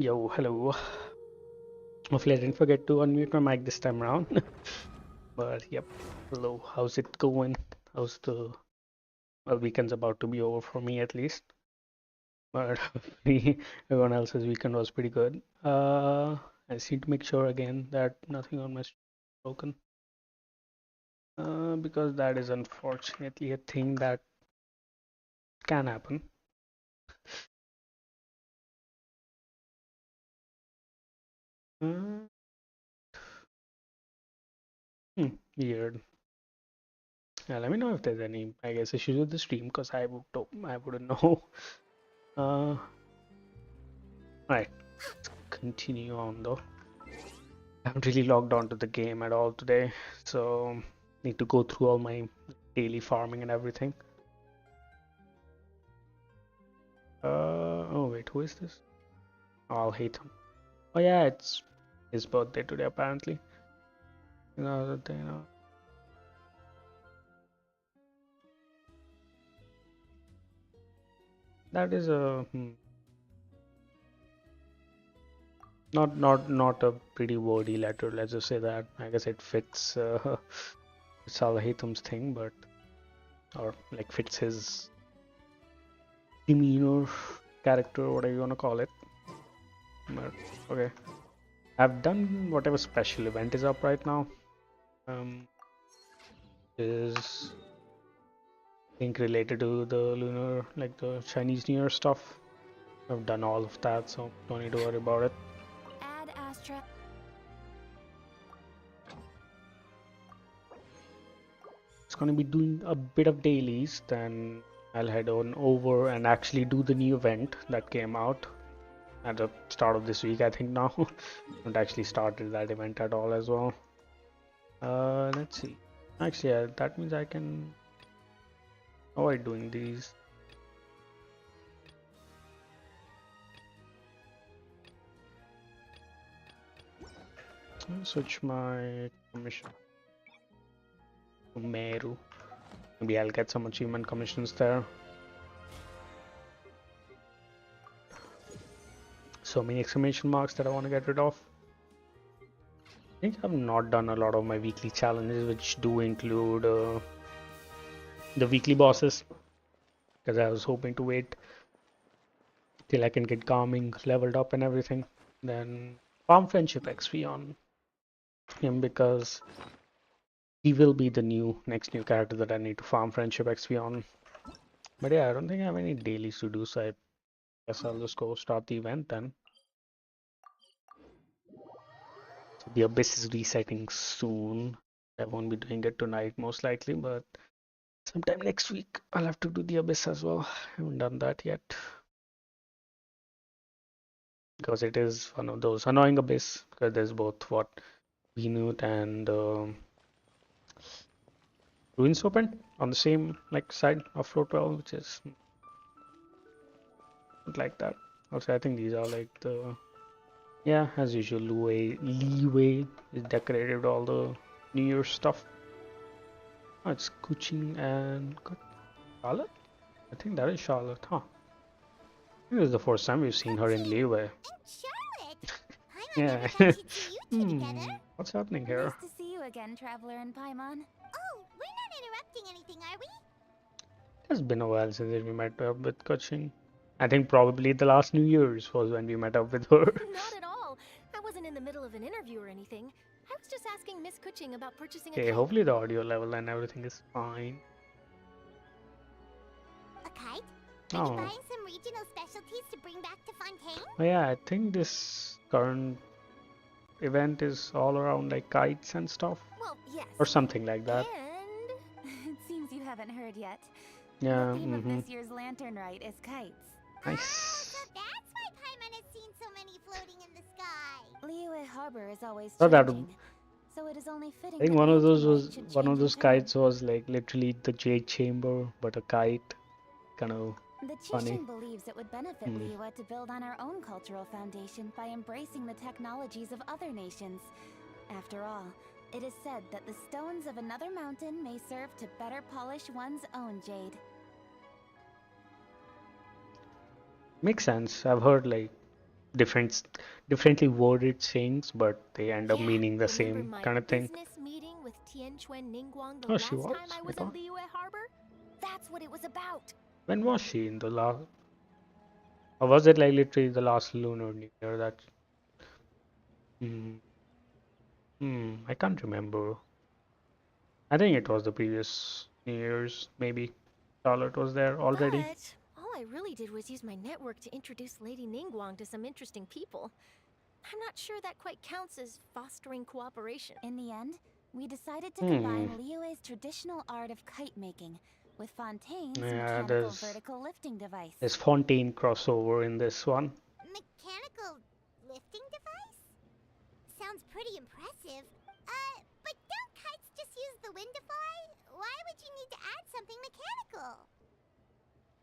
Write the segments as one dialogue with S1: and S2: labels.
S1: Yo, hello. Hopefully, I didn't forget to unmute my mic this time around. But yep, hello. How's it going? How's the weekend's about to be over for me at least. But hopefully everyone else's weekend was pretty good. I just need to make sure again that nothing on my stream is broken. Because that is unfortunately a thing that can happen. Uh, Weird. Yeah, let me know if there's any, I guess, issues with the stream because I wouldn't know. Uh, right. Let's continue on though. I haven't really logged on to the game at all today, so need to go through all my daily farming and everything. Oh wait, who is this? Oh, I'll hate him. Oh yeah, it's his birthday today apparently. That is a not a pretty wordy letter. Let's just say that. I guess it fits Salahatham's thing, but or like fits his demeanor, character, whatever you wanna call it. But okay, I've done whatever special event is up right now. Is I think related to the lunar, like the Chinese New Year stuff. I've done all of that, so don't need to worry about it.
S2: Add Astra.
S1: It's gonna be doing a bit of dailies, then I'll head on over and actually do the new event that came out at the start of this week, I think now. Haven't actually started that event at all as well. Let's see. Actually, yeah, that means I can avoid doing these. I'll switch my commission to Meru. Maybe I'll get some achievement commissions there. So many exclamation marks that I want to get rid of. I think I've not done a lot of my weekly challenges, which do include the weekly bosses, because I was hoping to wait till I can get Ga-Ming leveled up and everything. Then farm friendship XP on him because he will be the next new character that I need to farm friendship XP on. But yeah, I don't think I have any dailies to do, so I guess I'll just go start the event then. So the Abyss is resetting soon. I won't be doing it tonight most likely, but sometime next week I'll have to do the Abyss as well. I haven't done that yet. Because it is one of those annoying Abyss, because there's both what Venut and Ruin Serpent on the same like side of floor 12, which is not like that. Also, I think these are like the yeah, as usual, Leeway is decorated with all the New Year stuff. Oh, it's Kuching and Charlotte? I think that is Charlotte, huh? I think this is the first time we've seen her in Leeway. Yeah. What's happening here?
S2: Nice to see you again, Traveler and Paimon.
S3: Oh, we're not interrupting anything, are we?
S1: It's been a while since we met up with Kuching. I think probably the last New Year's was when we met up with her.
S2: Not at all. I wasn't in the middle of an interview or anything. I was just asking Miss Kuching about purchasing a
S1: Okay,
S2: kite.
S1: hopefully the audio level and everything is fine.
S3: A kite? Are you
S1: Oh,
S3: buying some regional specialties to bring back to Fontaine?
S1: oh yeah, I think this current event is all around like kites and stuff,
S2: Well, yes.
S1: or something like that.
S2: And it seems you haven't heard yet.
S1: Yeah,
S2: The theme of this year's Lantern Rite is kites.
S1: nice.
S3: So that's why Paimon has seen so many floating in the sky.
S2: Liyue Harbor is always
S1: So that
S2: changing, so it is only fitting
S1: I think
S2: that
S1: one of those
S2: Lantern
S1: was
S2: Rite should
S1: one of
S2: change in
S1: those
S2: turn.
S1: kites was like literally the jade chamber, but a kite, kind of
S2: The
S1: funny.
S2: Chishin believes it would benefit Liyue to build on our own cultural foundation by embracing the technologies of other nations. After all, it is said that the stones of another mountain may serve to better polish one's own jade.
S1: Makes sense. I've heard like different, differently worded sayings, but they end up
S4: Yeah,
S1: meaning the
S4: remember
S1: same
S4: my
S1: kind of thing.
S4: business meeting with Tian Chuan Ningguang the
S1: Oh, she
S4: last
S1: was,
S4: time I
S1: I
S4: was in
S1: thought.
S4: Liyue Harbor? That's what it was about.
S1: When was she in the last? Or was it like literally the last Lunar New Year? That. Hmm. I can't remember. I think it was the previous New Year's, maybe. Charlotte was there already.
S4: But all I really did was use my network to introduce Lady Ningguang to some interesting people. I'm not sure that quite counts as fostering cooperation.
S2: In the end, we decided to
S1: Hmm.
S2: combine Liyue's traditional art of kite making with Fontaine's
S1: Yeah,
S2: mechanical vertical lifting device.
S1: there's Fontaine crossover in this one.
S3: Mechanical lifting device? Sounds pretty impressive. But don't kites just use the wind to fly? Why would you need to add something mechanical?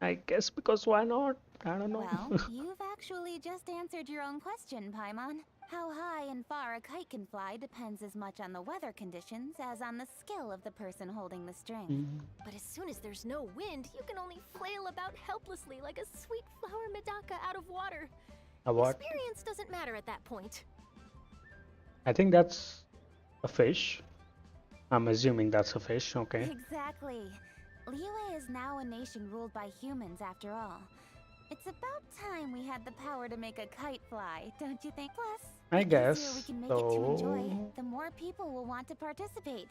S1: I guess because why not? I don't know.
S2: Well, you've actually just answered your own question, Paimon. How high and far a kite can fly depends as much on the weather conditions as on the skill of the person holding the string.
S1: Hmm.
S4: But as soon as there's no wind, you can only flail about helplessly like a sweet flower medaka out of water.
S1: A what?
S4: Experience doesn't matter at that point.
S1: I think that's a fish. I'm assuming that's a fish. Okay.
S2: Exactly. Liyue is now a nation ruled by humans after all. It's about time we had the power to make a kite fly, don't you think? Plus,
S1: I
S2: the easier we
S1: guess
S2: can make it to enjoy,
S1: so.
S2: the more people will want to participate.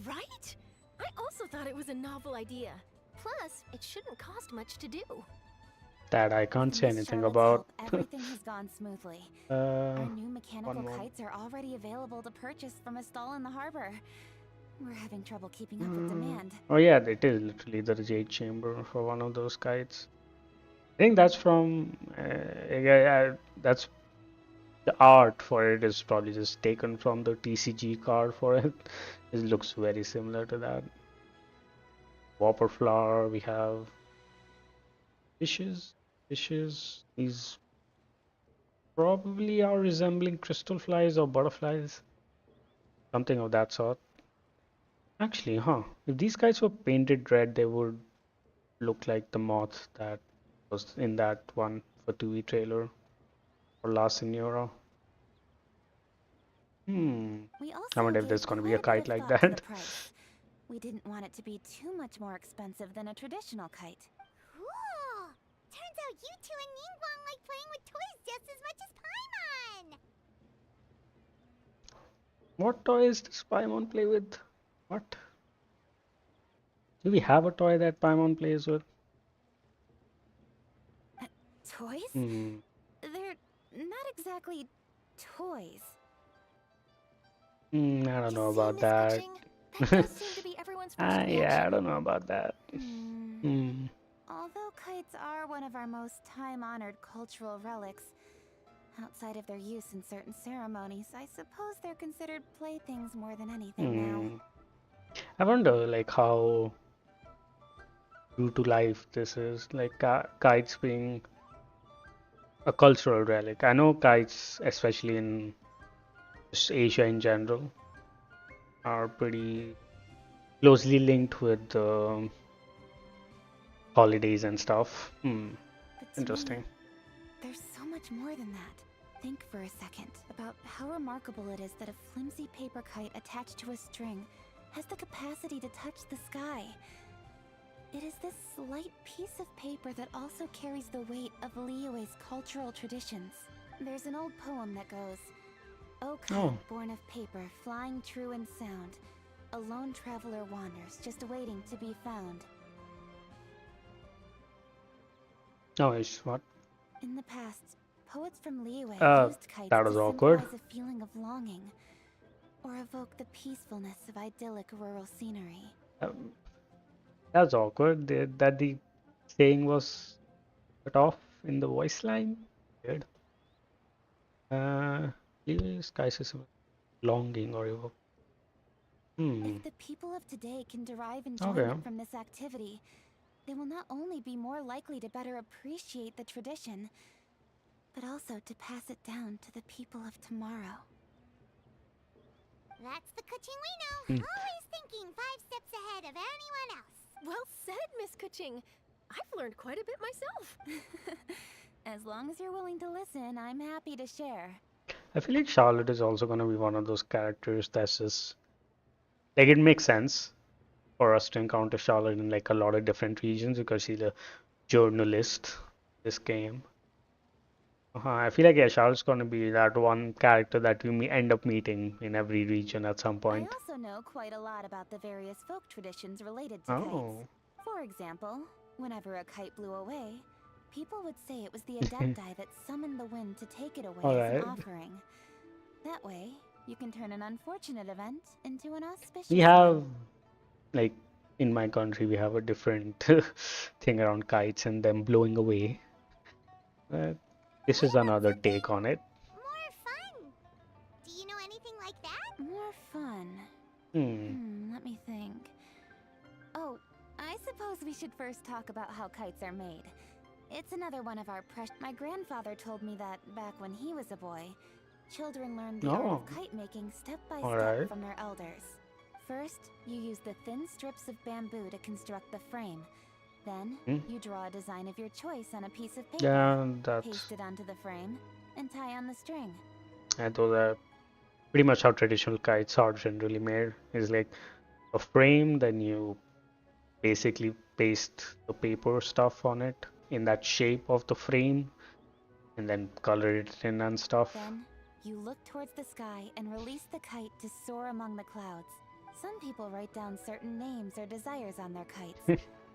S4: Right? I also thought it was a novel idea. Plus, it shouldn't cost much to do.
S1: That I can't
S2: With
S1: say
S2: Miss
S1: anything
S2: Charlotte's
S1: about.
S2: help, everything has gone smoothly.
S1: uh,
S2: Our new mechanical
S1: one more.
S2: kites are already available to purchase from a stall in the harbor. We're having trouble keeping up with demand.
S1: Oh yeah, it is literally the jade chamber for one of those kites. I think that's from. Yeah, that's the art for it is probably just taken from the TCG card for it. It looks very similar to that. Whopper flower. We have fishes. Fishes. These probably are resembling crystal flies or butterflies, something of that sort. Actually, if these guys were painted red, they would look like the moth that was in that one for 2E trailer or La Senora.
S2: We
S1: I
S2: also
S1: wonder if
S2: gave
S1: there's gonna be
S2: quite
S1: a
S2: a bit
S1: kite
S2: of
S1: like
S2: thought to the
S1: that.
S2: price. We didn't want it to be too much more expensive than a traditional kite.
S3: Cool! Turns out you two and Ningguang like playing with toys just as much as Paimon!
S1: What toys does Paimon play with? What? Do we have a toy that Paimon plays with?
S2: Toys?
S1: Hmm.
S2: They're not exactly toys.
S1: I don't
S4: You
S1: know
S4: see,
S1: about
S4: Miss
S1: that.
S4: Kuching? That does seem to be everyone's first
S1: Yeah, I
S4: reaction.
S1: don't know about that. Hmm.
S2: Although kites are one of our most time-honored cultural relics, outside of their use in certain ceremonies, I suppose they're considered playthings more than anything now.
S1: I wonder, like, how true to life this is. Like, kites being a cultural relic. I know kites, especially in just Asia in general, are pretty closely linked with holidays and stuff.
S2: But to
S1: Interesting.
S2: me, there's so much more than that. Think for a second about how remarkable it is that a flimsy paper kite attached to a string has the capacity to touch the sky. It is this slight piece of paper that also carries the weight of Liyue's cultural traditions. There's an old poem that goes, "O kite,
S1: Oh.
S2: born of paper, flying true in sound, a lone traveler wanders, just waiting to be found."
S1: Oh, it's what?
S2: In the past, poets from Liyue
S1: Uh,
S2: used kites
S1: that
S2: to
S1: was awkward.
S2: symbolize a feeling of longing, or evoke the peacefulness of idyllic rural scenery.
S1: Um, that's awkward. That the saying was cut off in the voice line. Weird. Uh, Sky system longing or evoke.
S2: If the people of today can derive
S1: Okay.
S2: enjoyment from this activity, they will not only be more likely to better appreciate the tradition, but also to pass it down to the people of tomorrow.
S3: That's the Kuching we know.
S1: Hmm.
S3: Always thinking 5 steps ahead of anyone else.
S4: Well said, Miss Kuching. I've learned quite a bit myself.
S2: As long as you're willing to listen, I'm happy to share.
S1: I feel like Charlotte is also gonna be one of those characters that's just like it makes sense for us to encounter Charlotte in like a lot of different regions because she's a journalist this game. I feel like yeah, Charlotte's gonna be that one character that we may end up meeting in every region at some
S2: I
S1: point.
S2: also know quite a lot about the various folk traditions related to kites.
S1: Oh.
S2: For example, whenever a kite blew away, people would say it was the Adepti that summoned the wind to take it away as an
S1: Alright.
S2: offering. That way, you can turn an unfortunate event into an auspicious
S1: We have
S2: one.
S1: like in my country we have a different thing around kites and them blowing away. Uh, this
S3: What
S1: is
S3: about
S1: another
S3: something
S1: take on it.
S3: more fun? Do you know anything like that?
S2: More fun.
S1: Hmm.
S2: Let me think. Oh, I suppose we should first talk about how kites are made. It's another one of our My grandfather told me that back when he was a boy, children learned the art
S1: Oh,
S2: of kite making step by
S1: alright.
S2: step from their elders. First, you use the thin strips of bamboo to construct the frame. Then,
S1: Hmm.
S2: you draw a design of your choice on a piece of paper,
S1: Yeah, that's
S2: paste it onto the frame, and tie on the string.
S1: and those are pretty much how traditional kites are generally made. Is like a frame, then you basically paste the paper stuff on it in that shape of the frame, and then color it in and stuff.
S2: Then, you look towards the sky and release the kite to soar among the clouds. Some people write down certain names or desires on their kites,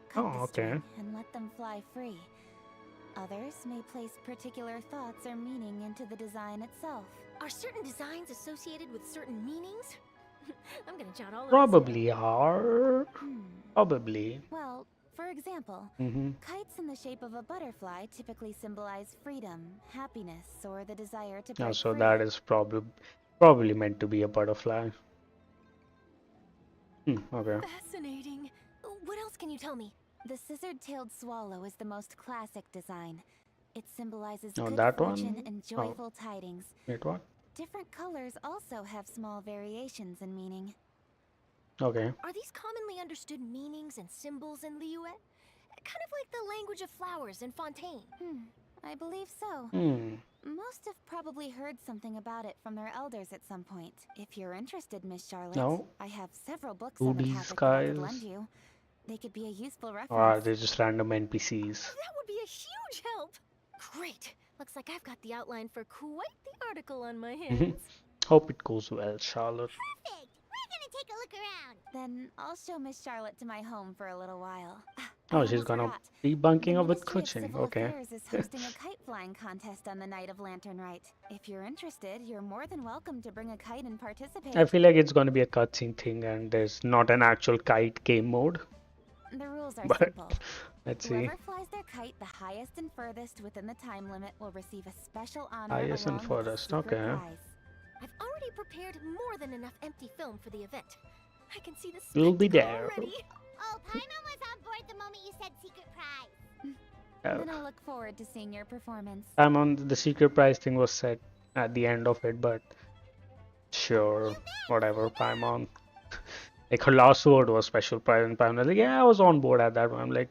S2: cut
S1: Oh,
S2: the
S1: okay.
S2: string, and let them fly free. Others may place particular thoughts or meaning into the design itself.
S4: Are certain designs associated with certain meanings? I'm gonna jot all of this down.
S1: Probably are. Probably.
S2: Well, for example,
S1: Mm-hmm.
S2: kites in the shape of a butterfly typically symbolize freedom, happiness, or the desire to
S1: Yeah,
S2: break
S1: so
S2: free.
S1: that is probably meant to be a butterfly. Okay.
S4: Fascinating. What else can you tell me?
S2: The scissor-tailed swallow is the most classic design. It symbolizes
S1: Oh,
S2: good
S1: that
S2: fortune
S1: one?
S2: and
S1: Oh,
S2: joyful tidings.
S1: wait, what?
S2: Different colors also have small variations in meaning.
S1: Okay.
S4: Are these commonly understood meanings and symbols in Liyue? Kind of like the language of flowers in Fontaine.
S2: I believe so.
S1: Hmm.
S2: Most have probably heard something about it from their elders at some point. If you're interested, Miss Charlotte,
S1: No.
S2: I have several books
S1: Do
S2: on the
S1: these
S2: topic that I could lend
S1: guys,
S2: you. They could be a useful
S1: or are
S2: reference.
S1: they just random NPCs?
S4: That would be a huge help. Great. Looks like I've got the outline for quite the article on my hands.
S1: Hope it goes well, Charlotte.
S3: Perfect! We're gonna take a look around.
S2: Then I'll show Miss Charlotte to my home for a little while. I
S1: Oh, she's
S2: almost
S1: gonna
S2: forgot.
S1: be
S2: The
S1: bunking up with
S2: Ministry of
S1: Kuchin.
S2: Civil
S1: Okay.
S2: Affairs is hosting a kite flying contest on the night of Lantern Rite. If you're interested, you're more than welcome to bring a kite and participate.
S1: I feel like it's gonna be a cutscene thing and there's not an actual kite game mode.
S2: The rules are
S1: But
S2: simple.
S1: let's see.
S2: Whoever flies their kite the highest and furthest within the time limit will receive a special honor
S1: Highest and
S2: along with a
S1: furthest,
S2: secret
S1: okay.
S2: prize.
S4: I've already prepared more than enough empty film for the event. I can see the
S1: We'll be
S4: spectacle
S1: there.
S4: already.
S3: Oh, Paimon was on board the moment you said secret prize.
S2: Then I'll look forward to seeing your performance.
S1: I'm on the secret prize thing was set at the end of it, but sure, whatever, Paimon. Like her last word was special prize, and Paimon was like, "Yeah, I was on board at that one." I'm like,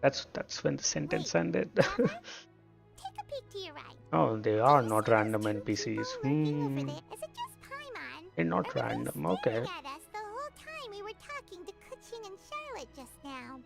S1: that's when the sentence ended.
S3: Take a peek to your right.
S1: Oh, they
S3: Do
S1: are
S3: you
S1: not
S3: see those
S1: random
S3: two
S1: NPCs.
S3: people lurking over there? Is it just Paimon?
S1: They're not
S3: Or were they
S1: random.
S3: staring
S1: Okay.
S3: at us the whole time we were talking to Kuching and Charlotte just now.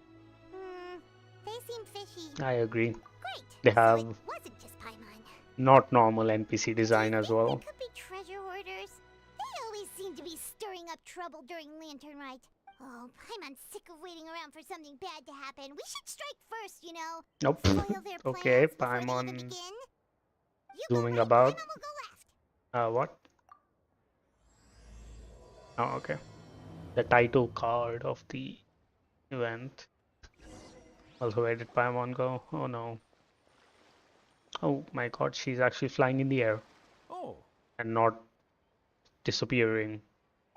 S3: They seem fishy.
S1: I agree.
S3: Great.
S1: They
S3: So
S1: have
S3: it wasn't just Paimon.
S1: not normal NPC design
S3: Do you
S1: as
S3: think
S1: well.
S3: they could be treasure hoarders? They always seem to be stirring up trouble during Lantern Rite. Oh, Paimon's sick of waiting around for something bad to happen. We should strike first, you know.
S1: Nope.
S3: Spoil their plans
S1: Okay,
S3: before they even
S1: Paimon
S3: begin. You go
S1: zooming
S3: right,
S1: about.
S3: Paimon will go left.
S1: What? Oh, okay. The title card of the event. Also, where did Paimon go? Oh no. Oh my god, she's actually flying in the air
S5: Oh,
S1: and not disappearing.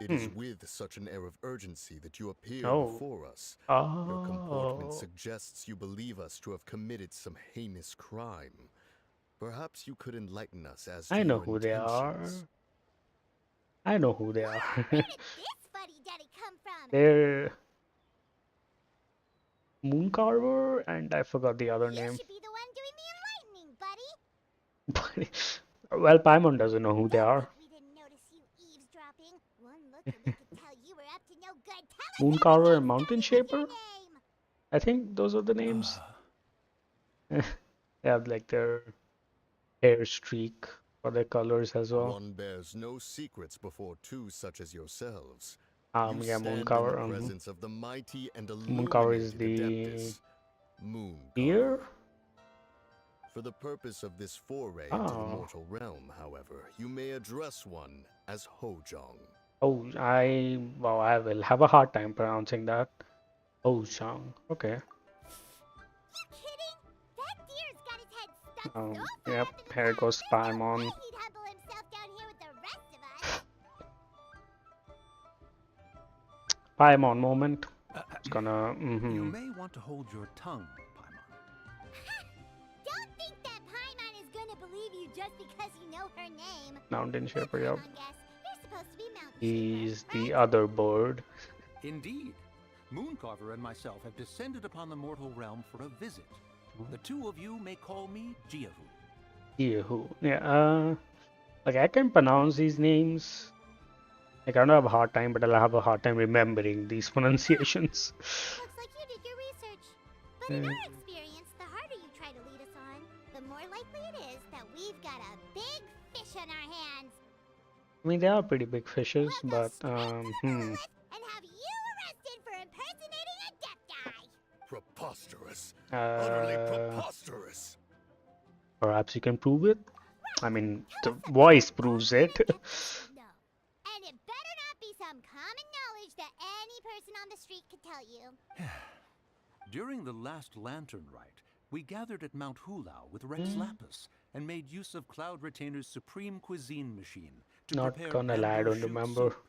S5: it is with such an air of urgency that you appear
S1: Oh.
S5: before us. Your comportment
S1: Oh.
S5: suggests you believe us to have committed some heinous crime. Perhaps you could enlighten us as to
S1: I know
S5: your
S1: who they are.
S5: intentions.
S1: I know who they are.
S3: Where did this fuddy-duddy come from?
S1: They're Moon Carver and I forgot the other
S3: You
S1: name.
S3: should be the one doing the
S1: Well, Paimon doesn't know who they
S3: Don't
S1: are.
S3: think we didn't notice you eavesdropping. One look and we could tell you were up to no good. Tell us
S1: Mooncarver and
S3: everything
S1: Mountain
S3: starting with your
S1: Shaper?
S3: name.
S1: I think those are the names. They have like their hair streak for their colors as well.
S5: One bears no secrets before two such as yourselves. You
S1: Yeah,
S5: stand in the
S1: Mooncarver.
S5: presence of the mighty and
S1: Mooncarver is
S5: illuminated
S1: the
S5: Adeptus, Mooncarver.
S1: deer.
S5: For the purpose of this foray into the
S1: Oh,
S5: mortal realm, however, you may address one as Hojong.
S1: oh, I will have a hard time pronouncing that. Oh, Shang. Okay.
S3: You kidding? That deer's got his head stuck so far
S1: Yep.
S3: up in the
S1: Here
S3: clouds,
S1: goes
S3: there's no
S1: Paimon.
S3: way he'd humble himself down here with the rest of us.
S1: Paimon moment.
S6: Uh,
S1: It's gonna.
S6: you may want to hold your tongue, Paimon.
S3: Don't think that Paimon is gonna believe you just because you know her name.
S1: Mountain
S3: Let
S1: Shaper. Yep.
S3: Paimon guess. You're supposed to be Mountain
S1: He's
S3: Shaper,
S1: the
S3: right?
S1: other bird.
S6: Indeed. Mooncarver and myself have descended upon the mortal realm for a visit. The two of you may call me Jiahu.
S1: Yehu. Yeah. Like I can pronounce these names. Like I don't have a hard time, but I'll have a hard time remembering these pronunciations.
S3: Looks like you did your research. But in our experience, the harder you try to lead us on, the more likely it is that we've got a big fish on our hands.
S1: I mean, they are pretty big fishes,
S3: We'll go
S1: but
S3: straight to the monolith and have you arrested for impersonating a Adepti.
S5: Preposterous. Utterly
S1: uh,
S5: preposterous.
S1: perhaps you can prove it. I mean, the voice proves it.
S3: No. And it better not be some common knowledge that any person on the street could tell you.
S6: During the last lantern rite, we gathered at Mount Hulao with Rex Lapis and made use of Cloud Retainer's supreme cuisine machine to
S1: Not
S6: prepare
S1: gonna lie, I
S6: amber
S1: don't
S6: shoot
S1: remember.
S6: soup.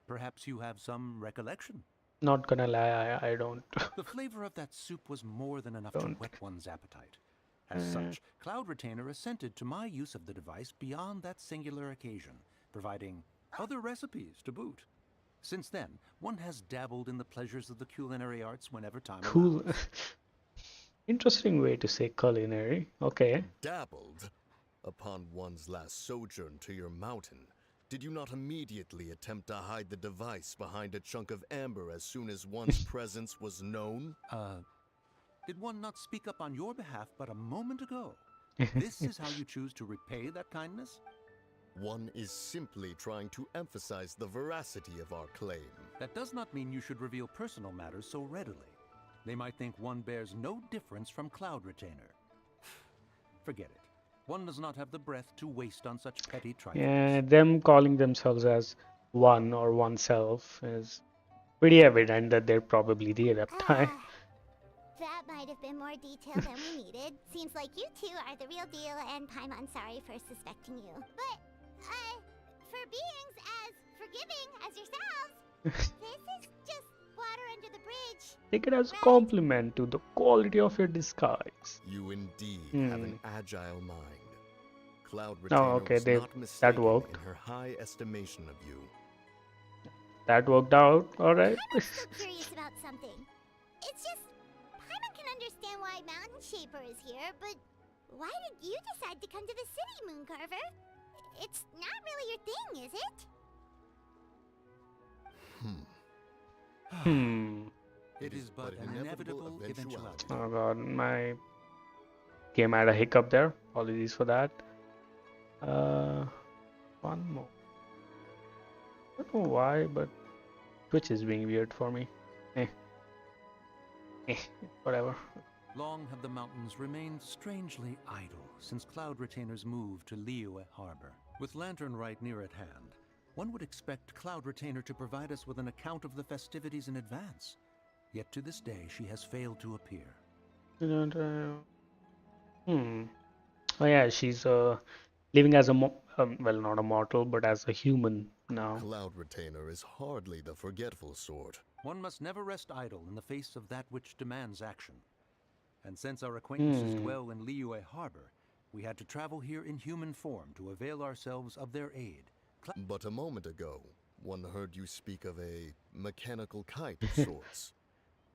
S6: Perhaps you have some recollection.
S1: Not gonna lie, I don't.
S6: The flavor of that soup was more than enough to
S1: Don't.
S6: whet one's appetite. As such, Cloud Retainer assented to my use of the device beyond that singular occasion, providing other recipes to boot. Since then, one has dabbled in the pleasures of the culinary arts whenever time
S1: Cool.
S6: allows.
S1: Interesting way to say culinary. Okay.
S5: Dabbled. Upon one's last sojourn to your mountain, did you not immediately attempt to hide the device behind a chunk of amber as soon as one's presence was known?
S6: Did one not speak up on your behalf but a moment ago? This is how you choose to repay that kindness?
S5: One is simply trying to emphasize the veracity of our claim.
S6: That does not mean you should reveal personal matters so readily. They might think one bears no difference from Cloud Retainer. Forget it. One does not have the breath to waste on such petty trifles.
S1: Yeah, them calling themselves as one or oneself is pretty evident that they're probably the Adepti.
S3: That might have been more detail than we needed. Seems like you two are the real deal, and Paimon sorry for suspecting you. But, for beings as forgiving as yourselves, this is just water under the bridge.
S1: Take it as a compliment to the quality of your disguise.
S5: You indeed have an agile mind. Cloud
S1: Oh,
S5: Retainer
S1: okay,
S5: was not
S1: that
S5: mistaken
S1: worked.
S5: in her high estimation of you.
S1: That worked out, alright.
S3: I'm still curious about something. It's just, Paimon can understand why Mountain Shaper is here, but why did you decide to come to the city, Mooncarver? It's not really your thing, is it?
S6: It is but an inevitable eventuality.
S1: Oh god, my game had a hiccup there. Apologies for that. One more. I don't know why, but Twitch is being weird for me. Whatever.
S6: Long have the mountains remained strangely idle since Cloud Retainer's move to Liyue Harbor. With Lantern Rite near at hand, one would expect Cloud Retainer to provide us with an account of the festivities in advance. Yet to this day, she has failed to appear.
S1: Oh yeah, she's living as a well, not a mortal, but as a human now.
S5: Cloud Retainer is hardly the forgetful sort.
S6: One must never rest idle in the face of that which demands action. And since our acquaintances dwell in Liyue Harbor, we had to travel here in human form to avail ourselves of their aid.
S5: But a moment ago, one heard you speak of a mechanical kite of sorts.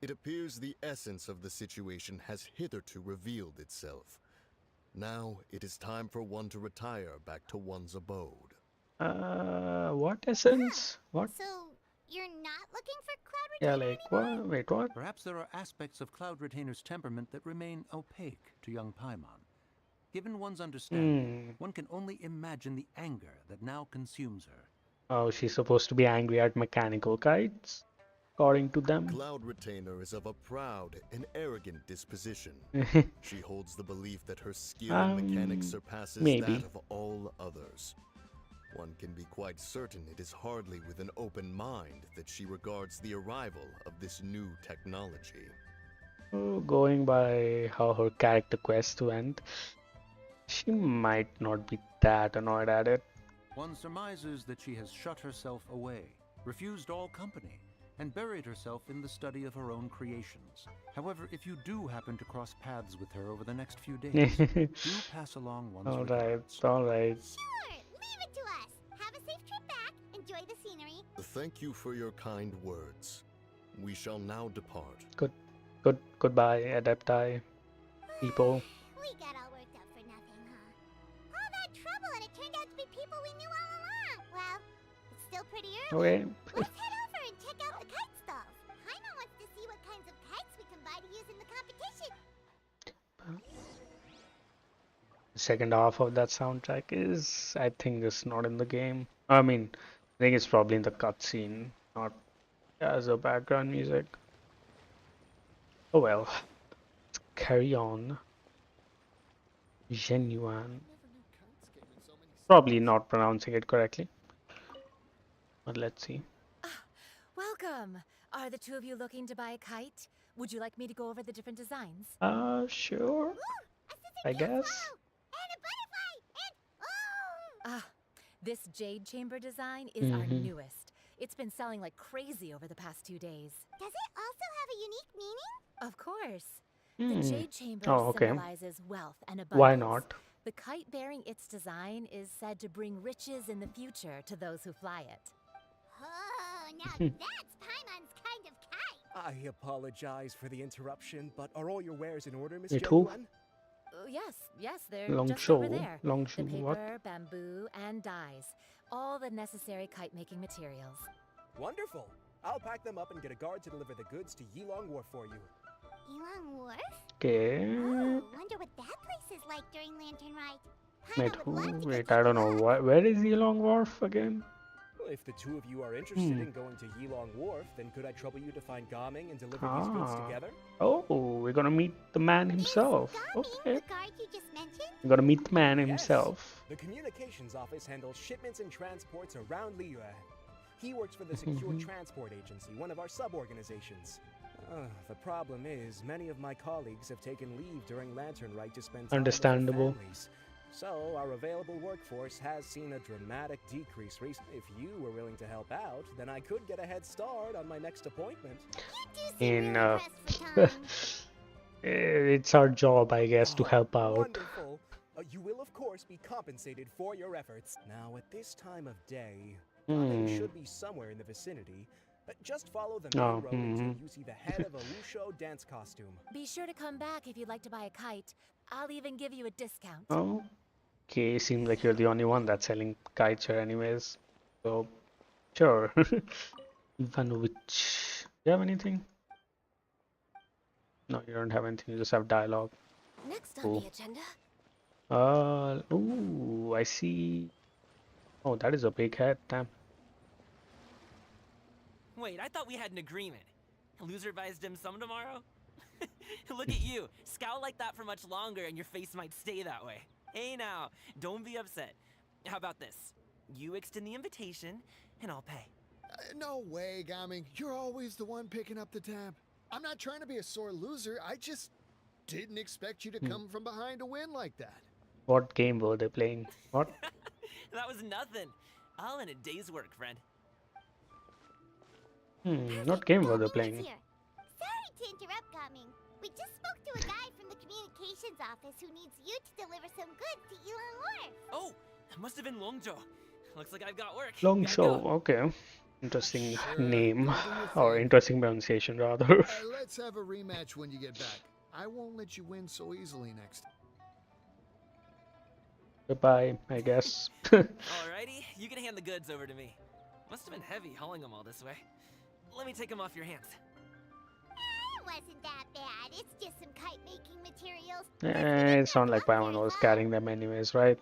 S5: It appears the essence of the situation has hitherto revealed itself. Now it is time for one to retire back to one's abode.
S1: What essence? What?
S3: So, you're not looking for Cloud
S1: Yeah,
S3: Retainer
S1: like
S3: anymore?
S1: what? Wait, what?
S6: Perhaps there are aspects of Cloud Retainer's temperament that remain opaque to young Paimon. Given one's understanding, one can only imagine the anger that now consumes her.
S1: Oh, she's supposed to be angry at mechanical kites, according to them.
S5: Cloud Retainer is of a proud and arrogant disposition. She holds the belief that her skill in mechanics surpasses
S1: maybe.
S5: that of all others. One can be quite certain it is hardly with an open mind that she regards the arrival of this new technology.
S1: Oh, going by how her character quest went, she might not be that annoyed at it.
S6: One surmises that she has shut herself away, refused all company, and buried herself in the study of her own creations. However, if you do happen to cross paths with her over the next few days, do pass along one's regards.
S1: Alright.
S3: Sure, leave it to us. Have a safe trip back. Enjoy the scenery.
S5: Thank you for your kind words. We shall now depart.
S1: Goodbye, Adepti people.
S3: We got all worked up for nothing, huh? All that trouble and it turned out to be people we knew all along. Well, it's still pretty early.
S1: Okay.
S3: Let's head over and check out the kite stalls. Paimon wants to see what kinds of kites we can buy to use in the competition.
S1: The second half of that soundtrack is, I think, it's not in the game. I mean, I think it's probably in the cutscene, not as a background music. Oh well, let's carry on. Genuine. Probably not pronouncing it correctly. But let's see.
S7: Welcome! Are the two of you looking to buy a kite? Would you like me to go over the different designs?
S1: Sure. I guess.
S3: And a butterfly! And oh!
S7: This jade chamber design is our newest. It's been selling like crazy over the past 2 days.
S3: Does it also have a unique meaning?
S7: Of course. The jade chamber
S1: Oh, okay.
S7: symbolizes wealth and abundance.
S1: Why not?
S7: The kite bearing its design is said to bring riches in the future to those who fly it.
S3: Oh, now that's Paimon's kind of kite.
S8: I apologize for the interruption, but are all your wares in order, Miss
S1: Wait, who?
S8: Genuine?
S7: Yes, they're
S1: Long
S7: just
S1: show.
S7: over there.
S1: Long
S7: The
S1: show.
S7: paper,
S1: What?
S7: bamboo, and dyes. All the necessary kite-making materials.
S8: Wonderful. I'll pack them up and get a guard to deliver the goods to Yilong Wharf for you.
S3: Elon Wharf?
S1: Okay.
S3: Oh, wonder what that place is like during Lantern Rite.
S1: Wait,
S3: Paimon would love to
S1: who?
S3: get
S1: Wait,
S3: to
S1: I don't
S3: see
S1: know.
S3: that.
S1: Where is the Long Wharf again?
S8: Well, if the two of you are interested in going to Yilong Wharf, then could I trouble you to find Ga-Ming and deliver these goods
S1: Ah.
S8: together?
S1: Oh, we're gonna meet the man
S3: Is
S1: himself.
S3: Ga-Ming
S1: Okay.
S3: the guard you just mentioned?
S1: We're gonna meet the man
S8: Yes.
S1: himself.
S8: The communications office handles shipments and transports around Liyue. He works for the Secure Transport Agency, one of our sub-organizations. The problem is, many of my colleagues have taken leave during Lantern Rite to spend time
S1: Understandable.
S8: with their families. So, our available workforce has seen a dramatic decrease recently. If you were willing to help out, then I could get a head start on my next appointment.
S3: You do seem
S1: In
S3: really pressed for time.
S1: it's our job, I guess, to
S8: Oh,
S1: help out.
S8: Wonderful. You will, of course, be compensated for your efforts. Now, at this time of day, Ga-Ming should be somewhere in the vicinity. Just follow the main
S1: Oh,
S8: road until you see the head of a Wushu dance costume.
S7: Be sure to come back if you'd like to buy a kite. I'll even give you a discount.
S1: Oh, okay. Seems like you're the only one that's selling kites here, anyways. So, sure. Ivanovich, do you have anything? No, you don't have anything. You just have dialogue.
S4: Next on
S1: Cool.
S4: the agenda,
S1: Ooh, I see. Oh, that is a big head. Damn.
S9: Wait, I thought we had an agreement. Loser buys dim sum tomorrow? Look at you. Scowl like that for much longer and your face might stay that way. Hey now, don't be upset. How about this? You extend the invitation and I'll pay.
S10: No way, Ga-Ming. You're always the one picking up the tab. I'm not trying to be a sore loser. I just didn't expect you to come from behind to win like that.
S1: What game were they playing? What?
S9: That was nothing. All in a day's work, friend.
S1: What game were they
S3: Ga-Ming is
S1: playing?
S3: here. Sorry to interrupt, Ga-Ming. We just spoke to a guy from the communications office who needs you to deliver some goods to Elon Wharf.
S9: Oh, that must have been Longjo. Looks like I've got work.
S1: Long
S9: Gotta
S1: Show.
S9: go.
S1: Okay. Interesting
S10: Sure,
S1: name,
S10: go do your
S1: or
S10: thing.
S1: interesting pronunciation rather.
S10: Let's have a rematch when you get back. I won't let you win so easily next time.
S1: Goodbye, I guess.
S9: Alrighty, you can hand the goods over to me. Must have been heavy hauling them all this way. Let me take them off your hands.
S3: It wasn't that bad. It's just some kite making materials.
S1: It's not like Paimon was carrying them anyways, right?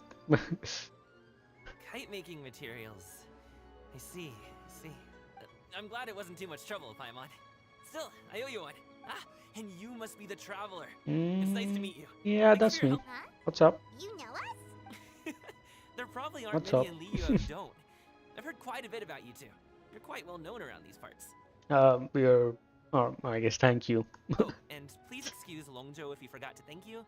S9: Kite making materials. I see, I see. I'm glad it wasn't too much trouble, Paimon. Still, I owe you one. Ah, and you must be the traveler. It's nice to meet you.
S1: Yeah,
S9: Thanks
S1: that's
S9: for your
S1: me.
S9: help.
S3: Huh?
S1: What's up?
S3: You know us?
S9: There probably aren't
S1: What's
S9: many
S1: up?
S9: in Liyue who don't. I've heard quite a bit about you two. You're quite well known around these parts.
S1: I guess thank you.
S9: Oh, and please excuse Longzhou if he forgot to thank you.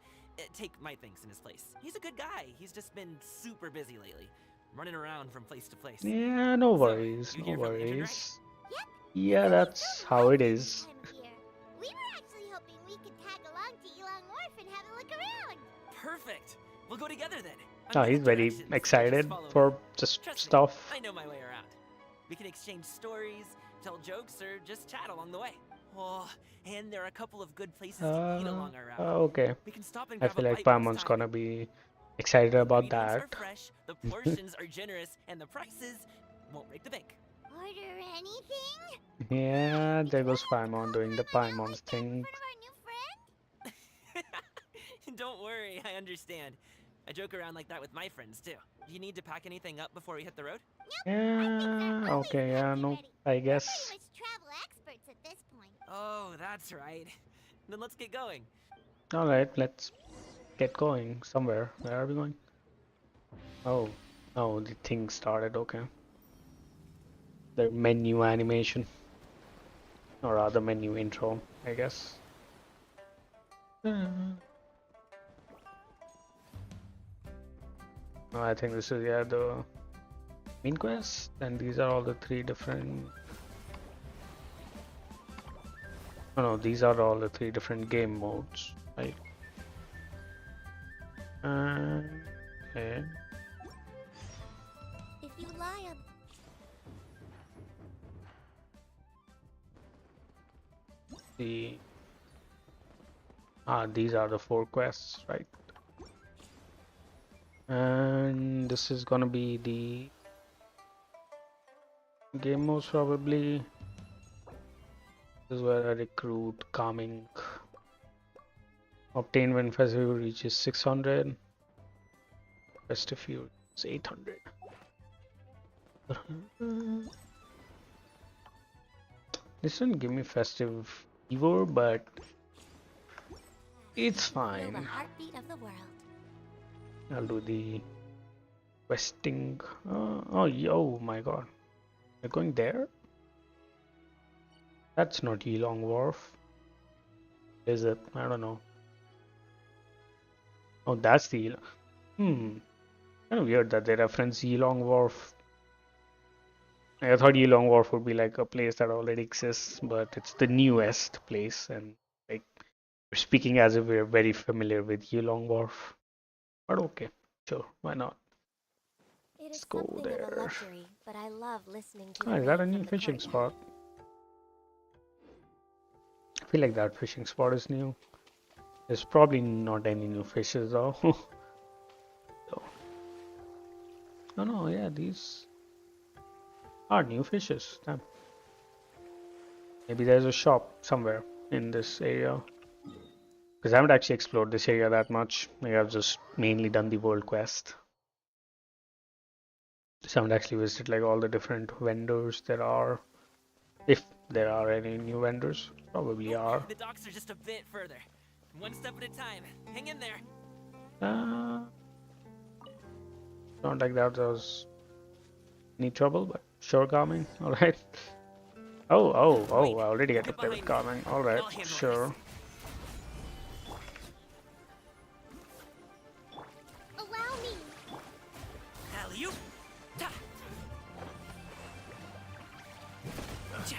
S9: Take my thanks in his place. He's a good guy. He's just been super busy lately, running around from place to place.
S1: Yeah, no
S9: So,
S1: worries,
S9: you
S1: no
S9: here from Intern, right?
S1: worries.
S3: Yep.
S1: Yeah, that's how it is.
S3: We were actually hoping we could tag along to Yilong Wharf and have a look around.
S9: Perfect. We'll go together then.
S1: Oh,
S9: I'm good
S1: he's
S9: with
S1: very
S9: directions, so just
S1: excited
S9: follow me.
S1: for just
S9: Trust me,
S1: stuff.
S9: I know my way around. We can exchange stories, tell jokes, or just chat along the way. Oh, and there are a couple of good places to eat along our route.
S1: Okay.
S9: We can stop and
S1: I
S9: grab
S1: feel
S9: a
S1: like
S9: bite when
S1: Paimon's
S9: it's time.
S1: gonna be excited
S9: The
S1: about
S9: ingredients
S1: that.
S9: are fresh, the portions are generous, and the prices won't break the bank.
S3: Order anything?
S1: Yeah, there goes Paimon doing the Paimon's
S3: In
S1: thing.
S3: front of our new friend?
S9: Don't worry, I understand. I joke around like that with my friends too. Do you need to pack anything up before we hit the road?
S1: Yeah, okay, yeah, no, I guess.
S3: Pretty much travel experts at this point.
S9: Oh, that's right. Then let's get going.
S1: Alright, let's get going somewhere. Where are we going? Oh, oh, the thing started, okay. The menu animation. Or rather, menu intro, I guess. No, I think this is, yeah, the main quest, and these are all the three different. Oh no, these are all the three different game modes, right? Okay.
S3: If you lie on
S1: These are the 4 quests, right? And this is gonna be the game modes probably. This is where I recruit Ga-Ming. Obtain when Festive reaches 600. Festive Fury is 800. This didn't give me Festive Fever, but it's
S3: feel
S1: fine.
S3: the heartbeat of the world.
S1: I'll do the questing. Oh my god. We're going there? That's not Yilong Wharf. Is it? I don't know. Oh, that's the Kind of weird that they reference Yilong Wharf. I thought Yilong Wharf would be like a place that already exists, but it's the newest place, and like we're speaking as if we're very familiar with Yilong Wharf. But okay, sure, why not?
S4: It is
S1: Let's go
S4: something of a
S1: there.
S4: luxury, but I love listening to
S1: Oh,
S4: the
S1: is that a
S4: rain
S1: new
S4: from the
S1: fishing
S4: courtyard.
S1: spot? I feel like that fishing spot is new. There's probably not any new fishes though. So. Oh no, yeah, these are new fishes. Damn. Maybe there's a shop somewhere in this area. Because I haven't actually explored this area that much. Maybe I've just mainly done the world quest. So I haven't actually visited like all the different vendors there are. If there are any new vendors. Probably are.
S9: The docks are just a bit further. One step at a time. Hang in there.
S1: Not like that was any trouble, but sure, Ga-Ming. Alright. Oh, I already get to play with Ga-Ming. Alright,
S9: I'll handle
S1: sure.
S3: Allow me.
S9: Alley-oop. Ta. Cha.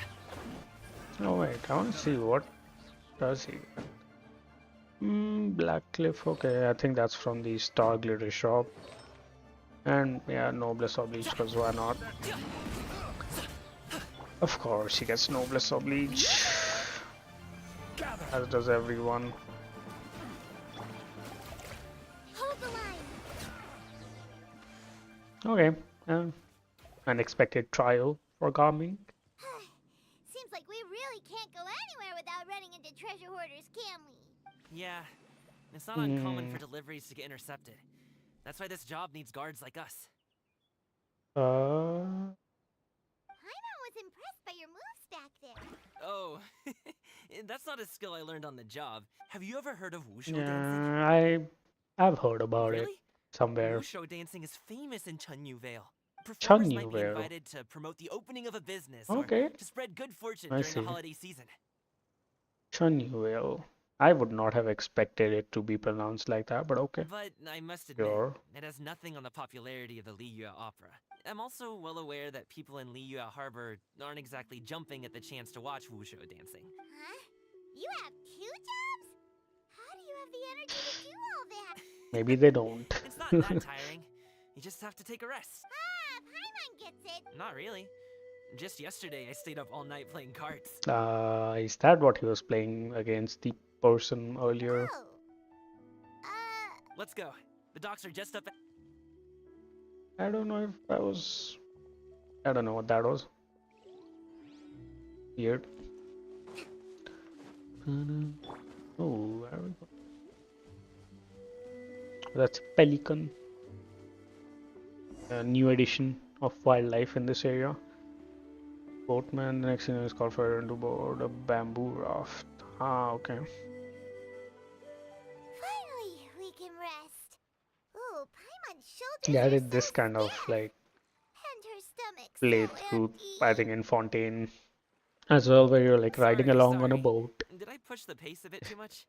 S1: Oh wait, I want to see what does he get. Black Cliff, okay, I think that's from the Star Glitter shop. And yeah, Noblesse Oblige, because why not? Of course, he gets Noblesse Oblige. As does everyone.
S3: Hold the line.
S1: Okay. Unexpected trial for Ga-Ming.
S3: Seems like we really can't go anywhere without running into treasure hoarders, can we?
S9: Yeah, it's not uncommon for
S1: Hmm.
S9: deliveries to get intercepted. That's why this job needs guards like us.
S1: Uh,
S3: Paimon was impressed by your moves back there.
S9: Oh, that's not a skill I learned on the job. Have you ever heard of wushu dancing?
S1: yeah, I've heard about it
S9: Really?
S1: somewhere.
S9: Wushu dancing is famous in Chunyu Vale. Performers might
S1: Chunyu
S9: be
S1: Vale.
S9: invited to promote the opening of a business or
S1: Okay,
S9: to spread good fortune
S1: I
S9: during the
S1: see.
S9: holiday season.
S1: Chunyu Vale. I would not have expected it to be pronounced like that, but okay.
S9: But I must admit,
S1: Sure.
S9: it has nothing on the popularity of the Liyue opera. I'm also well aware that people in Liyue Harbor aren't exactly jumping at the chance to watch wushu dancing.
S3: Huh? You have 2 jobs? How do you have the energy to do all that?
S1: Maybe they don't.
S9: It's not that tiring. You just have to take a rest.
S3: Ah, Paimon gets it.
S9: Not really. Just yesterday, I stayed up all night playing cards.
S1: Is that what he was playing against the person earlier?
S3: Oh.
S9: Let's go. The docks are just up.
S1: I don't know if that was. I don't know what that was. Weird. Oh, where are we going? That's Pelican. A new addition of wildlife in this area. Boatman, the next thing is called for to board a bamboo raft. Ah, okay.
S3: Finally, we can rest. Ooh, Paimon's shoulders
S1: Yeah, I
S3: are
S1: did
S3: so
S1: this kind of
S3: stiff.
S1: like
S3: And her stomach so
S1: playthrough,
S3: empty.
S1: I think in Fontaine as well, where you're like riding
S9: Sorry,
S1: along on a
S9: sorry.
S1: boat.
S9: Did I push the pace a bit too much?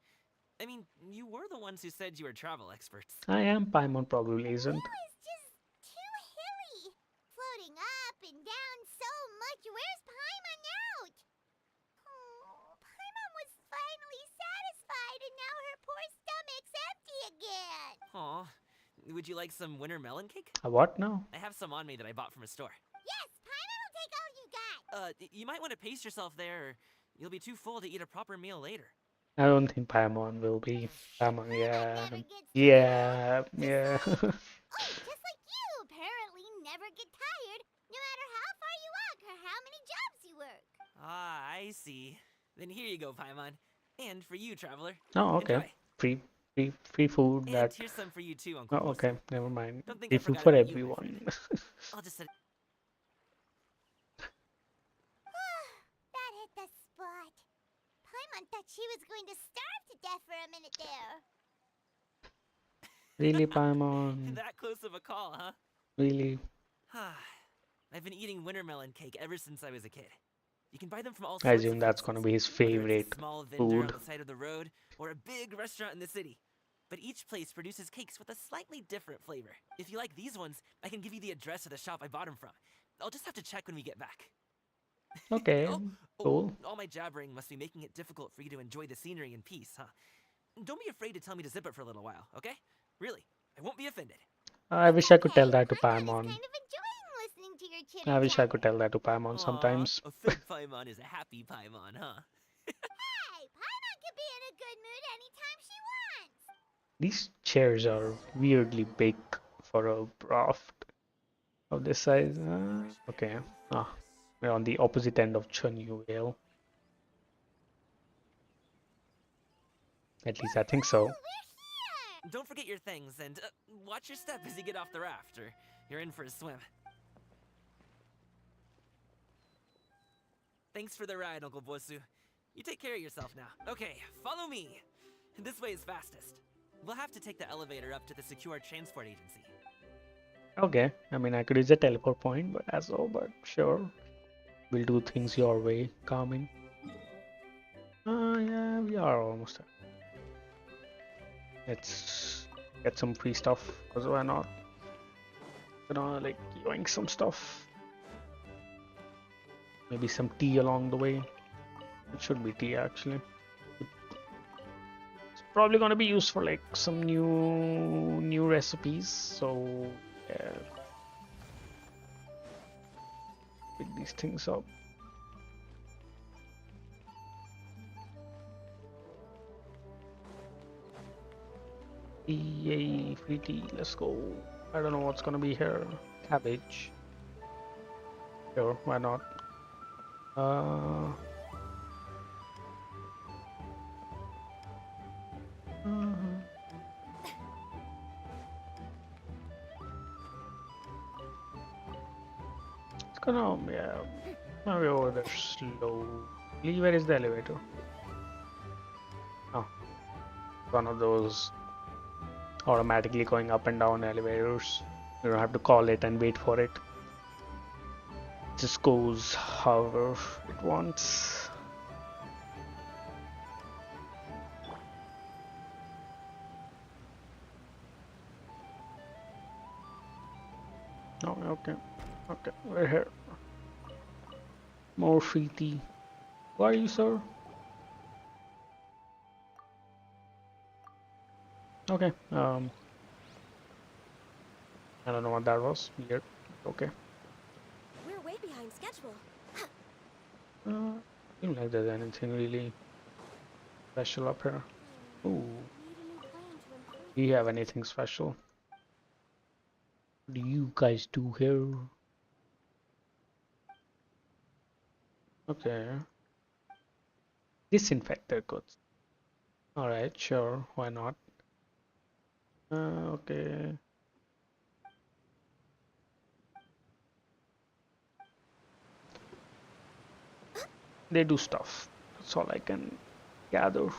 S9: I mean, you were the ones who said you were travel experts.
S1: I am. Paimon probably isn't.
S3: It's just too hilly. Floating up and down so much. Where's Paimon out? Oh, Paimon was finally satisfied and now her poor stomach's empty again.
S9: Aw. Would you like some winter melon cake?
S1: What now?
S9: I have some on me that I bought from a store.
S3: Yes, Paimon will take all you got.
S9: You might want to pace yourself there, or you'll be too full to eat a proper meal later.
S1: I don't think Paimon will be. Paimon, yeah.
S3: Never gets
S1: Yeah, yeah.
S3: Oh, just like you apparently never get tired, no matter how far you walk or how many jobs you work.
S9: Ah, I see. Then here you go, Paimon. And for you, traveler.
S1: Oh, okay.
S9: Enjoy.
S1: Free food
S9: And
S1: that.
S9: here's some for you too, Uncle
S1: Oh,
S9: Bosu.
S1: okay. Never mind.
S9: Don't think
S1: Free
S9: I
S1: food
S9: forgot
S1: for
S9: about you, my
S1: everyone.
S9: friend. I'll just set it.
S3: That hit the spot. Paimon thought she was going to starve to death for a minute there.
S1: Really, Paimon?
S9: That close of a call, huh?
S1: Really?
S9: I've been eating winter melon cake ever since I was a kid. You can buy them from all
S1: I
S9: sorts
S1: assume
S9: of
S1: that's
S9: places,
S1: gonna be his
S9: whether it's
S1: favorite
S9: a small vendor on
S1: food.
S9: the side of the road or a big restaurant in the city. But each place produces cakes with a slightly different flavor. If you like these ones, I can give you the address of the shop I bought them from. I'll just have to check when we get back.
S1: Okay, cool.
S9: All my jabbering must be making it difficult for you to enjoy the scenery in peace, huh? Don't be afraid to tell me to zip it for a little while, okay? Really, I won't be offended.
S1: I wish I could tell
S3: Okay,
S1: that to
S3: Paimon
S1: Paimon.
S3: is kind of enjoying listening to your chitter
S1: I wish I
S3: chatter.
S1: could tell that to Paimon
S9: Aw,
S1: sometimes.
S9: a fake Paimon is a happy Paimon, huh?
S3: Hey, Paimon can be in a good mood anytime she wants.
S1: These chairs are weirdly big for a raft of this size. Okay. Ah, we're on the opposite end of Chunyu Vale. At least I think so.
S3: We're here.
S9: Don't forget your things, and watch your step as you get off the raft, or you're in for a swim. Thanks for the ride, Uncle Bosu. You take care of yourself now. Okay, follow me. This way is fastest. We'll have to take the elevator up to the secure transport agency.
S1: Okay, I mean I could use a teleport point, but as well, but sure. We'll do things your way, Ga-Ming. Yeah, we are almost there. Let's get some free stuff, because why not? Gonna like yoink some stuff. Maybe some tea along the way. It should be tea actually. It's probably gonna be used for like some new recipes. So yeah, pick these things up. Yay, free tea, let's go. I don't know what's gonna be here. Cabbage. Sure, why not? Uh, mhm. It's gonna, yeah, maybe over there slowly. Where is the elevator? Oh, one of those automatically going up and down elevators. You don't have to call it and wait for it. It just goes however it wants. Oh, okay. Okay, we're here. More Freety. Who are you, sir? Okay, I don't know what that was. Weird. Okay.
S4: We're way behind schedule.
S1: Seems like there's anything really special up here. Ooh, do you have anything special? What do you guys do here? Okay. Disinfect their goods. Alright, sure, why not? Okay. They do stuff. That's all I can gather.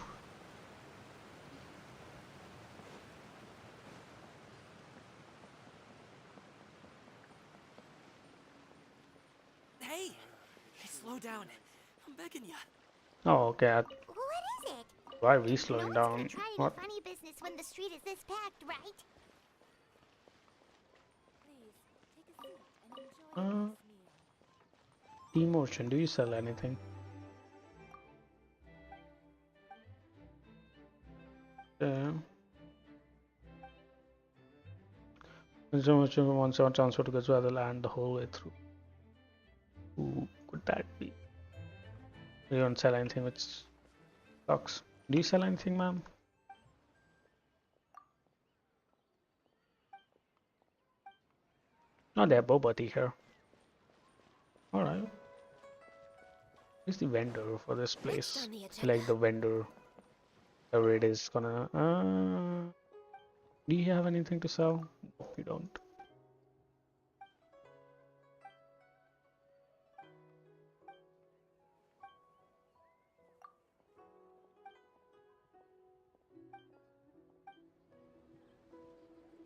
S9: Hey, slow down. I'm begging you.
S1: Oh, okay.
S3: What is it?
S1: Why are we
S3: No
S1: slowing
S3: one's
S1: down?
S3: gonna try any
S1: What?
S3: funny business when the street is this packed, right?
S7: Please, take a seat and enjoy
S1: Uh,
S7: this meal.
S1: Emotion, do you sell anything? Yeah. So much of wants to transfer to go to the land the whole way through. Who could that be? You don't sell anything which sucks. Do you sell anything, ma'am? No, they have boba tea here. Alright. Who's the vendor for this
S4: Next
S1: place?
S4: on the
S1: I feel
S4: agenda.
S1: like the vendor, whoever it is, gonna. Do you have anything to sell? Nope, you don't.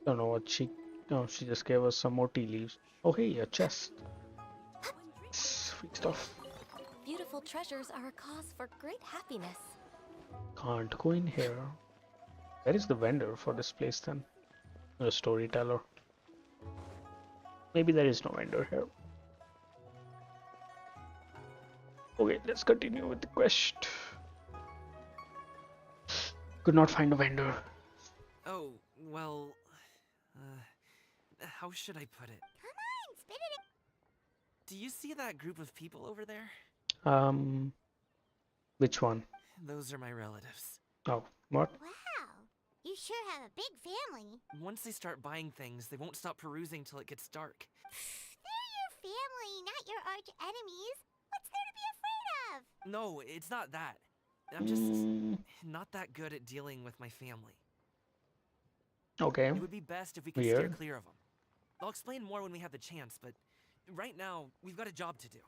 S1: Don't know what she. No, she just gave us some more tea leaves. Oh, hey, a chest. Free stuff.
S4: Beautiful treasures are a cause for great happiness.
S1: Can't go in here. Where is the vendor for this place then? The storyteller. Maybe there is no vendor here. Okay, let's continue with the quest. Could not find a vendor.
S9: Oh, well, how should I put it?
S3: Come on, spit it.
S9: Do you see that group of people over there?
S1: Which one?
S9: Those are my relatives.
S1: Oh, what?
S3: Wow, you sure have a big family.
S9: Once they start buying things, they won't stop perusing till it gets dark.
S3: They're your family, not your arch enemies. What's there to be afraid of?
S9: No, it's not that. I'm just not that good at dealing with my family.
S1: Okay.
S9: It would be best if we could steer
S1: Weird.
S9: clear of them. I'll explain more when we have the chance, but right now, we've got a job to do.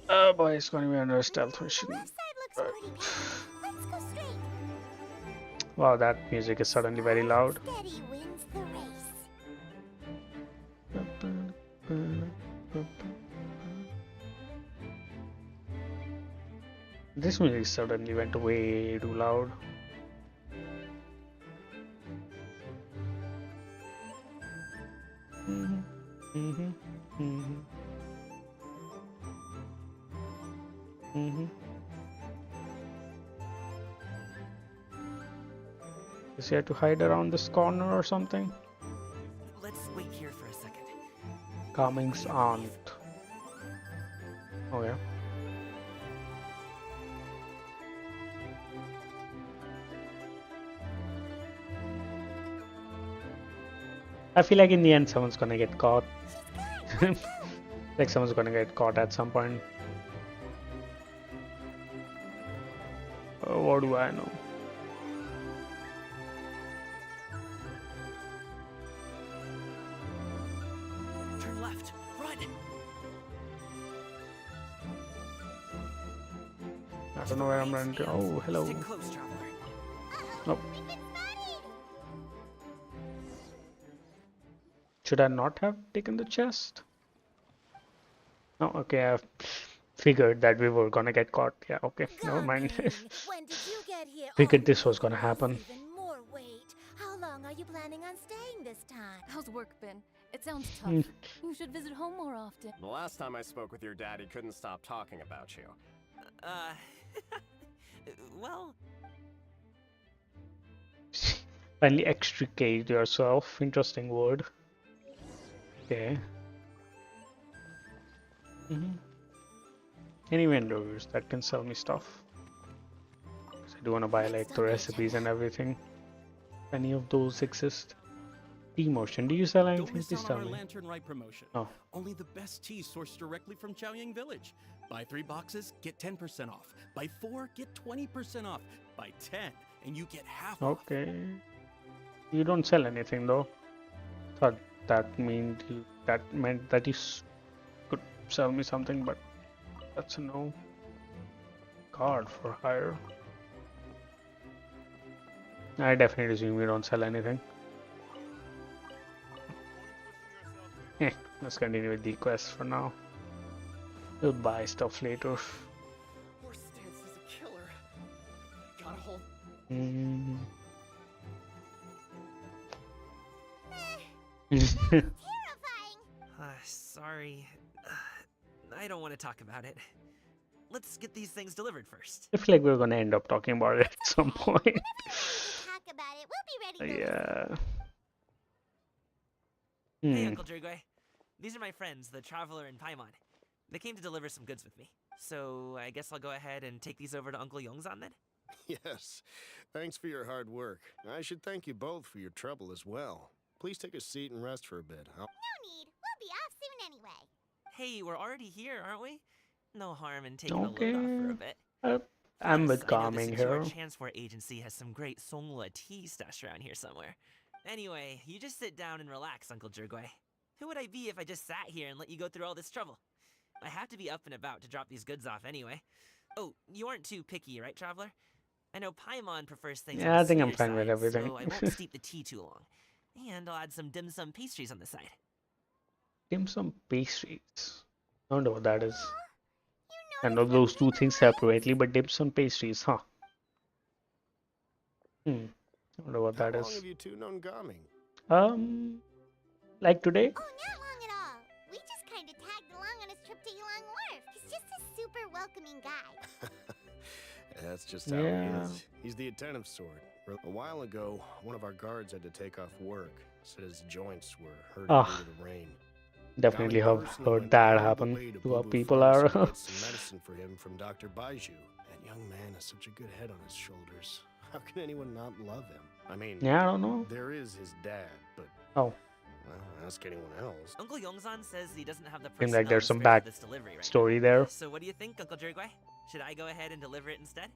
S1: Oh boy, it's gonna be under a stealth mission.
S3: The left side looks pretty packed. Let's go straight.
S1: Wow, that music is suddenly very loud.
S3: Steady wins the race.
S1: This music suddenly went way too loud. Is he had to hide around this corner or something?
S9: Let's wait here for a second.
S1: Ga-Ming's aunt. Oh yeah. I feel like in the end someone's gonna get caught. Like someone's gonna get caught at some point. What do I know?
S9: Turn left. Run.
S1: I don't know where I'm running to. Oh, hello.
S9: Stick close, traveler.
S1: Nope. Should I not have taken the chest? Oh, okay. I figured that we were gonna get caught. Yeah, okay. Never mind.
S7: When did you get here?
S1: Figured this was gonna happen.
S7: Even more weight. How long are you planning on staying this time?
S11: How's work been? It sounds tough. You should visit home more often.
S12: The last time I spoke with your dad, he couldn't stop talking about you.
S9: Well...
S1: Finally extricate yourself. Interesting word. Okay. Any vendors that can sell me stuff? 'Cause I do want to buy like the recipes and everything. Any of those exist? Tea motion. Do you sell anything?
S13: Don't miss
S1: Please
S13: out
S1: tell
S13: on our
S1: me.
S13: Lantern Rite promotion.
S1: Oh.
S13: Only the best tea sourced directly from Chaoyang Village. Buy 3 boxes, get 10% off. Buy 4, get 20% off. Buy 10, and you get half off.
S1: Okay. You don't sell anything though. Thought that meant that you could sell me something, but that's a no. Card for hire. I definitely assume you don't sell anything. Let's continue with the quest for now. We'll buy stuff later.
S12: Horse stance is a killer. Gotta hold.
S3: Terrifying.
S9: Sorry. I don't want to talk about it. Let's get these things delivered first.
S1: I feel like we're gonna end up talking about it at some point.
S3: Talk about it. We'll be ready to
S1: Yeah.
S9: Hey, Uncle Jirgwe. These are my friends, the Traveler and Paimon. They came to deliver some goods with me. So I guess I'll go ahead and take these over to Uncle Yongzan then?
S5: Yes. Thanks for your hard work. I should thank you both for your trouble as well. Please take a seat and rest for a bit.
S3: No need. We'll be off soon anyway.
S9: Hey, we're already here, aren't we? No harm in taking a load off for a bit.
S1: I'm
S9: Plus,
S1: with
S9: I know the
S1: Ga-Ming
S9: Secure
S1: here.
S9: Transport Agency has some great Songhua tea stashed around here somewhere. Anyway, you just sit down and relax, Uncle Jirgwe. Who would I be if I just sat here and let you go through all this trouble? I have to be up and about to drop these goods off anyway. Oh, you aren't too picky, right, Traveler? I know Paimon prefers things on
S1: Yeah,
S9: the
S1: I think I'm
S9: sweeter
S1: fine with
S9: side,
S1: everything.
S9: so I won't steep the tea too long. And I'll add some dim sum pastries on the side.
S1: Dim sum pastries. I don't know what that is. I know those two things separately, but dim sum pastries, huh? I don't know what that
S5: How long
S1: is.
S5: have you two known Ga-Ming?
S1: Like today?
S3: Oh, not long at all. We just kind of tagged along on his trip to Yulong Wharf. He's just a super welcoming guy.
S5: That's just how
S1: Yeah.
S5: he is. He's the attentive sort. A while ago, one of our guards had to take off work. Said his joints were hurting due to the rain.
S1: Definitely
S5: Ga-Ming
S1: have
S5: personally
S1: heard
S5: went
S1: that
S5: all the
S1: happen
S5: way
S1: to our
S5: Boo Boo
S1: people
S5: Pharmacy
S1: are.
S5: to get some medicine for him from Dr. Baiju. That young man has such a good head on his shoulders. How can anyone not love him? I mean,
S1: Yeah, I don't know.
S5: there is his dad, but
S1: Oh,
S5: well, ask anyone else.
S9: Uncle Yongzan says he doesn't have the
S1: seems
S9: personnel
S1: like there's
S9: to
S1: some
S9: spare for
S1: back
S9: this delivery right
S1: story there.
S9: now. So what do you think, Uncle Jirgwe? Should I go ahead and deliver it instead?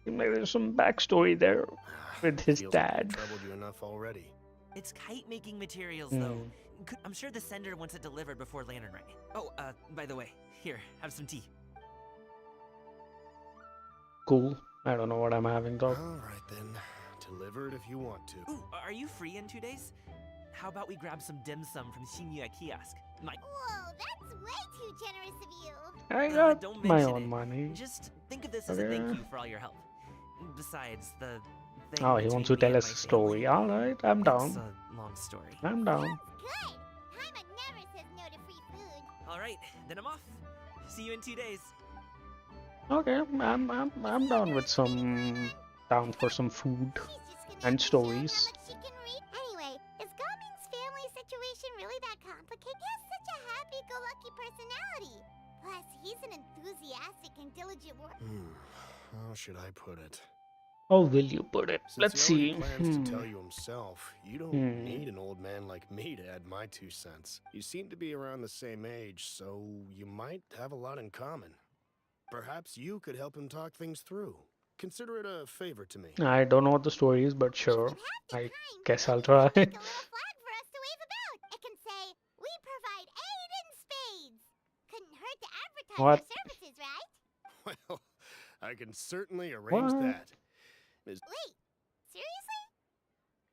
S1: Seems like there's some backstory there with his
S5: Feels like I've
S1: dad.
S5: troubled you enough already.
S9: It's kite-making materials, though. I'm sure the sender wants it delivered before Lantern Rite. Oh, by the way, here, have some tea.
S1: Cool. I don't know what I'm having though.
S5: All right then, deliver it if you want to.
S9: Ooh, are you free in 2 days? How about we grab some dim sum from Shinya Kiosk?
S3: Whoa, that's way too generous of you.
S1: I got
S9: don't
S1: my
S9: mention
S1: own
S9: it.
S1: money.
S9: Just think of this as a thank
S1: Okay.
S9: you for all your help. Besides, the thing
S1: Oh, he wants to
S9: between me
S1: tell
S9: and
S1: us
S9: my
S1: a story.
S9: family,
S1: Alright, I'm
S9: it's
S1: down.
S9: a long story.
S1: I'm down.
S3: Good. Paimon never says no to free food.
S9: All right, then I'm off. See you in 2 days.
S1: Okay, I'm down with some for some food and stories.
S3: Anyway, is Ga-Ming's family situation really that complicated? He has such a happy-go-lucky personality. Plus, he's an enthusiastic and diligent worker.
S5: How should I put it?
S1: How will you put it?
S14: Since
S1: Let's
S14: he already
S1: see.
S14: plans to tell you himself, you don't need an old man like me to add my 2 cents. You seem to be around the same age, so you might have a lot in common. Perhaps you could help him talk things through. Consider it a favor to me.
S1: I don't know what the story is, but sure. I guess I'll try.
S3: Make a little flag for us to wave about. It can say, "We provide aid in spades." Couldn't hurt to advertise
S1: What?
S3: our services, right?
S14: Well, I can certainly arrange
S1: What?
S14: that.
S3: Wait, seriously?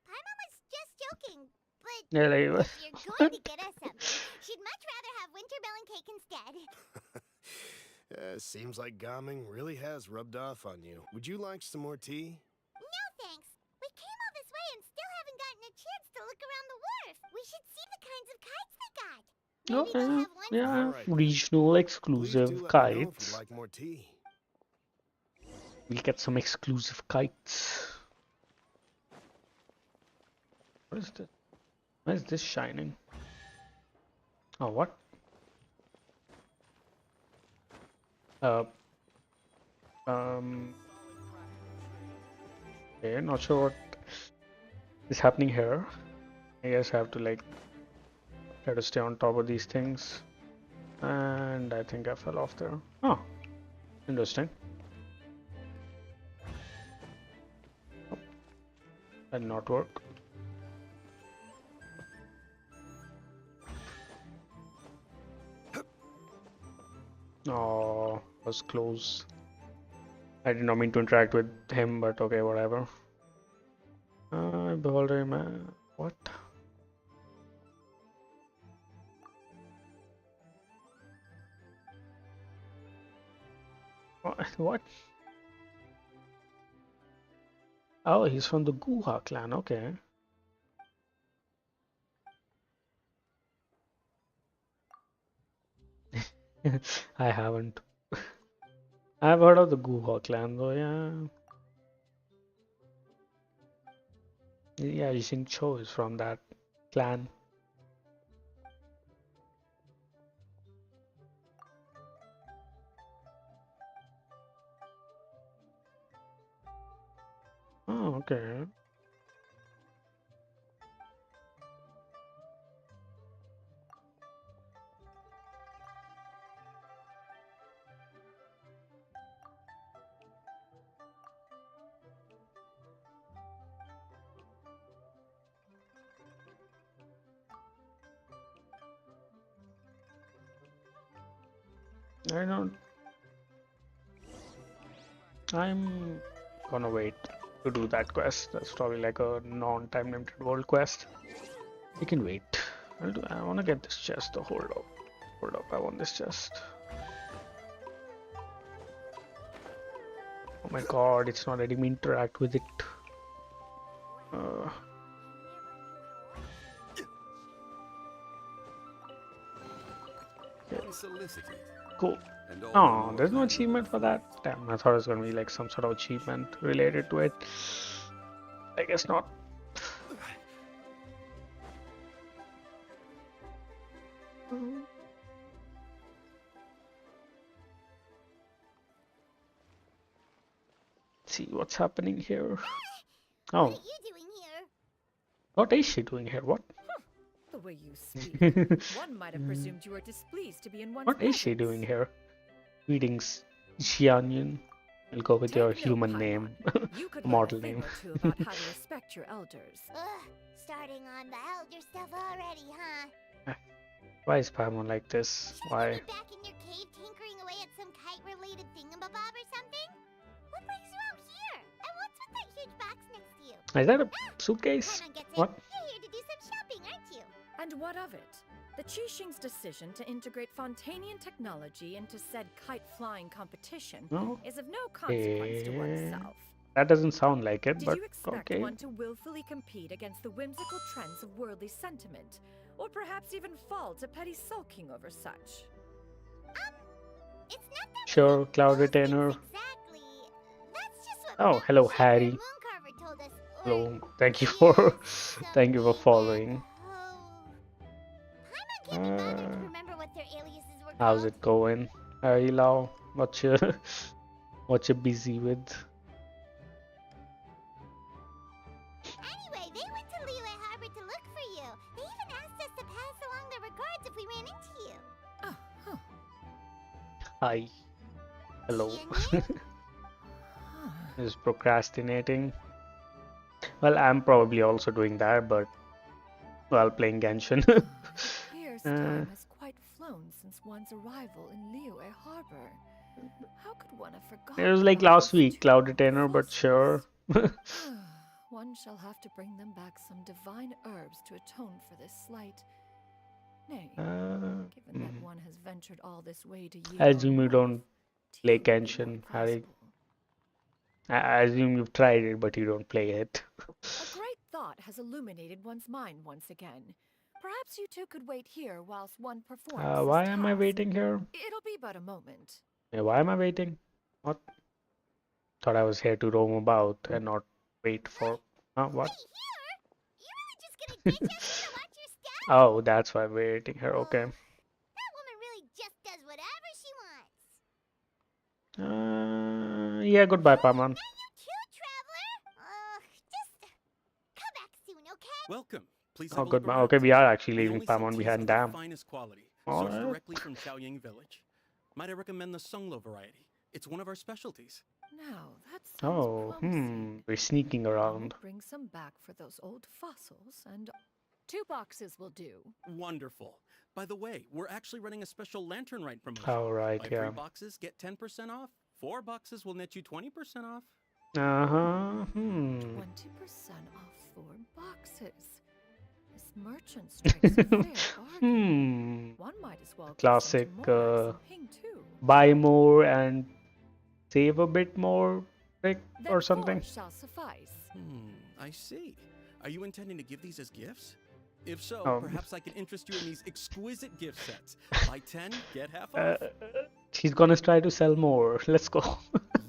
S3: Paimon was just joking, but
S1: Yeah, like,
S3: if you're going to get us something, she'd much rather have winter melon cake instead.
S14: Seems like Ga-Ming really has rubbed off on you. Would you like some more tea?
S3: No thanks. We came all this way and still haven't gotten a chance to look around the wharf. We should see the kinds of kites they got. Maybe they'll
S1: okay.
S3: have one
S1: Yeah,
S14: Alright.
S1: regional
S14: Please do
S1: exclusive
S14: let me know if
S1: kites.
S14: you'd like more tea.
S1: We'll get some exclusive kites. What is this? Why is this shining? Oh, what? Okay, not sure what is happening here. I guess I have to like try to stay on top of these things. And I think I fell off there. Oh, interesting. Oh, that did not work. Oh, was close. I did not mean to interact with him, but okay, whatever. Beholder, man. What? What? Oh, he's from the Guha clan. Okay. I haven't. I've heard of the Guha clan though, yeah. Yeah, Yixing Cho is from that clan. Oh, okay. I don't. I'm gonna wait to do that quest. That's probably like a non-time limited world quest. We can wait. I wanna get this chest though. Hold up. Hold up. I want this chest. Oh my god, it's not letting me interact with it.
S6: Unsolicited.
S1: Cool.
S6: And all
S1: Oh,
S6: the more
S1: there's no
S6: time
S1: achievement for that? Damn, I thought it was gonna be like some sort of achievement related to it. I guess not. See what's happening here.
S3: What
S1: Oh,
S3: are you doing here?
S1: what is she doing here? What?
S7: The way you speak, one might have presumed you were displeased to be in one's
S1: What is she
S7: presence.
S1: doing here? Greetings, Xianyun. We'll go with your
S7: Take note,
S1: human
S7: Paimon.
S1: name,
S7: You could
S1: model
S7: learn a thing
S1: name.
S7: or two about how to respect your elders.
S3: Ugh, starting on the elder stuff already, huh?
S1: Why is Paimon like this?
S3: Shouldn't
S1: Why?
S3: you be back in your cave tinkering away at some kite-related thingamabob or something? What brings you out here? And what's with that huge box next to you?
S1: Is that a suitcase?
S3: Paimon gets it.
S1: What?
S3: You're here to do some shopping, aren't you?
S7: And what of it? The Qixing's decision to integrate Fontanian technology into said kite-flying competition
S1: No?
S7: is of no consequence to
S1: Eh,
S7: oneself.
S1: That doesn't sound like it,
S7: Did
S1: but
S7: you expect
S1: okay.
S7: one to willfully compete against the whimsical trends of worldly sentiment? Or perhaps even fall to petty sulking over such?
S3: It's not that
S1: Sure, Cloud Retainer.
S3: exactly. That's just what
S1: Oh, hello,
S3: Shepherd
S1: Harry.
S3: Mooncarver told us. Or
S1: Hello. Thank you for thank you for following.
S3: Paimon can't be bothered to remember what their aliases were
S1: How's
S3: called.
S1: it going? Harry Lau, what you busy with? Hi. Hello. Is procrastinating. Well, I'm probably also doing that, but while playing Genshin.
S7: Appears time has quite flown since one's arrival in Liyue Harbor. How could one have forgotten
S1: It was like
S7: about
S1: last
S7: those
S1: week,
S7: two
S1: Cloud Retainer, but sure.
S7: One shall have to bring them back some divine herbs to atone for this slight. Nay, given that one has ventured all this way to
S1: I
S7: yield
S1: assume you don't play Genshin, Harry. I assume you've tried it, but you don't play it.
S7: A great thought has illuminated one's mind once again. Perhaps you two could wait here whilst one performs
S1: Why
S7: this
S1: am I
S7: task.
S1: waiting here?
S7: It'll be but a moment.
S1: Why am I waiting? What? Thought I was here to roam about and not wait for. What? Oh, that's why I'm waiting here. Okay.
S3: That woman really just does whatever she wants.
S1: Yeah, goodbye, Paman.
S3: And you too, traveler. Just come back soon, okay?
S13: Welcome. Please
S1: Oh,
S13: have a look
S1: goodbye.
S13: around.
S1: Okay, we are actually
S13: We
S1: leaving
S13: only sell
S1: Paimon
S13: teas
S1: behind.
S13: of the
S1: Damn.
S13: finest quality,
S1: All
S13: sourced
S1: right.
S13: directly from Chaoying Village. Might I recommend the Sunglo variety? It's one of our specialties.
S7: Now, that sounds
S1: Oh,
S7: promising.
S1: we're sneaking around.
S7: Bring some back for those old fossils, and 2 boxes will do.
S13: Wonderful. By the way, we're actually running a special lantern rite promotion.
S1: Oh, right,
S13: Buy
S1: yeah.
S13: 3 boxes, get 10% off. 4 boxes will net you 20% off.
S7: 20% off 4 boxes. This merchant strikes a fair bargain. One might as well
S1: Classic.
S7: ping too.
S1: Buy more and save a bit more, trick or something.
S7: 4 shall suffice.
S13: I see. Are you intending to give these as gifts? If so,
S1: Oh.
S13: perhaps I can interest you in these exquisite gift sets. Buy 10, get half off.
S1: She's gonna try to sell more. Let's go.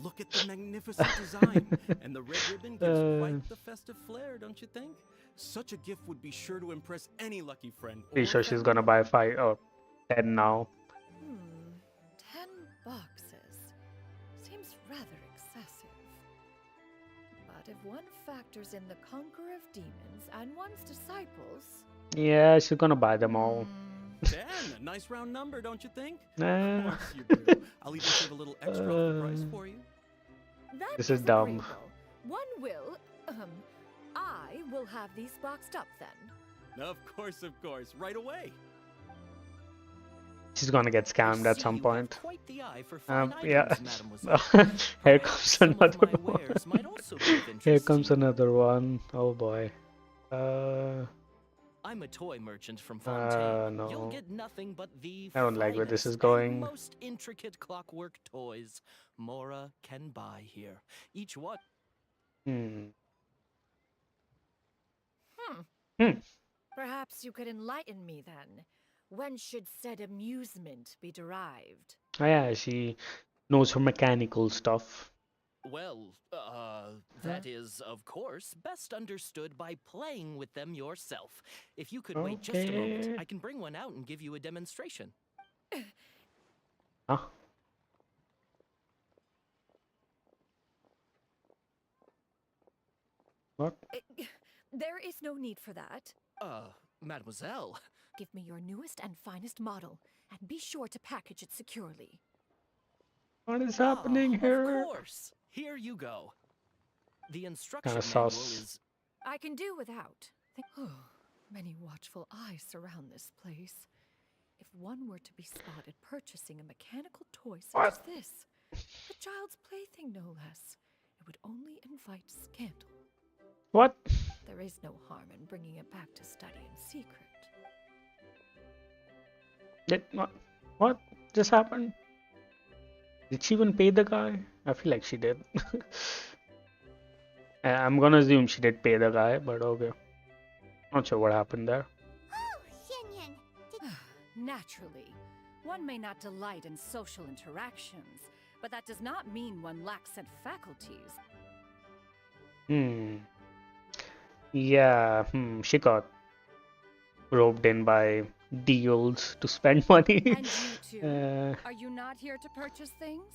S13: Look at the magnificent design. And the red ribbon gives quite the festive flair, don't you think? Such a gift would be sure to impress any lucky friend.
S1: Pretty sure she's gonna buy 5 or 10 now.
S7: 10 boxes. Seems rather excessive. But if one factors in the conqueror of demons and one's disciples...
S1: Yeah, she's gonna buy them all.
S13: 10, a nice round number, don't you think?
S1: Nah.
S13: Of course you do. I'll even save a little extra off the price for you.
S7: That
S1: This is dumb.
S7: agreeable. One will, I will have these boxed up then.
S13: Of course, right away.
S1: She's gonna get scammed at some point.
S15: Quite the eye for fine
S1: Yeah.
S15: items, mademoiselle.
S1: Here comes another
S15: my
S1: one.
S15: wares might also be of
S1: Here
S15: interest
S1: comes another one. Oh boy.
S15: I'm a toy merchant from Fontaine.
S1: No.
S15: You'll get nothing but the
S1: I don't like where this is
S15: finest
S1: going.
S15: and most intricate clockwork toys Mora can buy here. Each one.
S7: Perhaps you could enlighten me then. When should said amusement be derived?
S1: Oh, yeah, she knows her mechanical stuff.
S15: Well, that is, of course, best understood by playing with them yourself. If you could wait just a moment,
S1: Okay.
S15: I can bring one out and give you a demonstration.
S1: Huh? What?
S7: There is no need for that.
S15: Mademoiselle.
S7: Give me your newest and finest model, and be sure to package it securely.
S1: What is happening here?
S15: Of course. Here you go. The instruction
S1: Kinda
S15: manual
S1: sus.
S15: is...
S7: I can do without. Many watchful eyes surround this place. If one were to be spotted purchasing a mechanical toy such as this, a child's plaything no less, it would only invite scandal.
S1: What?
S7: There is no harm in bringing it back to study in secret.
S1: What just happened? Did she even pay the guy? I feel like she did. I'm gonna assume she did pay the guy, but okay. Not sure what happened there.
S11: Naturally, one may not delight in social interactions, but that does not mean one lacks said faculties.
S1: Yeah, she got roped in by deals to spend money.
S11: And you two, are you not here to purchase things?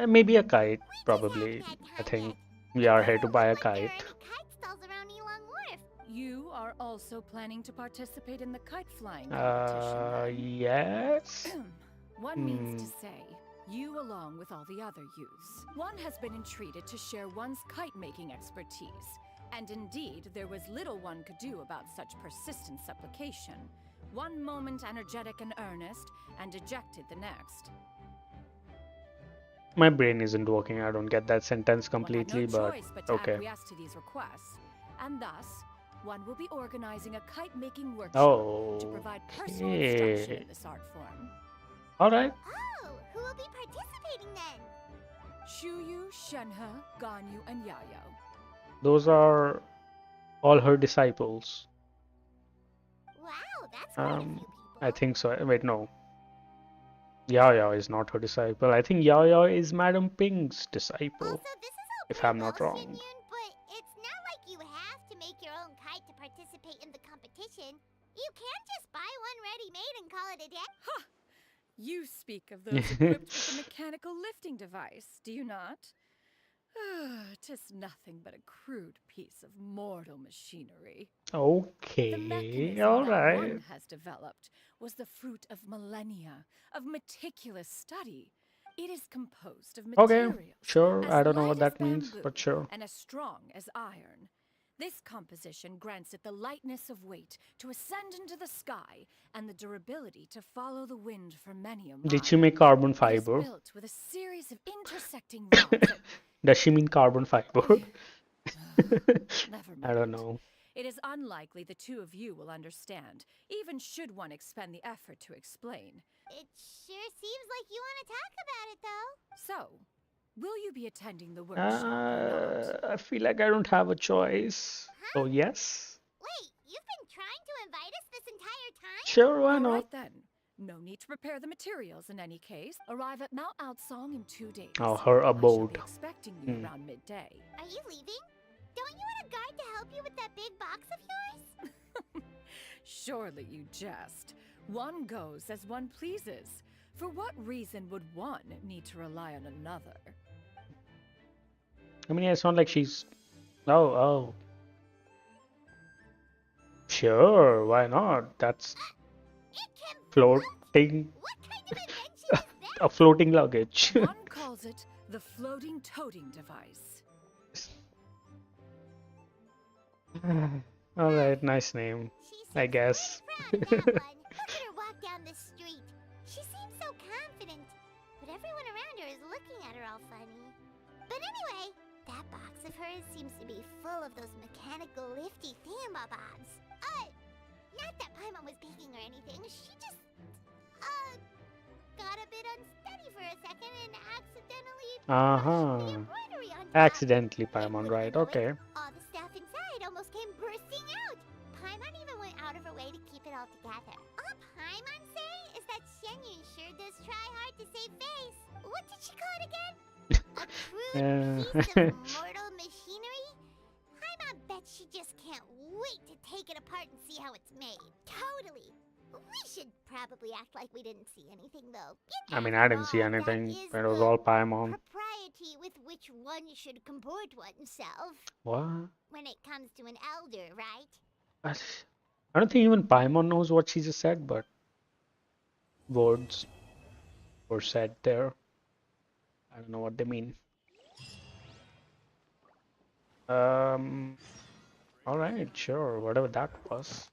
S1: Maybe a kite, probably. I think we are here to buy a kite.
S11: You are also planning to participate in the kite flying competition.
S1: Yes.
S11: One means to say, You along with all the other youths. One has been entreated to share one's kite-making expertise. And indeed, there was little one could do about such persistent supplication. One moment energetic and earnest, and dejected the next.
S1: My brain isn't working. I don't get that sentence completely,
S11: One had no
S1: but
S11: choice but to
S1: okay.
S11: acquiesce to these requests. And thus, one will be organizing a kite-making workshop to provide personal instruction in this art form.
S1: Alright.
S3: Oh, who will be participating then?
S11: Shuyu, Shenhe, Ganyu, and Yayo.
S1: Those are all her disciples.
S3: Wow, that's quite a few people.
S1: I think so. Wait, no. Yao is not her disciple. I think Yao is Madam Ping's disciple.
S3: Also, this is all
S1: if I'm not wrong.
S3: Xinyun, but it's not like you have to make your own kite to participate in the competition. You can just buy one ready-made and call it a day.
S11: Ha! You speak of those equipped with a mechanical lifting device, do you not? 'Tis nothing but a crude piece of mortal machinery.
S1: Okay,
S11: The mechanism
S1: all
S11: that
S1: right.
S11: one has developed was the fruit of millennia of meticulous study. It is composed of
S1: Okay,
S11: materials
S1: sure.
S11: as
S1: I don't know
S11: light
S1: what
S11: as
S1: that means,
S11: bamboo
S1: but sure.
S11: and as strong as iron. This composition grants it the lightness of weight to ascend into the sky and the durability to follow the wind for many a mile.
S1: Did she make carbon
S11: It is
S1: fiber?
S11: built with a series of intersecting rods that
S1: Does she mean carbon fiber?
S11: never
S1: I don't
S11: mind.
S1: know.
S11: It is unlikely the two of you will understand, even should one expend the effort to explain.
S3: It sure seems like you want to talk about it, though.
S11: So, will you be attending the workshop or not?
S1: I feel like I don't have a choice. So yes.
S3: Wait, you've been trying to invite us this entire time?
S1: Sure, why
S11: All
S1: not?
S11: right then. No need to prepare the materials in any case. Arrive at Mount Outsong in 2 days.
S1: Oh, her
S11: I shall
S1: abode.
S11: be expecting you around midday.
S3: Are you leaving? Don't you want a guard to help you with that big box of yours?
S11: Surely you jest. One goes as one pleases. For what reason would one need to rely on another?
S1: I mean, it's not like she's. Oh. Sure, why not? That's floating. A floating luggage.
S11: One calls it the floating toting device.
S1: Alright, nice name, I guess.
S3: Look at her walk down the street. She seems so confident, but everyone around her is looking at her all funny. But anyway, that box of hers seems to be full of those mechanical lifty thingamabobs. Not that Paimon was peeking or anything. She just, got a bit unsteady for a second and accidentally pushed the embroidery on top.
S1: Accidentally, Paimon, right? Okay.
S3: All the stuff inside almost came bursting out. Paimon even went out of her way to keep it all together. All Paimon say is that Xinyun sure does try hard to save face. What did she call it again? A crude piece of mortal machinery? Paimon bets she just can't wait to take it apart and see how it's made. Totally. We should probably act like we didn't see anything, though.
S1: I mean, I didn't see anything. It was all Paimon.
S3: Propriety with which one should comport oneself.
S1: What?
S3: When it comes to an elder, right?
S1: I don't think even Paimon knows what she just said, but words were said there. I don't know what they mean. Alright, sure, whatever that was.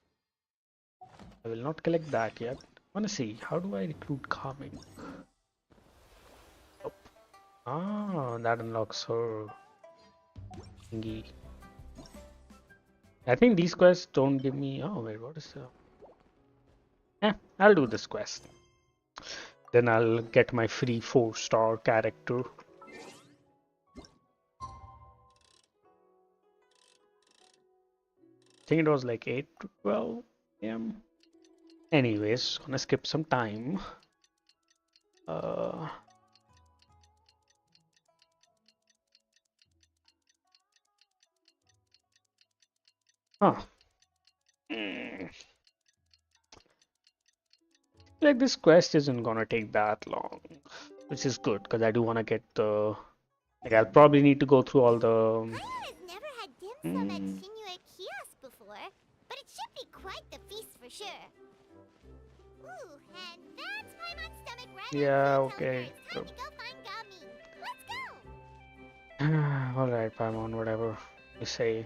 S1: I will not collect that yet. I wanna see, how do I recruit Ga-Ming? Oh. Ah, that unlocks her thingy. I think these quests don't give me. Oh, wait, what is that? I'll do this quest. Then I'll get my free 4-star character. I think it was like 8 to 12 a.m. Anyways, gonna skip some time. Like this quest isn't gonna take that long, which is good because I do want to get the. Like I'll probably need to go through all the.
S3: I've never had dim sum at Shinue Kiosk before, but it should be quite the feast for sure. Ooh, and that's Paimon's stomach
S1: Yeah, okay.
S3: Time to go find Ga-Ming. Let's go!
S1: Alright, Paimon, whatever you say.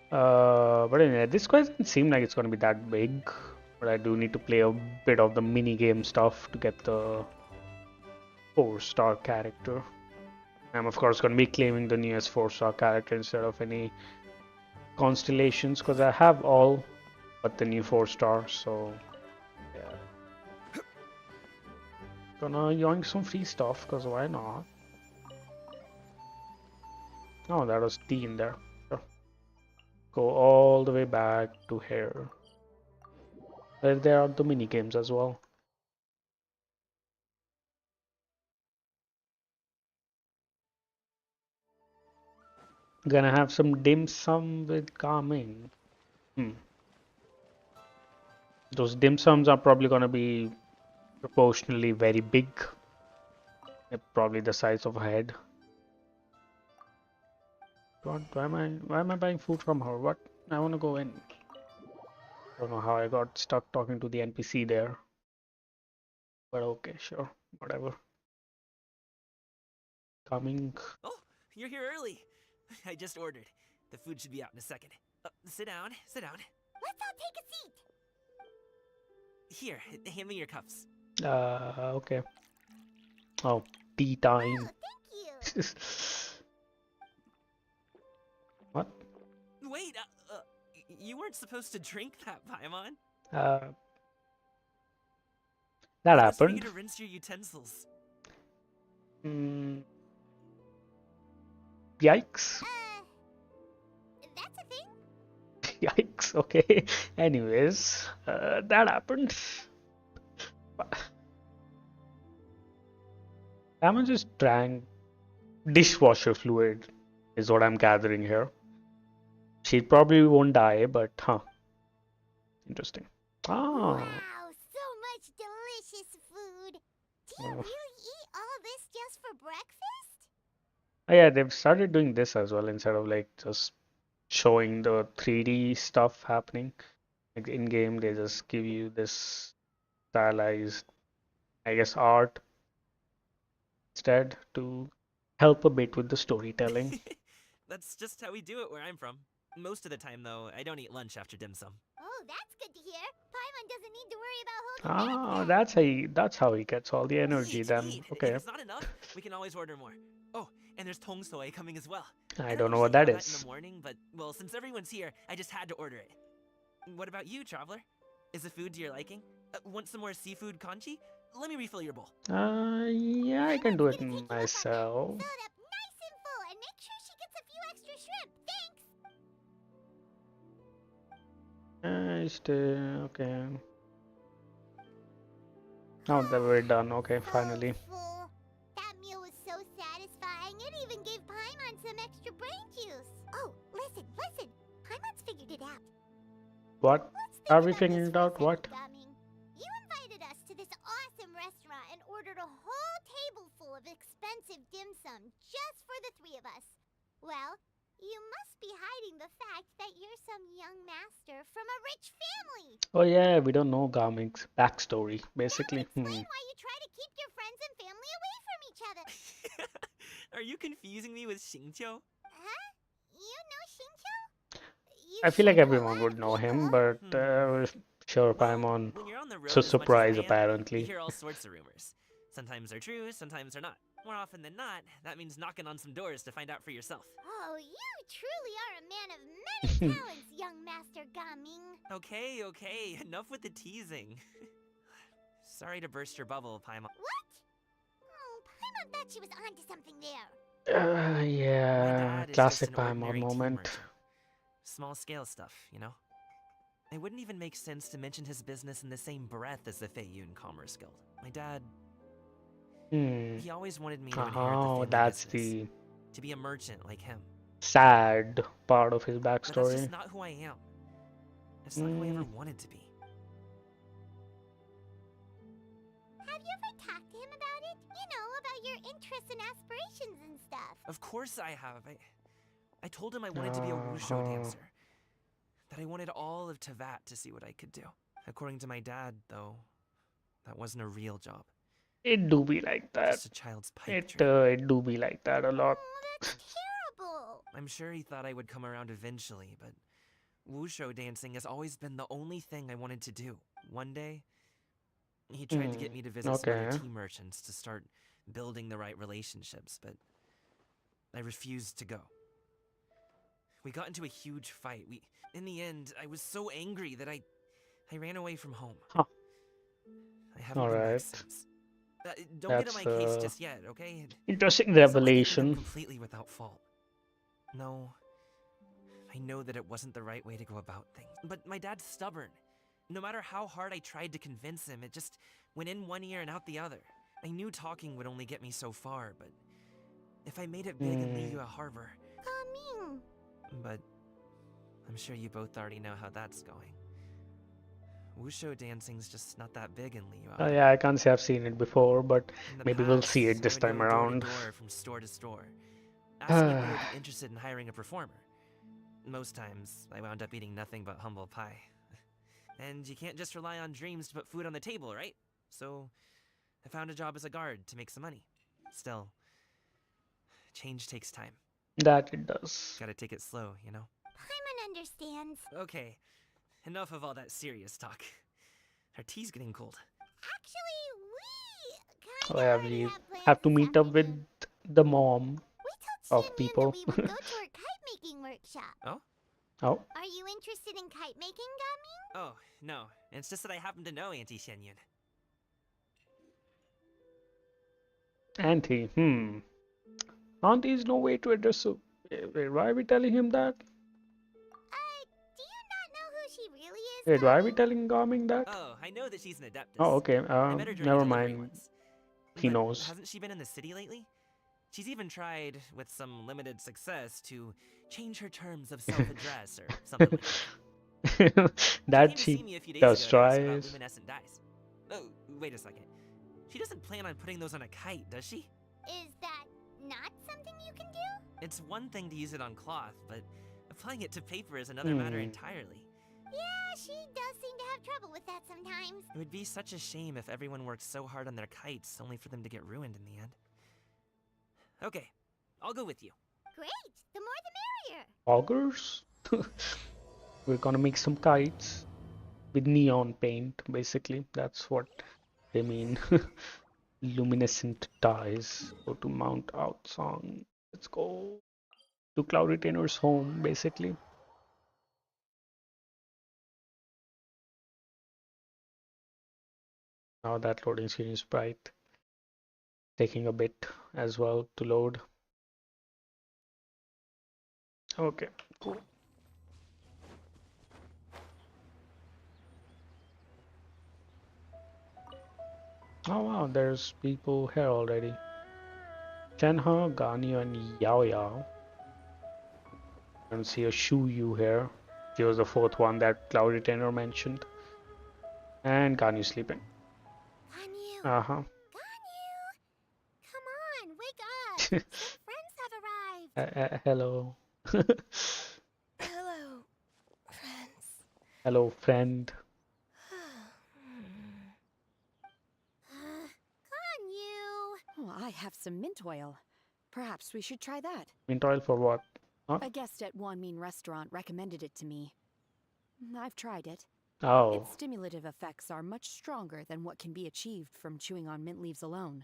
S1: But anyway, this quest doesn't seem like it's gonna be that big. But I do need to play a bit of the mini game stuff to get the 4-star character. I'm of course gonna be claiming the newest 4-star character instead of any constellations because I have all but the new 4-star, so yeah. Gonna yoink some free stuff because why not? Oh, that was D in there. Sure. Go all the way back to here. There are the mini games as well. Gonna have some dim sum with Ga-Ming. Those dim sums are probably gonna be proportionally very big. They're probably the size of a head. What? Why am I buying food from her? What? I wanna go in. I don't know how I got stuck talking to the NPC there. But okay, sure. Whatever. Coming.
S9: Oh, you're here early. I just ordered. The food should be out in a second. Sit down, sit down.
S3: Let's all take a seat.
S9: Here, hand me your cups.
S1: Okay. Oh, tea time.
S3: Oh, thank you.
S1: What?
S9: Wait, you weren't supposed to drink that, Paimon.
S1: That
S9: I was
S1: happened.
S9: for you to rinse your utensils.
S1: Yikes.
S3: That's a thing?
S1: Yikes, okay. Anyways, that happened. Someone just drank dishwasher fluid, is what I'm gathering here. She probably won't die, but interesting. Ah.
S3: Wow, so much delicious food. Do you really eat all this just for breakfast?
S1: Yeah, they've started doing this as well instead of like just showing the 3D stuff happening. Like in game, they just give you this stylized, I guess, art instead to help a bit with the storytelling.
S9: That's just how we do it where I'm from. Most of the time, though, I don't eat lunch after dim sum.
S3: Oh, that's good to hear. Paimon doesn't need to worry about holding
S1: Ah,
S3: back.
S1: that's how he gets all the energy then.
S9: Eat.
S1: Okay.
S9: If it's not enough, we can always order more. Oh, and there's tong soy coming as well.
S1: I
S9: don't
S1: don't know what
S9: usually
S1: that
S9: have
S1: is.
S9: in the morning, but well, since everyone's here, I just had to order it. What about you, traveler? Is the food to your liking? Want some more seafood kanchi? Let me refill your bowl.
S1: Yeah, I can do it myself.
S3: Fill it up nice and full and make sure she gets a few extra shrimp. Thanks.
S1: Okay. Now that we're done, okay, finally.
S3: Full. That meal was so satisfying. It even gave Paimon some extra brain juice. Oh, listen. Paimon's figured it out.
S1: What? Are we figuring it out? What?
S3: Ga-Ming. You invited us to this awesome restaurant and ordered a whole table full of expensive dim sum just for the three of us. Well, you must be hiding the fact that you're some young master from a rich family.
S1: Oh yeah, we don't know Ga-Ming's backstory, basically.
S3: Explain why you try to keep your friends and family away from each other.
S9: Are you confusing me with Xingqiu?
S3: Huh? You know Xingqiu?
S1: I feel like everyone would know him, but sure, Paimon.
S9: When you're on the road
S1: So
S9: as much as
S1: surprise,
S9: I am,
S1: apparently.
S9: You hear all sorts of rumors. Sometimes they're true, sometimes they're not. More often than not, that means knocking on some doors to find out for yourself.
S3: Oh, you truly are a man of many talents, young Master Ga-Ming.
S9: Okay, enough with the teasing. Sorry to burst your bubble, Paimon.
S3: What? Oh, Paimon thought she was onto something there.
S1: Yeah, classic Paimon moment.
S9: Small scale stuff, you know? It wouldn't even make sense to mention his business in the same breath as the Feiyun Commerce Guild. My dad... He always wanted me to inherit the family
S1: that's
S9: business,
S1: the
S9: to be a merchant like him.
S1: sad part of his
S9: But that's
S1: backstory.
S9: just not who I am. It's not who I ever wanted to be.
S3: Have you ever talked to him about it? You know, about your interests and aspirations and stuff.
S9: Of course I have. I told him I wanted to be a wushu dancer. That I wanted all of Tevat to see what I could do. According to my dad, though, That wasn't a real job.
S1: It do be like that.
S9: Just a child's pipe dream.
S1: It do be like that a lot.
S3: That's terrible.
S9: I'm sure he thought I would come around eventually, but wushu dancing has always been the only thing I wanted to do. One day, he tried to get me to visit some other tea merchants to start building the right relationships, but I refused to go. We got into a huge fight. In the end, I was so angry that I ran away from home.
S1: Huh.
S9: I haven't been back since. Don't get on my case just yet, okay?
S1: Interesting
S9: It's not like I did them
S1: revelation.
S9: completely without fault. No, I know that it wasn't the right way to go about things. But my dad's stubborn. No matter how hard I tried to convince him, it just went in one ear and out the other. I knew talking would only get me so far, but if I made it big in Liyue Harbor...
S3: Ga-Ming.
S9: But I'm sure you both already know how that's going. Wushu dancing's just not that big in Liyue.
S1: Yeah, I can't say I've seen it before, but
S9: In the
S1: maybe we'll
S9: past,
S1: see it this
S9: I would go
S1: time
S9: door
S1: around.
S9: to door from store to store, asking if they would be interested in hiring a performer. Most times, I wound up eating nothing but humble pie. And you can't just rely on dreams to put food on the table, right? So, I found a job as a guard to make some money. Still, change takes time.
S1: That it does.
S9: Gotta take it slow, you know?
S3: Paimon understands.
S9: Okay, enough of all that serious talk. Our tea's getting cold.
S3: Actually,
S1: Oh, yeah, we have to meet up with the mom of people.
S3: we would go to her kite-making workshop.
S9: Oh?
S1: Oh.
S3: Are you interested in kite-making, Ga-Ming?
S9: Oh, no. It's just that I happen to know Auntie Shenyun.
S1: Auntie, Auntie is no way to address her. Wait, why are we telling him that?
S3: Do you not know who she really is?
S1: Wait, why are we telling Ga-Ming that?
S9: Oh, I know that she's an adeptus.
S1: Oh, okay.
S9: I met her during
S1: Never
S9: a delivery
S1: mind.
S9: once.
S1: He
S9: But
S1: knows.
S9: Hasn't she been in the city lately? She's even tried, with some limited success, to change her terms of self-address or something like that.
S1: That
S9: She came to see
S1: she
S9: me a few days
S1: does
S9: ago to ask
S1: try.
S9: about luminescent dyes. Oh, wait a second. She doesn't plan on putting those on a kite, does she?
S3: Is that not something you can do?
S9: It's one thing to use it on cloth, but applying it to paper is another matter entirely.
S3: Yeah, she does seem to have trouble with that sometimes.
S9: It would be such a shame if everyone worked so hard on their kites only for them to get ruined in the end. Okay, I'll go with you.
S3: Great, the more the merrier.
S1: Augers? We're gonna make some kites with neon paint, basically. That's what they mean. Luminescent dyes. Go to Mount Out Song. Let's go to Cloud Retainer's home, basically. Now that loading screen is bright. Taking a bit as well to load. Okay, cool. Oh wow, there's people here already. Chenha, Ganyu, and Yao Yao. I don't see a Shu Yu here. He was the fourth one that Cloud Retainer mentioned. And Ganyu sleeping.
S3: Ganyu!
S1: Uh-huh.
S3: Ganyu! Come on, wake up! Some friends have arrived!
S1: Hello.
S4: Hello, friends.
S1: Hello, friend.
S3: Ganyu!
S11: Oh, I have some mint oil. Perhaps we should try that.
S1: Mint oil for what? Huh?
S11: A guest at Wanmin restaurant recommended it to me. I've tried it.
S1: Oh.
S11: Its stimulative effects are much stronger than what can be achieved from chewing on mint leaves alone.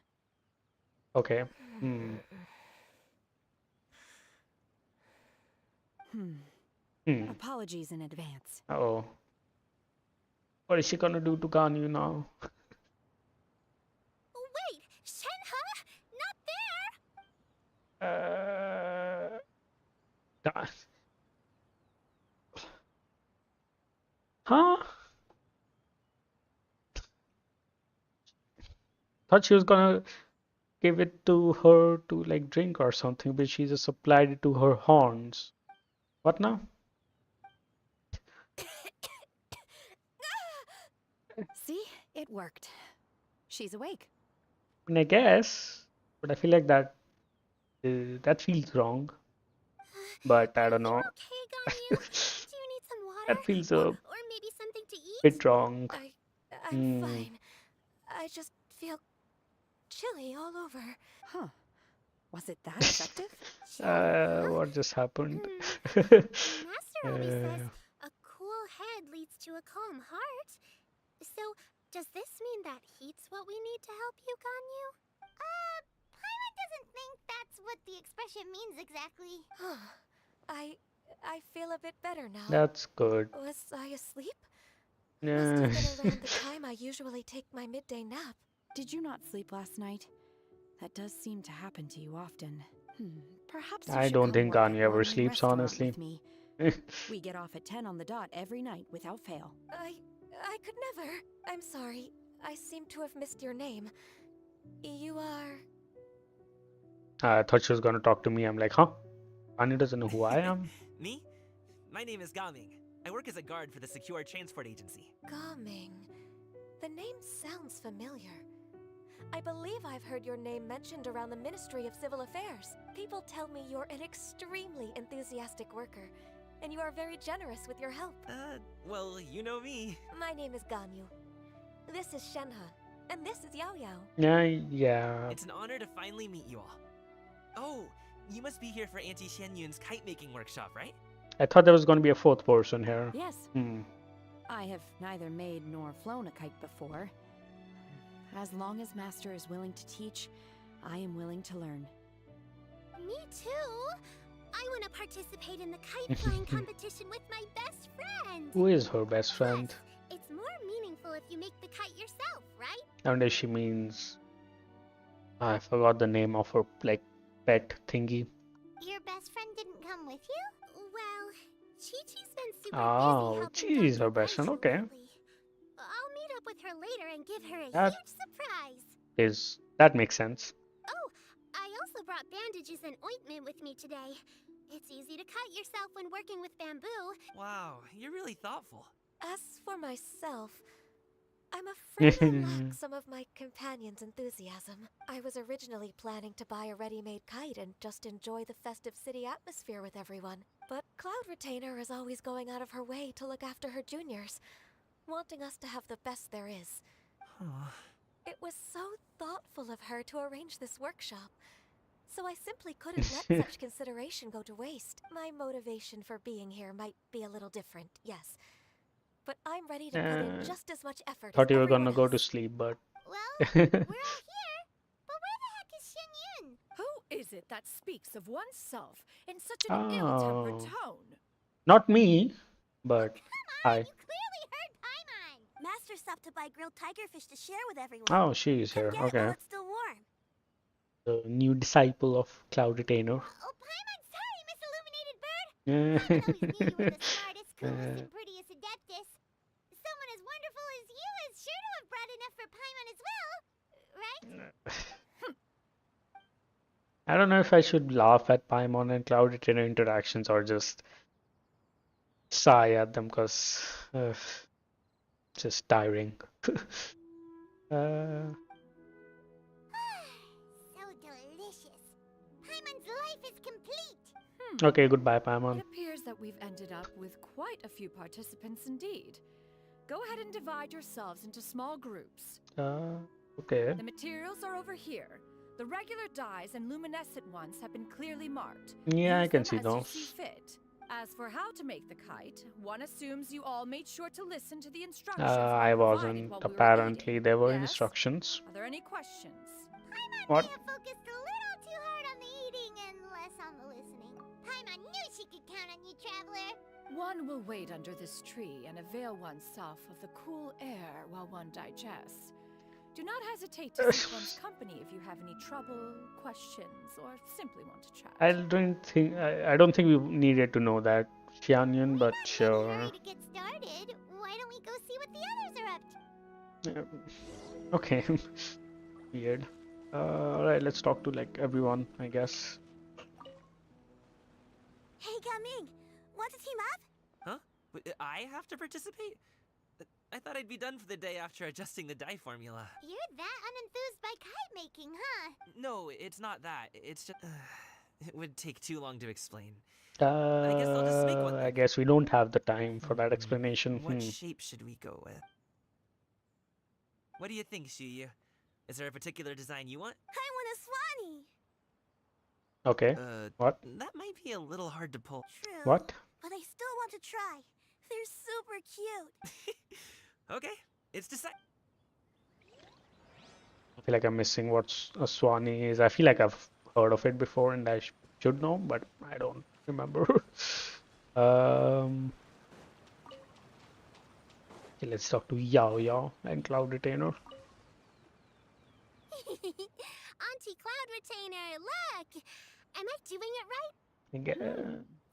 S1: Okay.
S11: Apologies in advance.
S1: Uh-oh. What is she gonna do to Ganyu now?
S3: Wait! Shenhe? Not there!
S1: God. Huh? Thought she was gonna give it to her to like drink or something, but she just applied it to her horns. What now?
S11: See? It worked. She's awake.
S1: I mean, I guess, but I feel like that that feels wrong. But I don't know.
S3: Okay, Ganyu. Do you need some water?
S1: That feels
S3: or maybe something to eat?
S1: bit wrong.
S4: I'm fine. I just feel chilly all over.
S11: Huh. Was it that effective?
S1: What just happened?
S3: Master always says
S1: Uh,
S3: a cool head leads to a calm heart. So, does this mean that heat's what we need to help you, Ganyu? Paimon doesn't think that's what the expression means exactly.
S4: I feel a bit better now.
S1: that's good.
S4: Was I asleep? Must
S1: Yeah.
S4: have been around the time I usually take my midday nap.
S11: Did you not sleep last night? That does seem to happen to you often. Perhaps you
S1: I
S11: should
S1: don't
S11: come
S1: think
S11: work at
S1: Anya ever
S11: Ga-Ming
S1: sleeps,
S11: restaurant
S1: honestly.
S11: with me. We get off at 10 on the dot every night without fail.
S4: I could never. I'm sorry. I seem to have missed your name. You are...
S1: I thought she was gonna talk to me. I'm like, huh? Anya doesn't know who I am.
S9: Me? My name is Ga-Ming. I work as a guard for the Secure Transport Agency.
S4: Ga-Ming. The name sounds familiar. I believe I've heard your name mentioned around the Ministry of Civil Affairs. People tell me you're an extremely enthusiastic worker, and you are very generous with your help.
S9: Well, you know me.
S4: My name is Ganyu. This is Shenhe, and this is Yao Yao.
S1: Yeah.
S9: It's an honor to finally meet you all. Oh, you must be here for Auntie Xianyun's kite-making workshop, right?
S1: I thought there was gonna be a fourth person here.
S11: Yes. I have neither made nor flown a kite before. As long as Master is willing to teach, I am willing to learn.
S3: Me too. I want to participate in the kite flying competition with my best friend.
S1: Who is her best friend?
S3: It's more meaningful if you make the kite yourself, right?
S1: I wonder if she means. I forgot the name of her pet thingy.
S3: Your best friend didn't come with you? Well, Chi-Chi's been super busy
S1: Oh,
S3: helping
S1: she's her best friend. Okay.
S3: I'll meet up with her later and give her a
S1: That
S3: huge surprise.
S1: That makes sense.
S3: Oh, I also brought bandages and ointment with me today. It's easy to cut yourself when working with bamboo.
S9: Wow, you're really thoughtful.
S4: As for myself, I'm afraid I lack some of my companion's enthusiasm. I was originally planning to buy a ready-made kite and just enjoy the festive city atmosphere with everyone. But Cloud Retainer is always going out of her way to look after her juniors, wanting us to have the best there is. It was so thoughtful of her to arrange this workshop. So I simply couldn't let such consideration go to waste. My motivation for being here might be a little different, yes. But I'm ready to put in just as much effort
S1: Thought
S4: as
S1: you were
S4: everyone
S1: gonna go
S4: else.
S1: to sleep, but.
S3: Well, we're all here. But where the heck is Xianyun?
S7: Who is it that speaks of oneself in such an ill-tempered tone?
S1: Not me, but I.
S3: You clearly heard Paimon. Master stopped to buy grilled tigerfish to share with everyone.
S1: Oh, she is here.
S3: Get it
S1: Okay.
S3: while it's still warm.
S1: The new disciple of Cloud Retainer.
S3: Oh, Paimon, sorry, Miss Illuminated Bird.
S1: Yeah.
S3: I always knew you were the smartest, coolest, and prettiest Adeptus. Someone as wonderful as you is sure to have brought enough for Paimon as well, right?
S1: I don't know if I should laugh at Paimon and Cloud Retainer interactions or just sigh at them because just tiring.
S3: So delicious. Paimon's life is complete.
S1: Okay, goodbye, Paimon.
S7: It appears that we've ended up with quite a few participants indeed. Go ahead and divide yourselves into small groups.
S1: Okay.
S7: The materials are over here. The regular dyes and luminescent ones have been clearly marked.
S1: Yeah, I
S7: Use
S1: can
S7: them
S1: see
S7: as you
S1: those.
S7: see fit. As for how to make the kite, one assumes you all made sure to listen to the instructions.
S1: I wasn't. Apparently, there were
S7: Yes?
S1: instructions.
S7: Are there any questions?
S3: Paimon
S1: What?
S3: may have focused a little too hard on the eating and less on the listening. Paimon knew she could count on you, Traveler.
S7: One will wait under this tree and avail oneself of the cool air while one digests. Do not hesitate to seek one's company if you have any trouble, questions, or simply want to chat.
S1: I don't think we needed to know that, Xianyun, but sure.
S3: Hurry to get started. Why don't we go see what the others are up to?
S1: Okay. Weird. Alright, let's talk to everyone, I guess.
S3: Hey, Ga-Ming, want to team up?
S9: Huh? I have to participate? I thought I'd be done for the day after adjusting the dye formula.
S3: You're that unenthused by kite making, huh?
S9: No, it's not that. It's just... it would take too long to explain. I guess I'll just make one.
S1: I guess we don't have the time for that explanation.
S9: What shape should we go with? What do you think, Shuyu? Is there a particular design you want?
S3: I want a swanee.
S1: Okay. What?
S9: That might be a little hard to pull.
S3: True.
S1: What?
S3: But I still want to try. They're super cute.
S9: Okay, it's decided.
S1: I feel like I'm missing what a Swanee is. I feel like I've heard of it before and I should know, but I don't remember. Okay, let's talk to Yao Yao and Cloud Retainer.
S3: Auntie Cloud Retainer, look! Am I doing it right?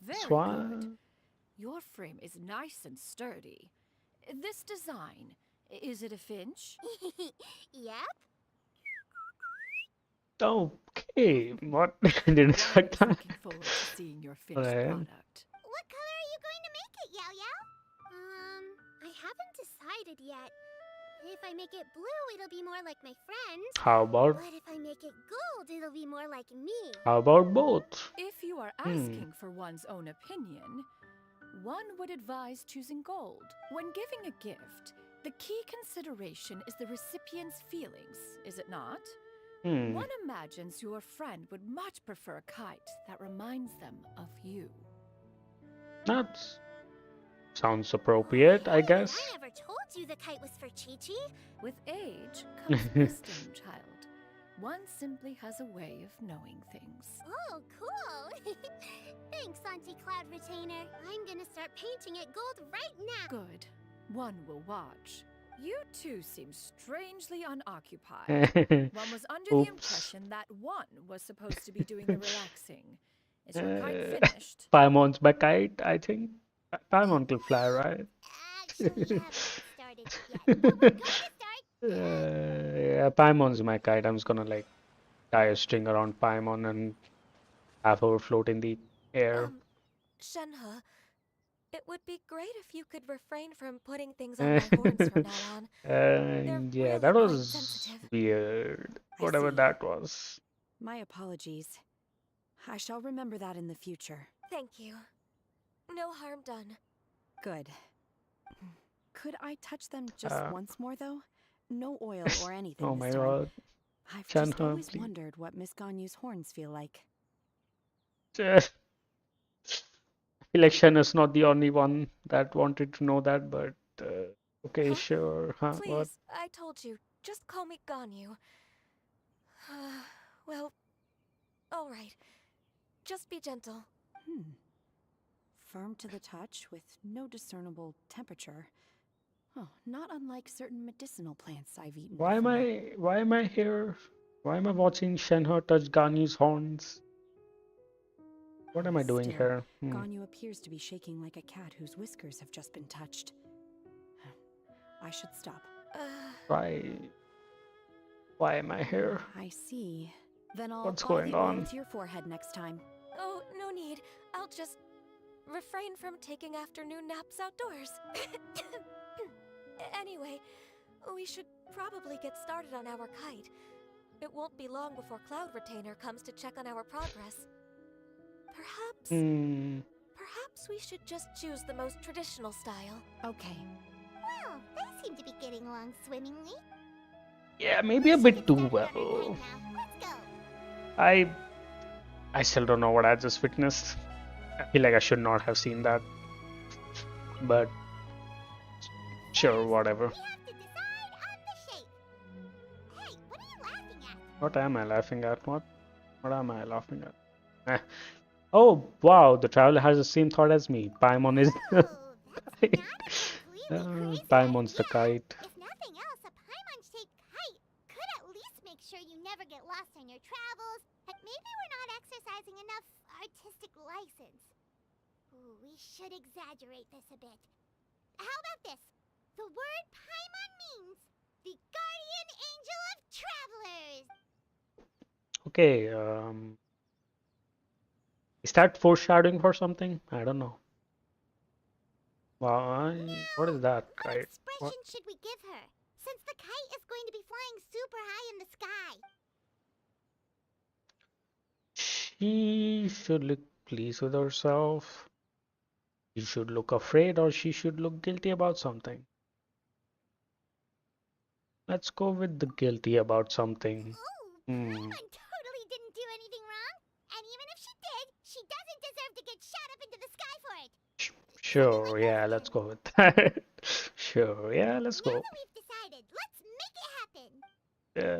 S11: Very
S1: Swan.
S11: good. Your frame is nice and sturdy. This design, is it a finch?
S3: Yep.
S1: Okay, what? I didn't expect that.
S11: Looking forward to seeing your finished product.
S3: What color are you going to make it, Yao Yao? I haven't decided yet. If I make it blue, it'll be more like my friends.
S1: How about?
S3: But if I make it gold, it'll be more like me.
S1: How about both?
S11: If you are asking for one's own opinion, one would advise choosing gold. When giving a gift, the key consideration is the recipient's feelings, is it not? One imagines your friend would much prefer a kite that reminds them of you.
S1: That sounds appropriate, I guess.
S3: I never told you the kite was for Chi-Chi.
S11: With age comes wisdom, child. One simply has a way of knowing things.
S3: Oh, cool. Thanks, Auntie Cloud Retainer. I'm gonna start painting it gold right now.
S11: Good. One will watch. You two seem strangely unoccupied. One was under the impression that one was supposed to be doing the relaxing. Is your kite finished?
S1: Paimon's my kite, I think. Paimon can fly, right?
S3: Actually, I haven't started yet, but we're going to start.
S1: Yeah, Paimon's my kite. I'm just gonna like tie a string around Paimon and have her float in the air.
S4: Shenhe, it would be great if you could refrain from putting things on my horns from now on.
S1: Yeah,
S4: really
S1: that
S4: quite
S1: was
S4: sensitive.
S1: weird.
S16: I
S1: Whatever
S16: see.
S1: that was.
S16: My apologies. I shall remember that in the future.
S4: Thank you. No harm done.
S16: Good. Could I touch them just once more, though? No oil or anything
S1: Oh
S16: this
S1: my
S16: time.
S1: god.
S16: I've just
S1: Shenhe,
S16: always
S1: please.
S16: wondered what Miss Ganyu's horns feel like.
S1: I feel like Shen not the only one that wanted to know that, but okay,
S4: Huh?
S1: sure. Huh?
S4: Please,
S1: What?
S4: I told you. Just call me Ganyu. Well, all right. Just be gentle.
S16: Firm to the touch with no discernible temperature. Oh, not unlike certain medicinal plants I've eaten
S1: Why am
S16: before.
S1: why am I here? Why am I watching Shenhe touch Ganyu's horns? What am I doing
S16: Still,
S1: here?
S16: Ganyu appears to be shaking like a cat whose whiskers have just been touched. I should stop.
S1: Why am I here?
S16: I see. Then I'll
S1: What's
S16: apply
S1: going
S16: the oil
S1: on?
S16: to your forehead next time.
S4: Oh, no need. I'll just refrain from taking afternoon naps outdoors. Anyway, we should probably get started on our kite. It won't be long before Cloud Retainer comes to check on our progress. Perhaps we should just choose the most traditional style.
S16: Okay.
S3: Well, they seem to be getting along swimmingly.
S1: Yeah, maybe a bit too well.
S3: Let's go.
S1: I still don't know what I just witnessed. I feel like I should not have seen that. But sure, whatever.
S3: We have to decide on the shape. Hey, what are you laughing at?
S1: What am I laughing at? What am I laughing at? Oh wow, the traveler has the same thought as me. Paimon is the kite. Paimon's the kite.
S3: If nothing else, a Paimon-shaped kite could at least make sure you never get lost on your travels. And maybe we're not exercising enough artistic license. Ooh, we should exaggerate this a bit. How about this? The word Paimon means the guardian angel of travelers.
S1: Okay, is that foreshadowing for something? I don't know. Wow, what is that?
S3: What
S1: Kite?
S3: expression should we give her? Since the kite is going to be flying super high in the sky.
S1: She should look pleased with herself. She should look afraid, or she should look guilty about something. Let's go with the guilty about something.
S3: Paimon totally didn't do anything wrong. And even if she did, she doesn't deserve to get shot up into the sky for it.
S1: Sure, yeah, let's go with that. Sure, yeah, let's
S3: Now
S1: go.
S3: that we've decided, let's make it happen.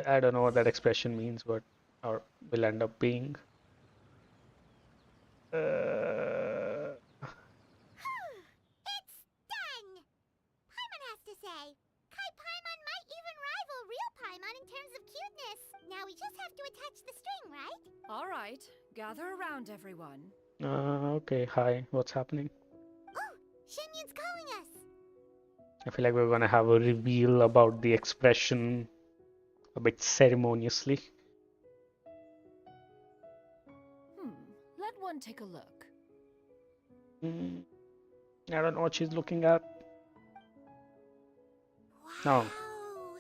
S1: I don't know what that expression means, but or will end up being.
S3: It's done! Paimon has to say. Kai Paimon might even rival real Paimon in terms of cuteness. Now we just have to attach the string, right?
S11: All right, gather around, everyone.
S1: Okay, hi, what's happening?
S3: Oh, Shenyun's calling us.
S1: I feel like we're gonna have a reveal about the expression a bit ceremoniously.
S11: Let one take a look.
S1: I don't know what she's looking at.
S3: Wow.
S1: Oh,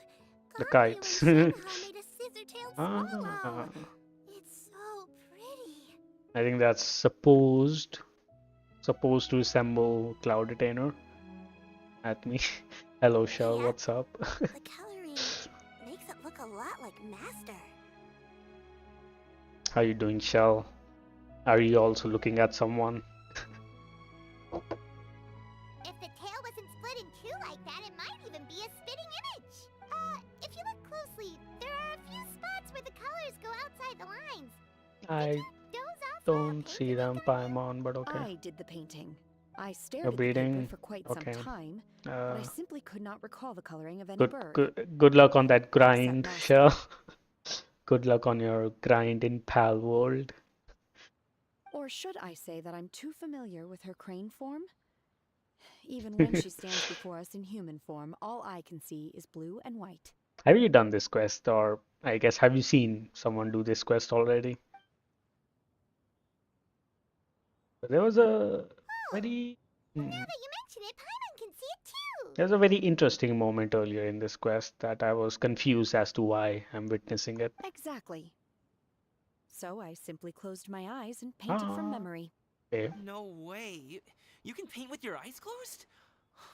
S1: the
S3: Ganyu
S1: kites.
S3: and Shenhe made a scissor-tailed swallow.
S1: Ah,
S3: It's so pretty.
S1: I think that's supposed to resemble Cloud Retainer. At me. Hello, Shell.
S3: Yep.
S1: What's up?
S3: The coloring makes it look a lot like Master.
S1: How you doing, Shell? Are you also looking at someone?
S3: If the tail wasn't split in two like that, it might even be a spitting image. If you look closely, there are a few spots where the colors go outside the lines.
S1: I don't see them, Paimon, but okay.
S16: I did the painting. I stared
S1: You're
S16: at the paper
S1: breeding.
S16: for quite
S1: Okay.
S16: some time, but I simply could not recall the coloring of any bird.
S1: Good luck on that grind,
S16: Master.
S1: Shell. Good luck on your grind in Pal World.
S16: Or should I say that I'm too familiar with her crane form? Even when she stands before us in human form, all I can see is blue and white.
S1: Have you done this quest, or I guess have you seen someone do this quest already? There was a very
S3: Now that you mention it, Paimon can see it too.
S1: there's a very interesting moment earlier in this quest that I was confused as to why I'm witnessing it.
S16: Exactly. So I simply closed my eyes and painted from memory.
S1: Okay.
S9: No way. You can paint with your eyes closed?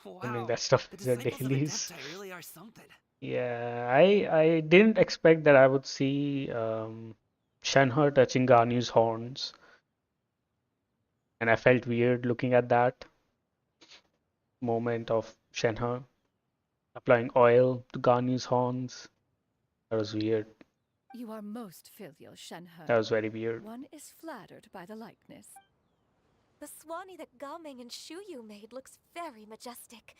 S9: Wow.
S1: I mean that stuff
S9: The
S1: is a
S9: disciples of the
S1: dailies.
S9: Adepti really are something.
S1: Yeah, I didn't expect that I would see Shenhe touching Ganu's horns, and I felt weird looking at that moment of Shenhe applying oil to Ganu's horns. That was weird.
S11: You are most filial, Shenhe.
S1: That was very weird.
S11: One is flattered by the likeness.
S4: The Swanee that Ga-Ming and Shuyu made looks very majestic.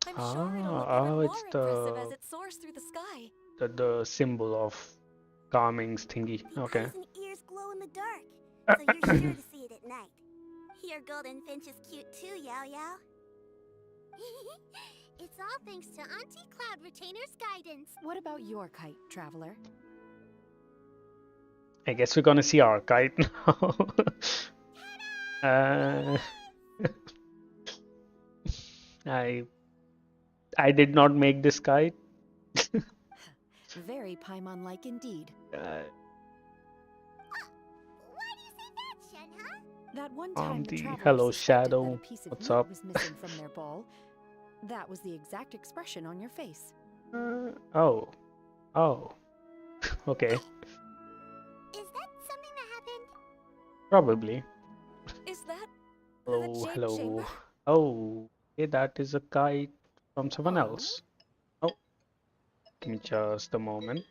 S4: I'm
S1: Ah,
S4: sure it'll look
S1: oh,
S4: even more
S1: it's
S4: impressive as it soars through the sky.
S1: the symbol of Ga-Ming's thingy. Okay.
S3: Eyes and ears glow in the dark, so you're sure to see it at night. Your golden finch is cute too, Yao Yao. It's all thanks to Auntie Cloud Retainer's guidance.
S16: What about your kite, traveler?
S1: I guess we're gonna see our kite now. uh, I did not make this kite.
S16: Very Paimon-like indeed.
S3: Why do you say that, Shenhe?
S16: That one time the traveler
S1: hello
S16: suspected that
S1: Shadow.
S16: a piece of
S1: What's
S16: meat
S1: up?
S16: was missing from their bowl. That was the exact expression on your face.
S1: Oh. Okay.
S3: Is that something that happened?
S1: Probably.
S4: Is that
S1: Hello,
S4: the Jade
S1: hello.
S4: Chamber?
S1: Oh, okay, that is a kite from someone else. Oh, give me just a moment.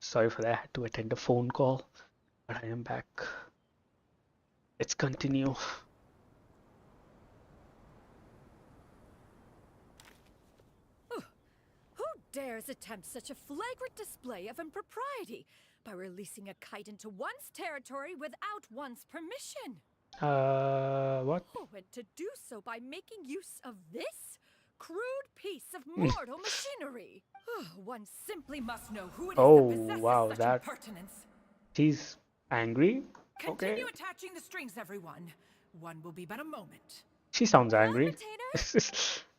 S1: Sorry for that. I had to attend a phone call, but I am back. Let's continue.
S7: Who dares attempt such a flagrant display of impropriety by releasing a kite into one's territory without one's permission?
S1: What?
S7: Oh, and to do so by making use of this crude piece of mortal machinery. One simply must know who it is
S1: Oh,
S7: that possesses
S1: wow,
S7: such
S1: that
S7: impertinence.
S1: she's angry.
S7: Continue
S1: Okay,
S7: attaching the strings, everyone. One will be but a moment.
S1: she sounds angry.
S3: Could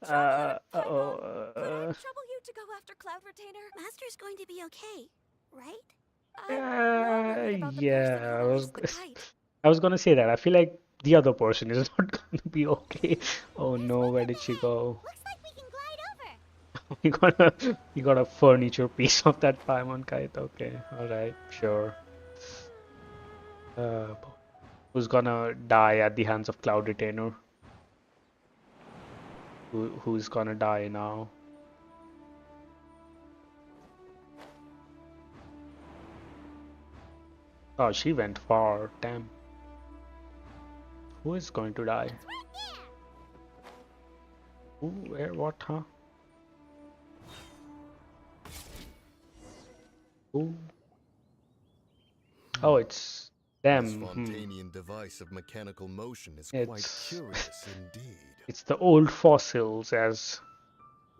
S3: I trouble you to go after Cloud Retainer? Master's going to be okay, right?
S1: Yeah, I was gonna say that. I feel like the other person is not gonna be okay. Oh no, where did she go?
S3: Looks like we can glide over.
S1: You got a furniture piece of that Paimon kite. Okay, all right, sure. Who's gonna die at the hands of Cloud Retainer? Who's gonna die now? Oh, she went far. Damn. Who is going to die? Who? Where? What? Huh? Who? Oh, it's them.
S5: This Fontanian device of mechanical motion is quite curious indeed.
S1: It's the old fossils, as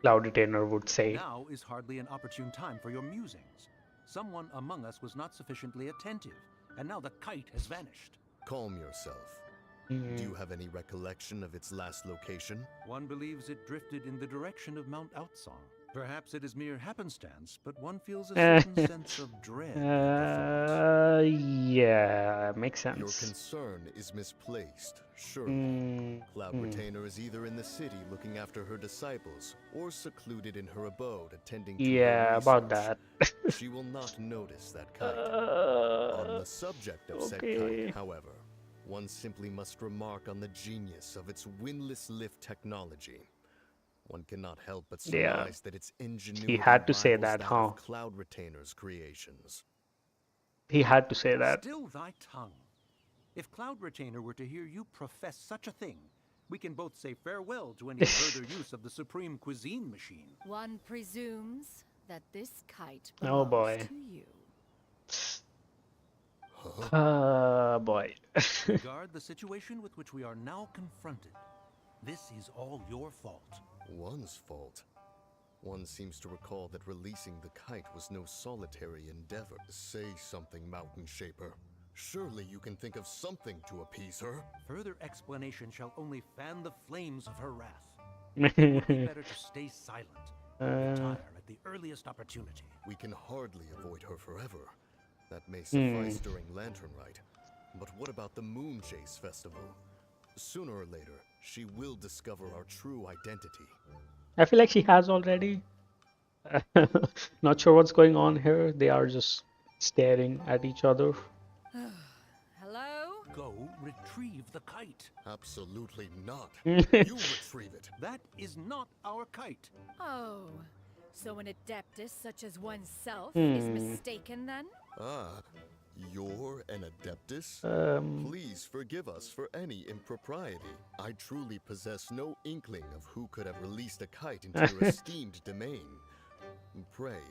S1: Cloud Retainer would say.
S6: Now is hardly an opportune time for your musings. Someone among us was not sufficiently attentive, and now the kite has vanished.
S5: Calm yourself. Do you have any recollection of its last location?
S6: One believes it drifted in the direction of Mount Outsong. Perhaps it is mere happenstance, but one feels a certain sense of dread.
S1: Yeah, makes sense.
S5: Your concern is misplaced, surely. Cloud Retainer is either in the city looking after her disciples, or secluded in her abode attending to her research.
S1: About that.
S5: She will not notice that kite. On the subject of said kite, however, one simply must remark on the genius of its windless lift technology. One cannot help but surmise that its ingenuity
S1: he had to say
S5: rivals
S1: that,
S5: that
S1: huh?
S5: of Cloud Retainer's creations.
S1: He had to say that.
S6: Still thy tongue. If Cloud Retainer were to hear you profess such a thing, we can both say farewell to any further use of the supreme cuisine machine.
S7: One presumes that this kite
S1: Oh
S7: belongs
S1: boy.
S7: to you.
S1: Boy.
S6: Regard the situation with which we are now confronted. This is all your fault.
S5: One's fault? One seems to recall that releasing the kite was no solitary endeavor. Say something, Mountain Shaper. Surely you can think of something to appease her.
S6: Further explanation shall only fan the flames of her wrath. It would be better to stay silent and retire at the earliest opportunity.
S5: We can hardly avoid her forever. That may suffice during Lantern Rite. But what about the Moon Chase Festival? Sooner or later, she will discover our true identity.
S1: I feel like she has already. Not sure what's going on here. They are just staring at each other.
S7: Hello?
S6: Go retrieve the kite.
S5: Absolutely not. You retrieve it.
S6: That is not our kite.
S7: Oh, so an adeptus such as oneself is mistaken then?
S5: Ah, you're an adeptus? Please forgive us for any impropriety. I truly possess no inkling of who could have released a kite into your esteemed domain. Pray,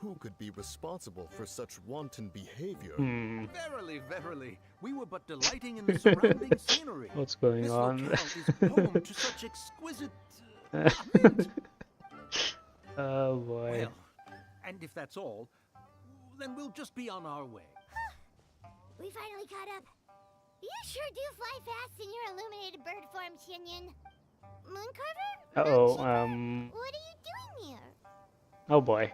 S5: who could be responsible for such wanton behavior?
S6: Verily, verily, we were but delighting in the surrounding scenery.
S1: What's going on?
S6: This locale is home to such exquisite mint.
S1: Oh boy.
S6: Well, and if that's all, then we'll just be on our way.
S3: We finally caught up. You sure do fly fast in your illuminated bird form, Shinyan. Mooncarver? What are you doing here?
S1: Oh boy.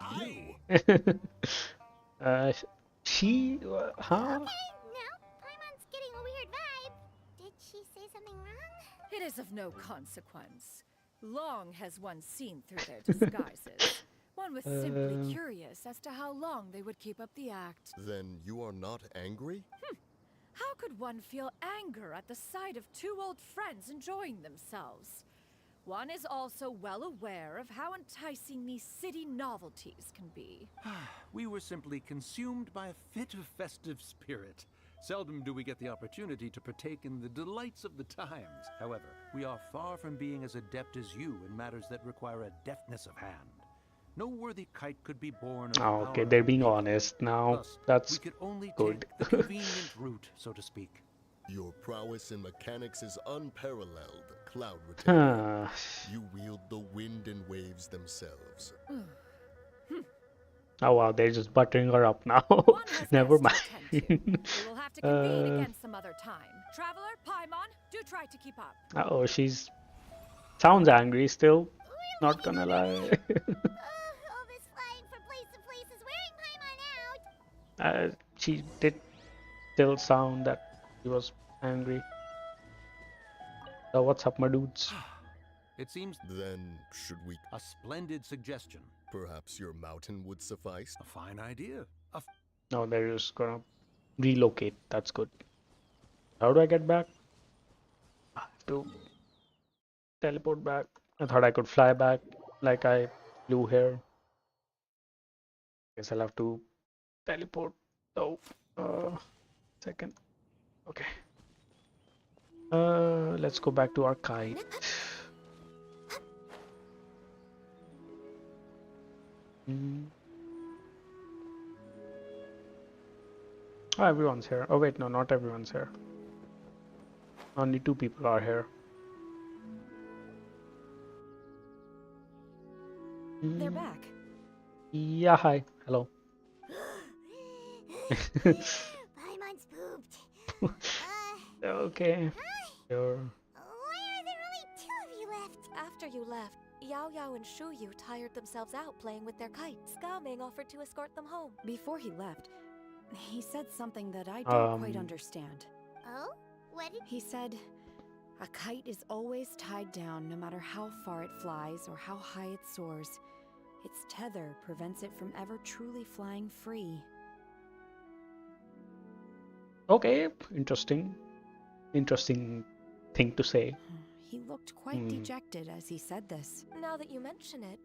S1: She, huh?
S3: Okay, now Paimon's getting a weird vibe. Did she say something wrong?
S7: It is of no consequence. Long has one seen through their disguises. One was simply curious as to how long they would keep up the act.
S5: Then you are not angry?
S7: How could one feel anger at the sight of two old friends enjoying themselves? One is also well aware of how enticing these city novelties can be.
S6: We were simply consumed by a fit of festive spirit. Seldom do we get the opportunity to partake in the delights of the times. However, we are far from being as adept as you in matters that require a deftness of hand. No worthy kite could be born of
S1: Oh, okay,
S6: our
S1: they're being
S6: making.
S1: honest now.
S6: Thus,
S1: That's
S6: we could only
S1: good.
S6: take the convenient route, so to speak.
S5: Your prowess in mechanics is unparalleled, Cloud Retainer. You wield the wind and waves themselves.
S1: Oh wow, they're just buttering her up now. Never mind.
S7: We will have to convene again some other time. Traveler, Paimon, do try to keep up.
S1: Oh, she's sounds angry still. Not gonna lie.
S3: All this flying from place to place is wearing Paimon out.
S1: She did still sound that she was angry. So what's up, my dudes?
S6: It seems.
S5: Then, should we?
S6: A splendid suggestion.
S5: Perhaps your mountain would suffice?
S6: A fine idea.
S1: No, they're just gonna relocate. That's good. How do I get back? I have to teleport back. I thought I could fly back like I flew here. Guess I'll have to teleport. Oh, second. Okay. Let's go back to our kite. Oh, everyone's here. Oh wait, no, not everyone's here. Only 2 people are here.
S16: They're back.
S1: Yeah, hi. Hello.
S3: Paimon's pooped.
S1: Okay. Sure.
S3: Why are there only 2 of you left?
S4: After you left, Yao Yao and Shu Yu tired themselves out playing with their kites. Ga-Ming offered to escort them home.
S16: Before he left, he said something that I don't quite understand.
S3: Oh? What did
S16: he said? A kite is always tied down no matter how far it flies or how high it soars. Its tether prevents it from ever truly flying free.
S1: Okay, interesting. Interesting thing to say.
S16: He looked quite dejected as he said this.
S4: Now that you mention it,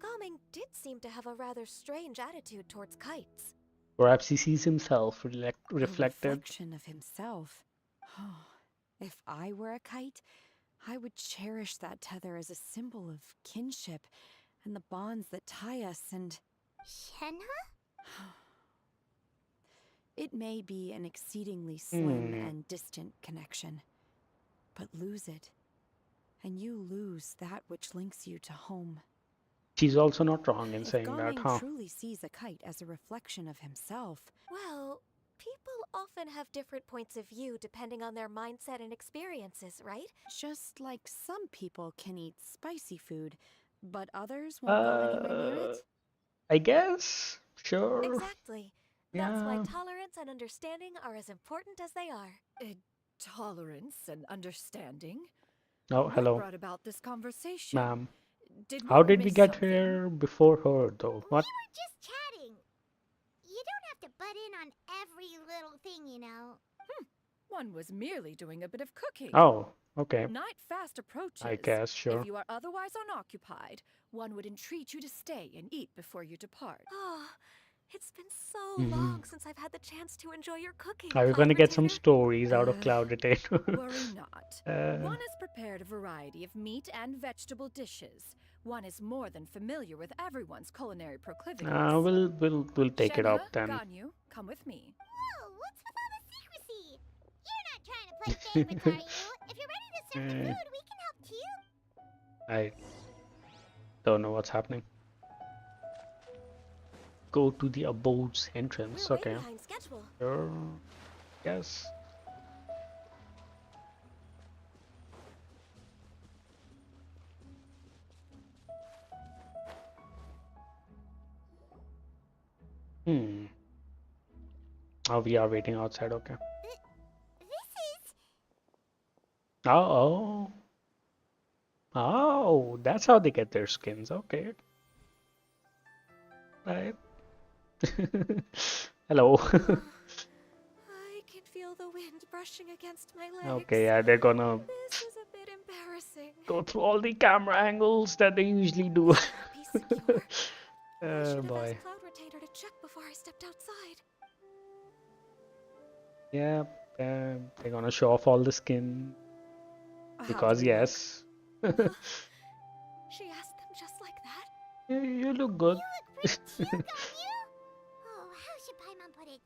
S4: Ga-Ming did seem to have a rather strange attitude towards kites.
S1: Perhaps he sees himself reflected.
S16: A reflection of himself. If I were a kite, I would cherish that tether as a symbol of kinship and the bonds that tie us and...
S3: Shenhe?
S16: It may be an exceedingly slim and distant connection, but lose it, and you lose that which links you to home.
S1: She's also not wrong in saying that, huh?
S16: If truly sees a kite as a reflection of himself...
S4: Well, people often have different points of view depending on their mindset and experiences, right?
S16: Just like some people can eat spicy food, but others won't go anywhere near it?
S1: I guess. Sure.
S4: Exactly. That's why tolerance and understanding are as important as they are.
S7: Tolerance and understanding?
S1: Oh, hello.
S7: What brought about this conversation?
S1: Ma'am.
S7: Did
S1: How did we
S7: miss
S1: get
S7: something?
S1: here before her, though? What?
S3: We were just chatting. You don't have to butt in on every little thing, you know.
S7: One was merely doing a bit of cooking.
S1: Oh, okay.
S7: Night fast approaches.
S1: I guess, sure.
S7: If you are otherwise unoccupied, one would entreat you to stay and eat before you depart.
S4: Oh, it's been so long since I've had the chance to enjoy your cooking.
S1: Are we going to get some stories out of Cloud Retainer?
S7: Worry not. One has prepared a variety of meat and vegetable dishes. One is more than familiar with everyone's culinary proclivities.
S1: We'll take it up then.
S7: Ganyu, come with me.
S3: Whoa, what's with all the secrecy? You're not trying to play favorites, are you? If you're ready to serve the food, we can help too.
S1: I don't know what's happening. Go to the abode's entrance.
S4: We're
S1: Okay.
S4: way behind schedule.
S1: Sure. Yes. Oh, we are waiting outside. Okay.
S3: This is...
S1: Oh. Oh, that's how they get their skins. Okay. Right. Hello.
S4: I can feel the wind brushing against my legs.
S1: Okay, yeah, they're gonna
S4: This is a bit embarrassing.
S1: Go through all the camera angles that they usually do.
S4: Be secure. I
S1: Oh
S4: should have
S1: boy.
S4: asked Cloud Retainer to check before I stepped outside.
S1: Yeah, they're gonna show off all the skin.
S16: How
S1: Because
S16: do we look?
S1: yes.
S4: She asked them just like that.
S1: You look good.
S3: You look pretty too, Ga-Ming. Oh, how should Paimon put it?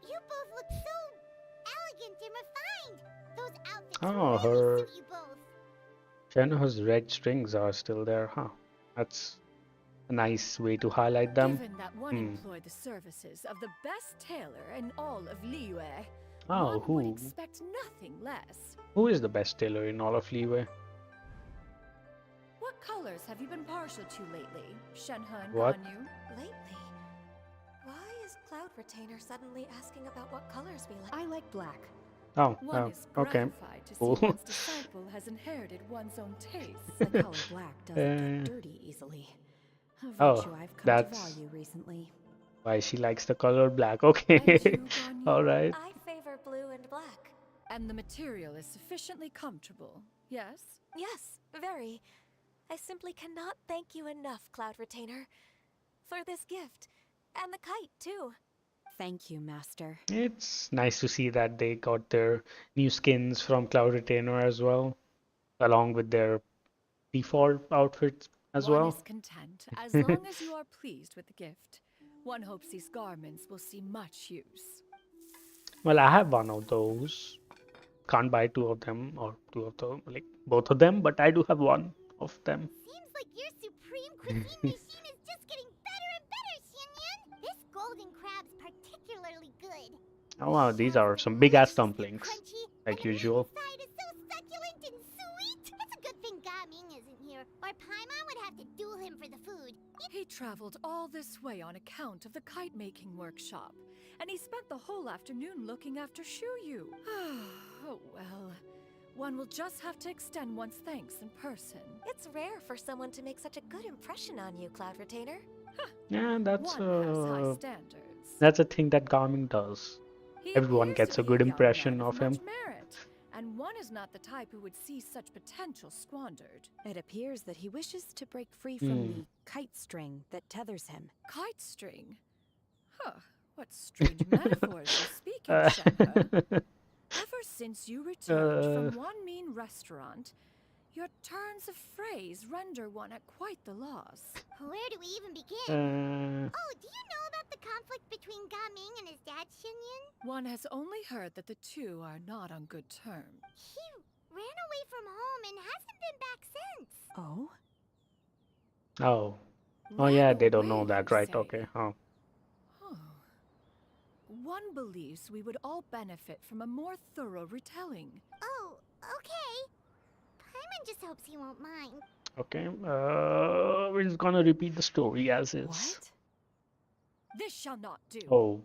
S3: You both look so elegant and refined. Those outfits
S1: Oh,
S3: really suit you both.
S1: Shenhe's red strings are still there, huh? That's a nice way to highlight them.
S11: Given that one employed the services of the best tailor in all of Liyue,
S1: Oh,
S11: one would expect nothing less.
S1: Who is the best tailor in all of Liyue?
S11: What colors have you been partial to lately, Shenhe and
S1: What?
S11: Ganyu?
S4: Lately? Why is Cloud Retainer suddenly asking about what colors we like?
S16: I like black.
S1: Oh,
S11: One is
S1: okay.
S11: gratified to see
S1: Cool.
S11: one's disciple has inherited one's own taste.
S16: The color black doesn't get dirty easily. A
S1: Oh,
S16: virtue I've come to
S1: that's
S16: value recently.
S1: why she likes the color black. Okay. All right.
S4: I favor blue and black.
S11: And the material is sufficiently comfortable, yes?
S4: Yes, very. I simply cannot thank you enough, Cloud Retainer, for this gift. And the kite, too.
S16: Thank you, Master.
S1: It's nice to see that they got their new skins from Cloud Retainer as well, along with their default outfits as
S11: One
S1: well.
S11: is content as long as you are pleased with the gift. One hopes these garments will see much use.
S1: Well, I have one of those. Can't buy two of them or two of them, like both of them, but I do have one of them.
S3: Seems like your supreme cuisine machine is just getting better and better, Xianyun. This golden crab's particularly good.
S1: Oh wow, these are some big ass dumplings,
S3: Crunchy,
S1: like usual.
S3: inside is so succulent and sweet. It's a good thing Ga-Ming isn't here, or Paimon would have to duel him for the food.
S11: He traveled all this way on account of the kite-making workshop, and he spent the whole afternoon looking after Shuyu. Oh well, one will just have to extend one's thanks in person.
S4: It's rare for someone to make such a good impression on you, Cloud Retainer.
S1: Yeah, that's
S11: One has high standards.
S1: that's a thing that Ga-Ming does.
S11: He
S1: Everyone
S11: appears
S1: gets
S11: to
S1: a
S11: be
S1: good
S11: young
S1: impression
S11: man
S1: of him.
S11: much merit, and one is not the type who would see such potential squandered.
S16: It appears that he wishes to break free from the kite string that tethers him.
S11: Kite string? Huh, what strange metaphors you speak in, Shenhe. Ever since you returned from one mean restaurant, your turns of phrase render one at quite the loss.
S3: Where do we even begin?
S1: Uh,
S3: Oh, do you know about the conflict between Ga-Ming and his dad, Xianyun?
S11: One has only heard that the two are not on good terms.
S3: He ran away from home and hasn't been back since.
S16: Oh?
S1: oh yeah,
S11: Ran
S1: they don't know
S11: away,
S1: that,
S11: you
S1: right?
S11: say?
S1: Okay. Oh.
S11: One believes we would all benefit from a more thorough retelling.
S3: Oh, okay. Paimon just hopes he won't mind.
S1: Okay. We're just gonna repeat the story as is.
S16: What?
S11: This shall not do.
S1: Oh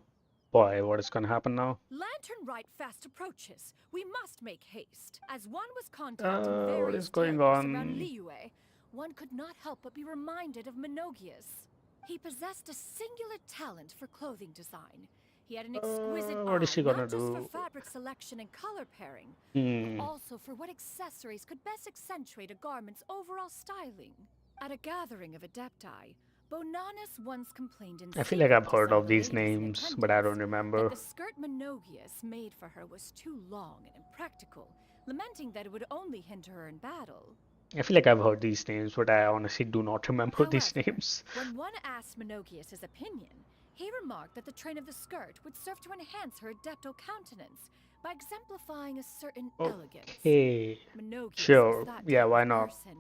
S1: boy, what is gonna happen now?
S11: Lantern Rite fast approaches. We must make haste. As one was contacting various
S1: What is going
S11: tailors
S1: on?
S11: around Liyue, one could not help but be reminded of Menogius. He possessed a singular talent for clothing design. He had an exquisite
S1: what is
S11: eye,
S1: she gonna
S11: not just
S1: do?
S11: for fabric selection and color pairing, but also for what accessories could best accentuate a garment's overall styling. At a gathering of adepti, Bonanus once complained in
S1: I feel like I've
S11: secret to
S1: heard
S11: some
S1: of
S11: the
S1: these
S11: ladies in
S1: names, but I don't
S11: attendance
S1: remember.
S11: that the skirt Menogius made for her was too long and impractical, lamenting that it would only hinder her in battle.
S1: I feel like I've heard these names, but I honestly do not remember these
S11: However,
S1: names.
S11: When one asked Menogius' opinion, he remarked that the train of the skirt would serve to enhance her adepto countenance by exemplifying a certain elegance.
S1: Okay.
S11: Menogius
S1: Sure.
S11: was that
S1: Yeah,
S11: type
S1: why
S11: of
S1: not?
S11: person.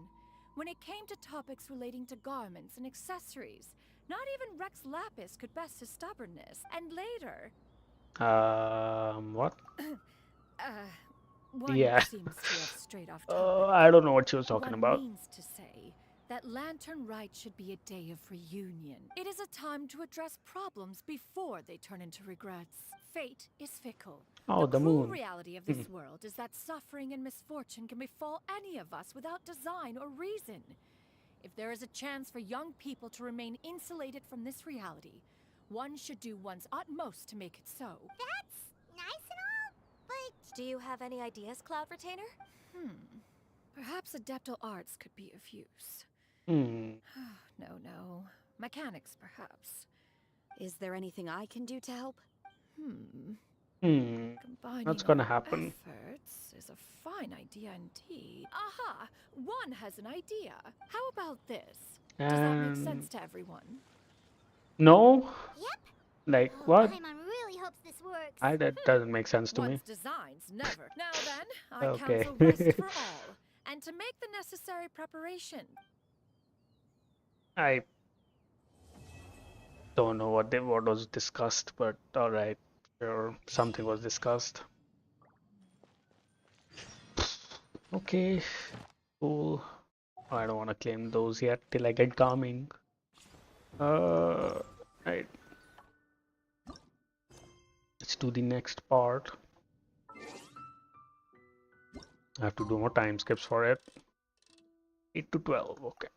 S11: When it came to topics relating to garments and accessories, not even Rex Lapis could best his stubbornness. And later,
S1: What?
S11: one
S1: Yeah.
S11: seems to have strayed off topic.
S1: I don't know what she was talking
S11: One
S1: about.
S11: means to say that Lantern Rite should be a day of reunion. It is a time to address problems before they turn into regrets. Fate is fickle.
S1: Oh, the
S11: cruel
S1: moon.
S11: reality of this world is that suffering and misfortune can befall any of us without design or reason. If there is a chance for young people to remain insulated from this reality, one should do one's utmost to make it so.
S3: That's nice and all, but
S4: Do you have any ideas, Cloud Retainer?
S7: Perhaps adeptal arts could be of use.
S1: Hmm.
S7: No. Mechanics, perhaps.
S16: Is there anything I can do to help?
S7: Combining
S1: What's gonna
S7: our
S1: happen?
S7: efforts is a fine idea indeed. Aha! One has an idea. How about this? Does that make sense to everyone?
S1: No.
S3: Yep.
S1: Like
S3: Oh,
S1: what?
S3: Paimon really hopes this works.
S1: That doesn't make sense to me.
S7: One's designs never. Now then, I
S1: Okay.
S7: counsel rest for all, and to make the necessary preparation.
S1: I don't know what was discussed, but all right, sure, something was discussed. Okay, cool. I don't want to claim those yet till I get Ga-Ming. Right. Let's do the next part. I have to do more time skips for it. 8 to 12. Okay.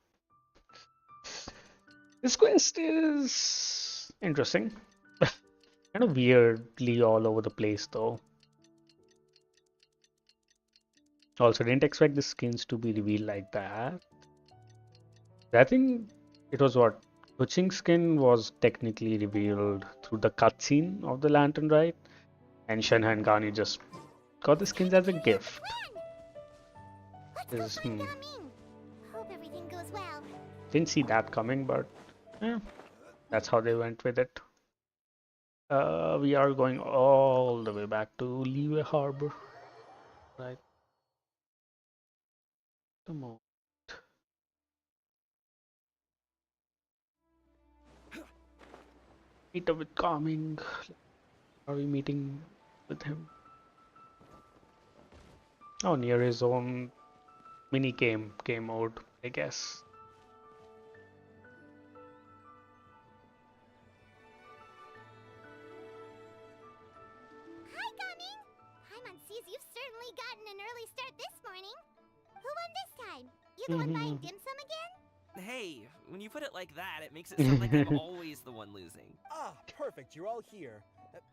S1: This quest is interesting. Kind of weirdly all over the place though. Also, didn't expect the skins to be revealed like that. I think it was what? Kuching's skin was technically revealed through the cutscene of the lantern, right? And Shenhe and Gani just got the skins as a gift.
S3: Let's go find Ga-Ming. Hope everything goes well.
S1: Didn't see that coming, but yeah, that's how they went with it. We are going all the way back to Liyue Harbor, right? Come on. Meet up with Ga-Ming. Are we meeting with him? Oh, near his own mini game mode, I guess.
S3: Hi, Ga-Ming. Paimon sees you've certainly gotten an early start this morning. Who won this time? You the one buying dim sum again?
S9: Hey, when you put it like that, it makes it sound like I'm always the one losing.
S8: Ah, perfect. You're all here.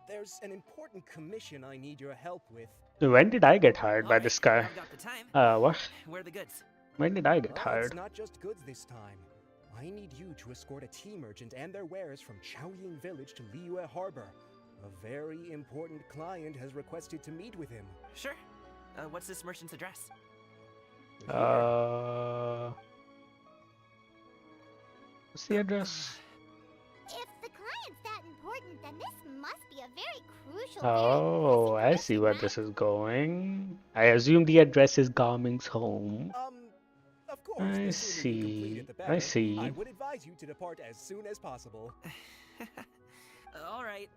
S8: There's an important commission I need your help with.
S1: When did I get hired by this guy?
S9: I've got the time.
S1: What?
S9: Where are the goods?
S1: When did I get hired?
S8: It's not just goods this time. I need you to escort a tea merchant and their wares from Chaoying Village to Liyue Harbor. A very important client has requested to meet with him.
S9: Sure. What's this merchant's address?
S1: What's the address?
S3: If the client's that important, then this must be a very crucial.
S1: Oh, I see where this is going. I assume the address is Ga-Ming's home.
S8: Of course.
S1: I see. I see.
S8: I would advise you to depart as soon as possible.
S9: All right.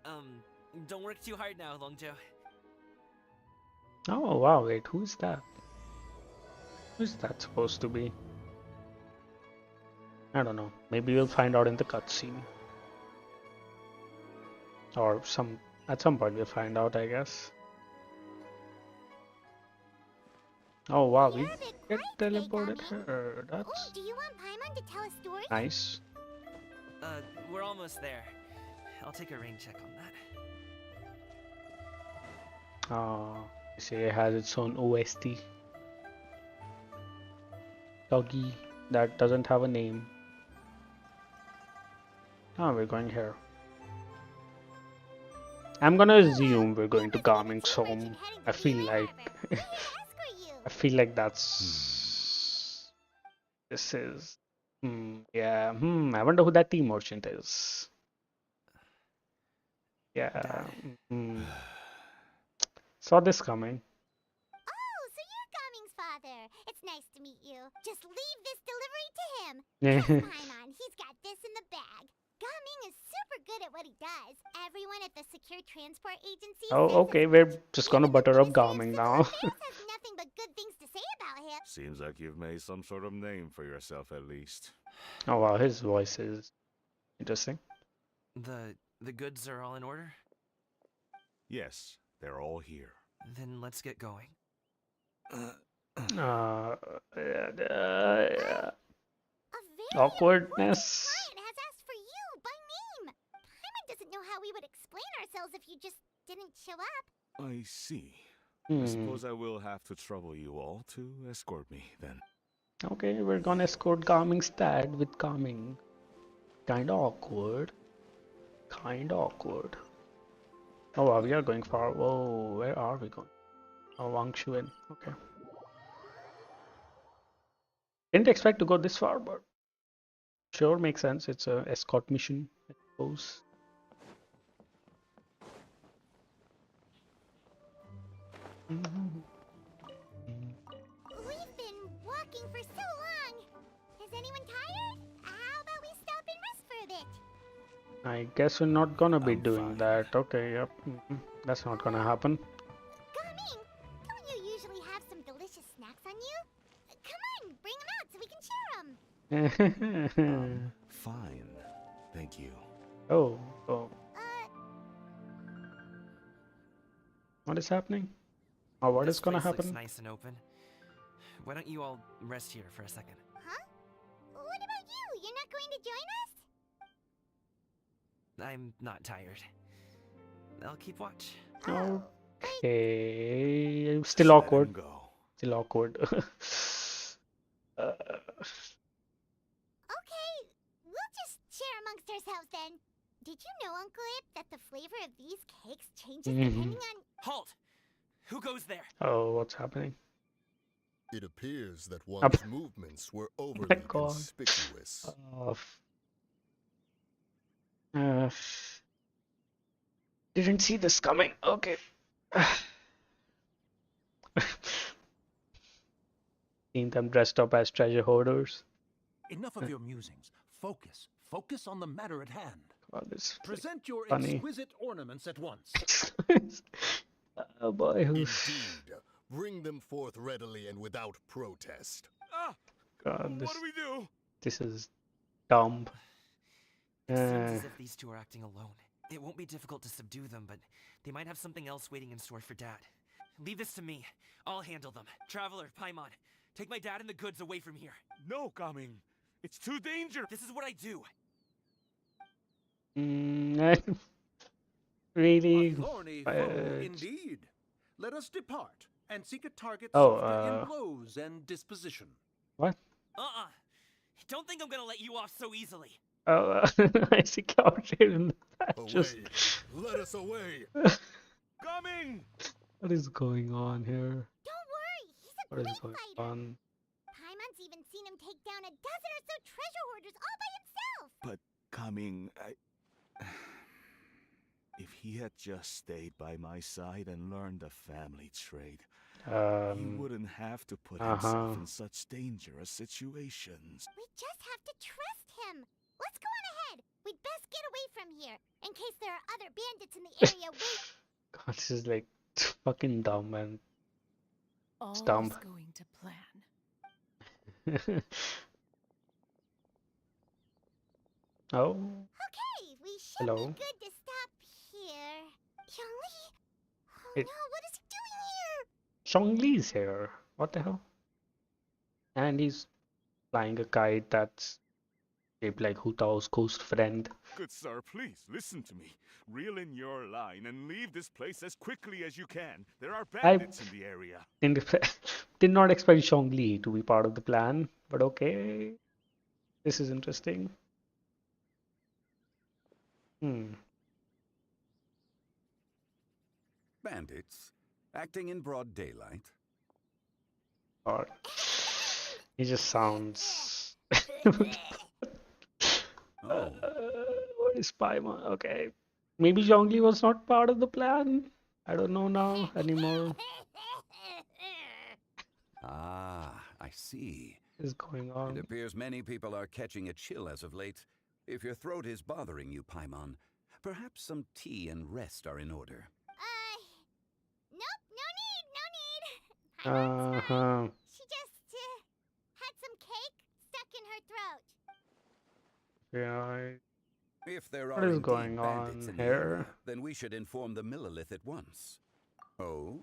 S9: Don't work too hard now, Longjo.
S1: Oh wow! Wait, who's that? Who's that supposed to be? I don't know. Maybe we'll find out in the cutscene, or at some point we'll find out, I guess. Oh wow, we get teleported here. That's
S3: do you want Paimon to tell a story?
S1: nice.
S9: We're almost there. I'll take a rain check on that.
S1: You see, it has its own OST. Doggy that doesn't have a name. Oh, we're going here. I'm gonna assume we're going to Ga-Ming's home. I feel like I feel like that's this is yeah. I wonder who that tea merchant is. Yeah. Saw this coming.
S3: Oh, so you're Ga-Ming's father. It's nice to meet you. Just leave this delivery to him. Trust Paimon, he's got this in the bag. Ga-Ming is super good at what he does. Everyone at the Secure Transport Agency.
S1: Oh, okay. We're just gonna butter up Ga-Ming now.
S3: has nothing but good things to say about him.
S17: Seems like you've made some sort of name for yourself, at least.
S1: Oh wow, his voice is interesting.
S9: The goods are all in order?
S17: Yes, they're all here.
S9: Then let's get going.
S1: Awkwardness.
S3: Client has asked for you by name. Paimon doesn't know how we would explain ourselves if you just didn't show up.
S17: I see. I suppose I will have to trouble you all to escort me, then.
S1: Okay, we're gonna escort Ga-Ming's dad with Ga-Ming. Kinda awkward. Kinda awkward. Oh wow, we are going far. Whoa, where are we going? Oh, Wangshuin. Okay. Didn't expect to go this far, but sure, makes sense. It's a escort mission, I suppose.
S3: We've been walking for so long. Is anyone tired? How about we stop and rest for a bit?
S1: I guess we're not gonna be doing that. Okay, yep. That's not gonna happen.
S3: Ga-Ming, don't you usually have some delicious snacks on you? Come on, bring them out so we can share them.
S17: Fine. Thank you.
S1: Oh. What is happening? Or what is gonna happen?
S9: Looks nice and open. Why don't you all rest here for a second?
S3: Huh? What about you? You're not going to join us?
S9: I'm not tired. I'll keep watch.
S1: Okay. Still awkward. Still awkward.
S3: Okay, we'll just share amongst ourselves then. Did you know, Uncle Ip, that the flavor of these cakes changes depending on...
S9: Halt! Who goes there?
S1: Oh, what's happening?
S5: It appears that one's movements were overly conspicuous.
S1: Didn't see this coming. Okay. Seen them dressed up as treasure hoarders.
S6: Enough of your musings. Focus. Focus on the matter at hand.
S1: God, this
S6: Present your
S1: funny.
S6: exquisite ornaments at once.
S1: Oh boy.
S5: Indeed. Bring them forth readily and without protest.
S1: God,
S5: What do we do?
S1: This is dumb.
S9: It seems as if these two are acting alone. It won't be difficult to subdue them, but they might have something else waiting in store for Dad. Leave this to me. I'll handle them. Traveler, Paimon, take my dad and the goods away from here.
S17: No, Ga-Ming. It's too dangerous.
S9: This is what I do.
S1: Really?
S6: A thorny foe, indeed. Let us depart and seek a target
S1: Oh,
S6: softer in blows and disposition.
S1: What?
S9: Don't think I'm gonna let you off so easily.
S1: Oh, I see Cowtrade in the back. Just...
S5: Let us away.
S17: Ga-Ming!
S1: What is going on here?
S3: Don't worry, he's a
S1: What
S3: great
S1: is going
S3: fighter.
S1: on?
S3: Paimon's even seen him take down a dozen or so treasure hoarders all by himself.
S17: But, Ga-Ming, if he had just stayed by my side and learned the family trade, he wouldn't have to put himself in such dangerous situations.
S3: We just have to trust him. Let's go on ahead. We'd best get away from here, in case there are other bandits in the area waiting.
S1: God, this is like fucking dumb, man.
S7: All
S1: dumb.
S7: is going to plan.
S1: Oh.
S3: Okay, we should
S1: Hello.
S3: be good to stop here. Yongli? Oh
S1: It-
S3: no, what is he doing here?
S1: Zhongli's here. What the hell? And he's flying a kite that's shaped like Hu Tao's ghost friend.
S17: Good sir, please listen to me. Reel in your line and leave this place as quickly as you can. There are bandits in the area.
S1: Did not expect Zhongli to be part of the plan, but okay. This is interesting.
S18: Bandits? Acting in broad daylight?
S1: God. He just sounds... what is Paimon? Okay. Maybe Zhongli was not part of the plan? I don't know now anymore.
S18: Ah, I see.
S1: What is going on?
S18: It appears many people are catching a chill as of late. If your throat is bothering you, Paimon, perhaps some tea and rest are in order.
S3: Nope, no need. Paimon's fine. She just, had some cake stuck in her throat.
S1: Yeah,
S18: If there
S1: What
S18: are
S1: is
S18: indeed
S1: going
S18: bandits
S1: on
S18: in the
S1: here?
S18: area, then we should inform the Millilith at once. Oh?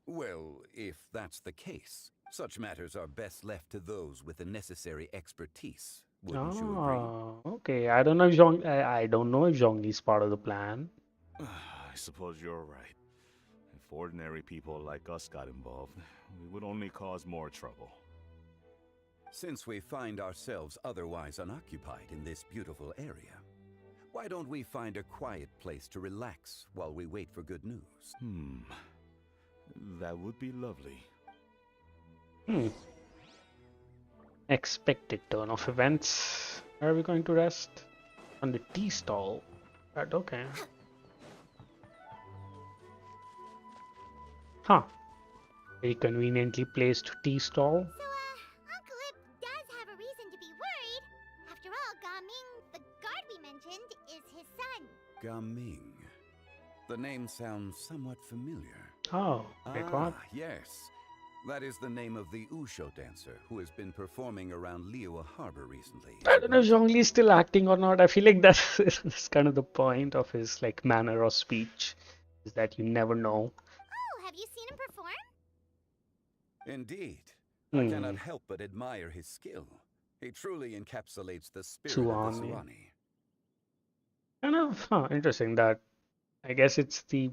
S18: Well, if that's the case, such matters are best left to those with the necessary expertise. Wouldn't you agree?
S1: Okay. I don't know if Zhongli is part of the plan.
S17: I suppose you're right. If If ordinary people like us got involved, we would only cause more trouble.
S18: Since we find ourselves otherwise unoccupied in this beautiful area, why don't we find a quiet place to relax while we wait for good news?
S17: That would be lovely.
S1: Expected turn of events. Where are we going to rest? On the tea stall. Right, okay. Huh. Very conveniently placed tea stall.
S3: So, Uncle Ip does have a reason to be worried. After all, Ga-Ming, the guard we mentioned, is his son.
S18: Ga-Ming. The name sounds somewhat familiar.
S1: Oh, wait, what?
S18: Yes. That is the name of the Usho dancer who has been performing around Liyue Harbor recently.
S1: I don't know if Zhongli is still acting or not. I feel like that's kind of the point of his like manner of speech, is that you never know.
S3: Oh, have you seen him perform?
S18: Indeed. I cannot help but admire his skill. He truly encapsulates the spirit of the Suwani.
S1: Kind of interesting that I guess it's the,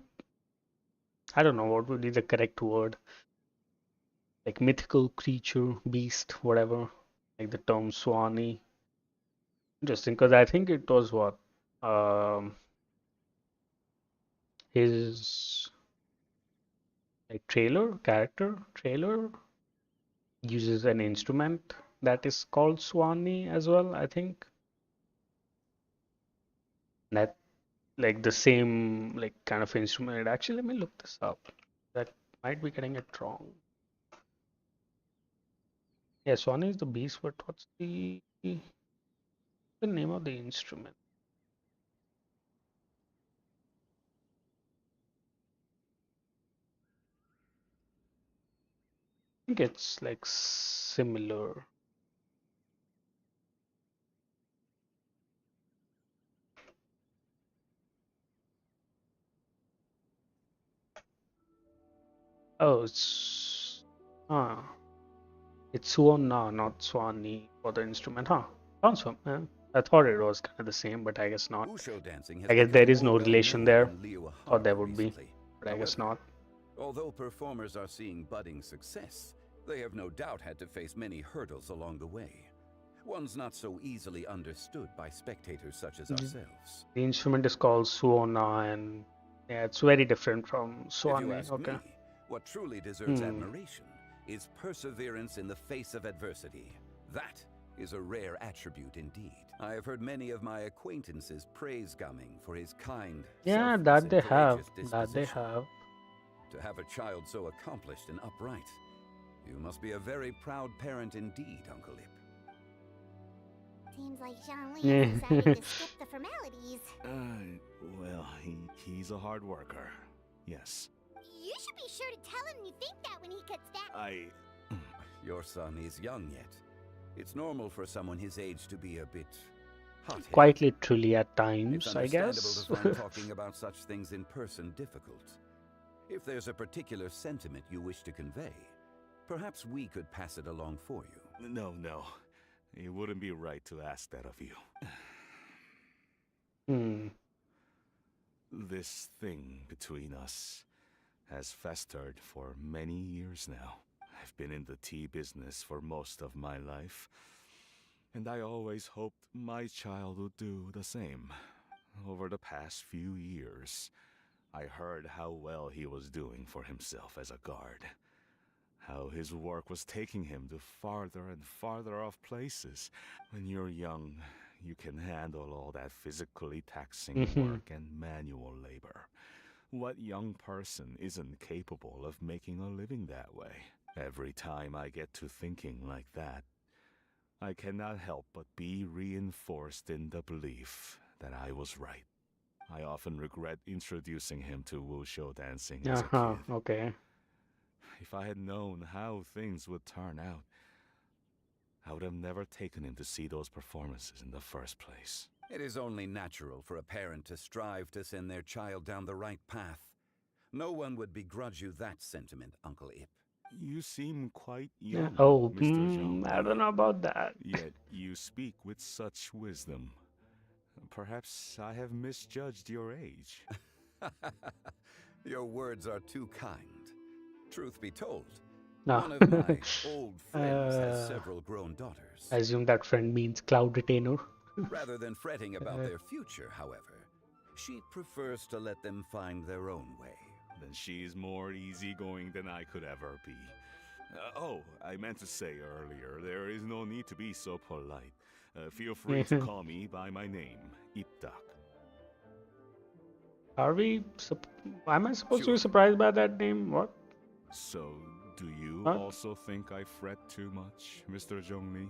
S1: I don't know what would be the correct word. Like mythical creature, beast, whatever. Like the term Suwani. Interesting, because I think it was what? His like trailer uses an instrument that is called Suwani as well, I think. That like the same like kind of instrument. Actually, let me look this up. That might be getting it wrong. Yeah, Suwani is the beast, but what's the name of the instrument? I think it's like similar. Oh, it's Suona, not Swani for the instrument, huh? Sounds fun. I thought it was kind of the same, but I guess not.
S18: Usho dancing has
S1: I guess there is
S18: become
S1: no
S18: more
S1: relation
S18: well-known
S1: there.
S18: in Liyue
S1: Thought
S18: Harbor
S1: there would be,
S18: recently.
S1: but I guess not.
S18: Although performers are seeing budding success, they have no doubt had to face many hurdles along the way. One's not so easily understood by spectators such as ourselves.
S1: The instrument is called Suona, and yeah, it's very different from
S18: If you
S1: Swani.
S18: ask
S1: Okay.
S18: me, what truly deserves admiration is perseverance in the face of adversity. That is a rare attribute indeed. I have heard many of my acquaintances praise Ga-Ming for his kind,
S1: Yeah,
S18: selfless,
S1: that they
S18: and
S1: have.
S18: courageous
S1: That they
S18: disposition.
S1: have.
S18: To have a child so accomplished and upright, you must be a very proud parent indeed, Uncle Ip.
S3: Seems like Zhongli decided to skip the formalities.
S17: Well, he's a hard worker. Yes.
S3: You should be sure to tell him you think that when he gets back.
S18: Your son is young yet. It's normal for someone his age to be a bit hot-headed.
S1: Quite literally at
S18: It's
S1: times, I
S18: understandable
S1: guess.
S18: to find talking about such things in person difficult. If there's a particular sentiment you wish to convey, perhaps we could pass it along for you.
S17: No. It wouldn't be right to ask that of you. This thing between us has festered for many years now. I've been in the tea business for most of my life, and I always hoped my child would do the same. Over the past few years, I heard how well he was doing for himself as a guard. How his work was taking him to farther and farther off places. When you're young, you can handle all that physically taxing work and manual labor. What young person isn't capable of making a living that way? Every time I get to thinking like that, I cannot help but be reinforced in the belief that I was right. I often regret introducing him to wushu dancing as a kid.
S1: Okay.
S17: If I had known how things would turn out, I would have never taken him to see those performances in the first place.
S18: It is only natural for a parent to strive to send their child down the right path. No one would begrudge you that sentiment, Uncle Ip.
S17: You seem quite young,
S1: Oh,
S17: Mr. Zhang.
S1: I don't know about that.
S17: Yet you speak with such wisdom. Perhaps I have misjudged your age.
S18: Your words are too kind. Truth be told,
S1: No.
S18: one of my old friends has several grown daughters.
S1: I assume that friend means Cloud Retainer.
S18: Rather than fretting about their future, however, she prefers to let them find their own way.
S17: Then she's more easygoing than I could ever be. Oh, I meant to say earlier, there is no need to be so polite. Feel free to call me by my name, Iptak.
S1: Are we? Am I supposed to be surprised by that name? What?
S17: So, do you
S1: What?
S17: also think I fret too much, Mr. Zhongli?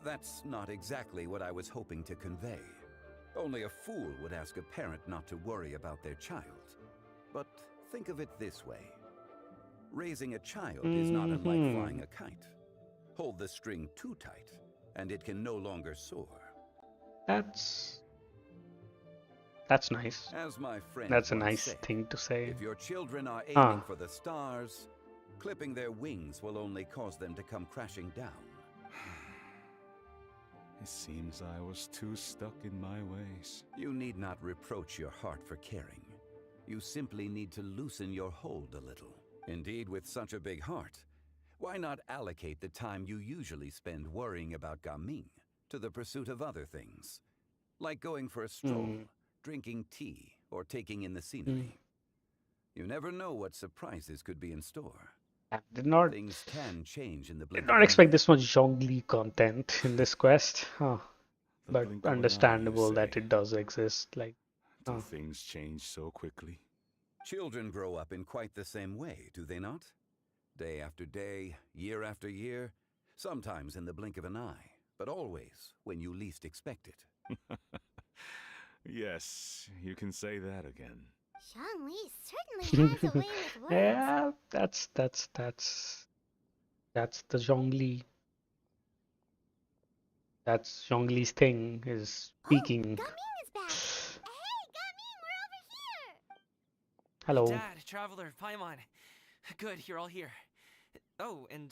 S18: That's not exactly what I was hoping to convey. Only a fool would ask a parent not to worry about their child. But think of it this way. Raising a child is not unlike flying a kite. Hold the string too tight, and it can no longer soar.
S1: That's nice.
S18: As my friend
S1: That's a
S18: once
S1: nice
S18: said,
S1: thing to say.
S18: if your children are aiming for the stars, clipping their wings will only cause them to come crashing down.
S17: It seems I was too stuck in my ways.
S18: You need not reproach your heart for caring. You simply need to loosen your hold a little. Indeed, with such a big heart, why not allocate the time you usually spend worrying about Ga-Ming to the pursuit of other things? Like going for a stroll, drinking tea, or taking in the scenery. You never know what surprises could be in store. Things can change in the blink
S1: Did not expect this much Zhongli content in this quest. But understandable that it does exist. Like,
S17: Do things change so quickly?
S18: Children grow up in quite the same way, do they not? Day after day, year after year, sometimes in the blink of an eye, but always when you least expect it.
S17: Yes, you can say that again.
S3: Zhongli certainly has a way with words.
S1: Yeah, that's the Zhongli. That's Zhongli's thing, is speaking.
S3: Ga-Ming is back. Hey, Ga-Ming, we're over here.
S1: Hello.
S9: Dad, Traveler, Paimon. Good, you're all here. Oh, and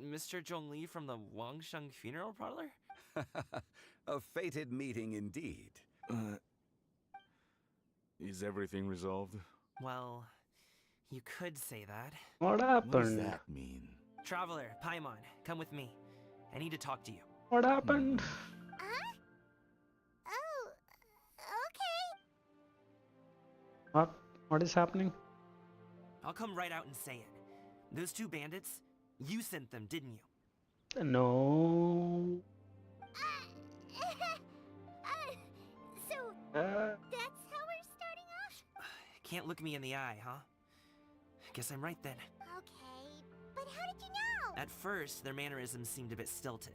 S9: Mr. Zhongli from the Wangsheng Funeral Parlor?
S18: A fated meeting indeed.
S17: Is everything resolved?
S9: Well, you could say that.
S1: What happened?
S17: What does that mean?
S9: Traveler, Paimon, come with me. I need to talk to you.
S1: What happened?
S3: Oh, okay.
S1: What is happening?
S9: I'll come right out and say it. Those two bandits, you sent them, didn't you?
S1: No.
S3: So, that's how we're starting off?
S9: Can't look me in the eye, huh? Guess I'm right then.
S3: Okay, but how did you know?
S9: At first, their mannerisms seemed a bit stilted.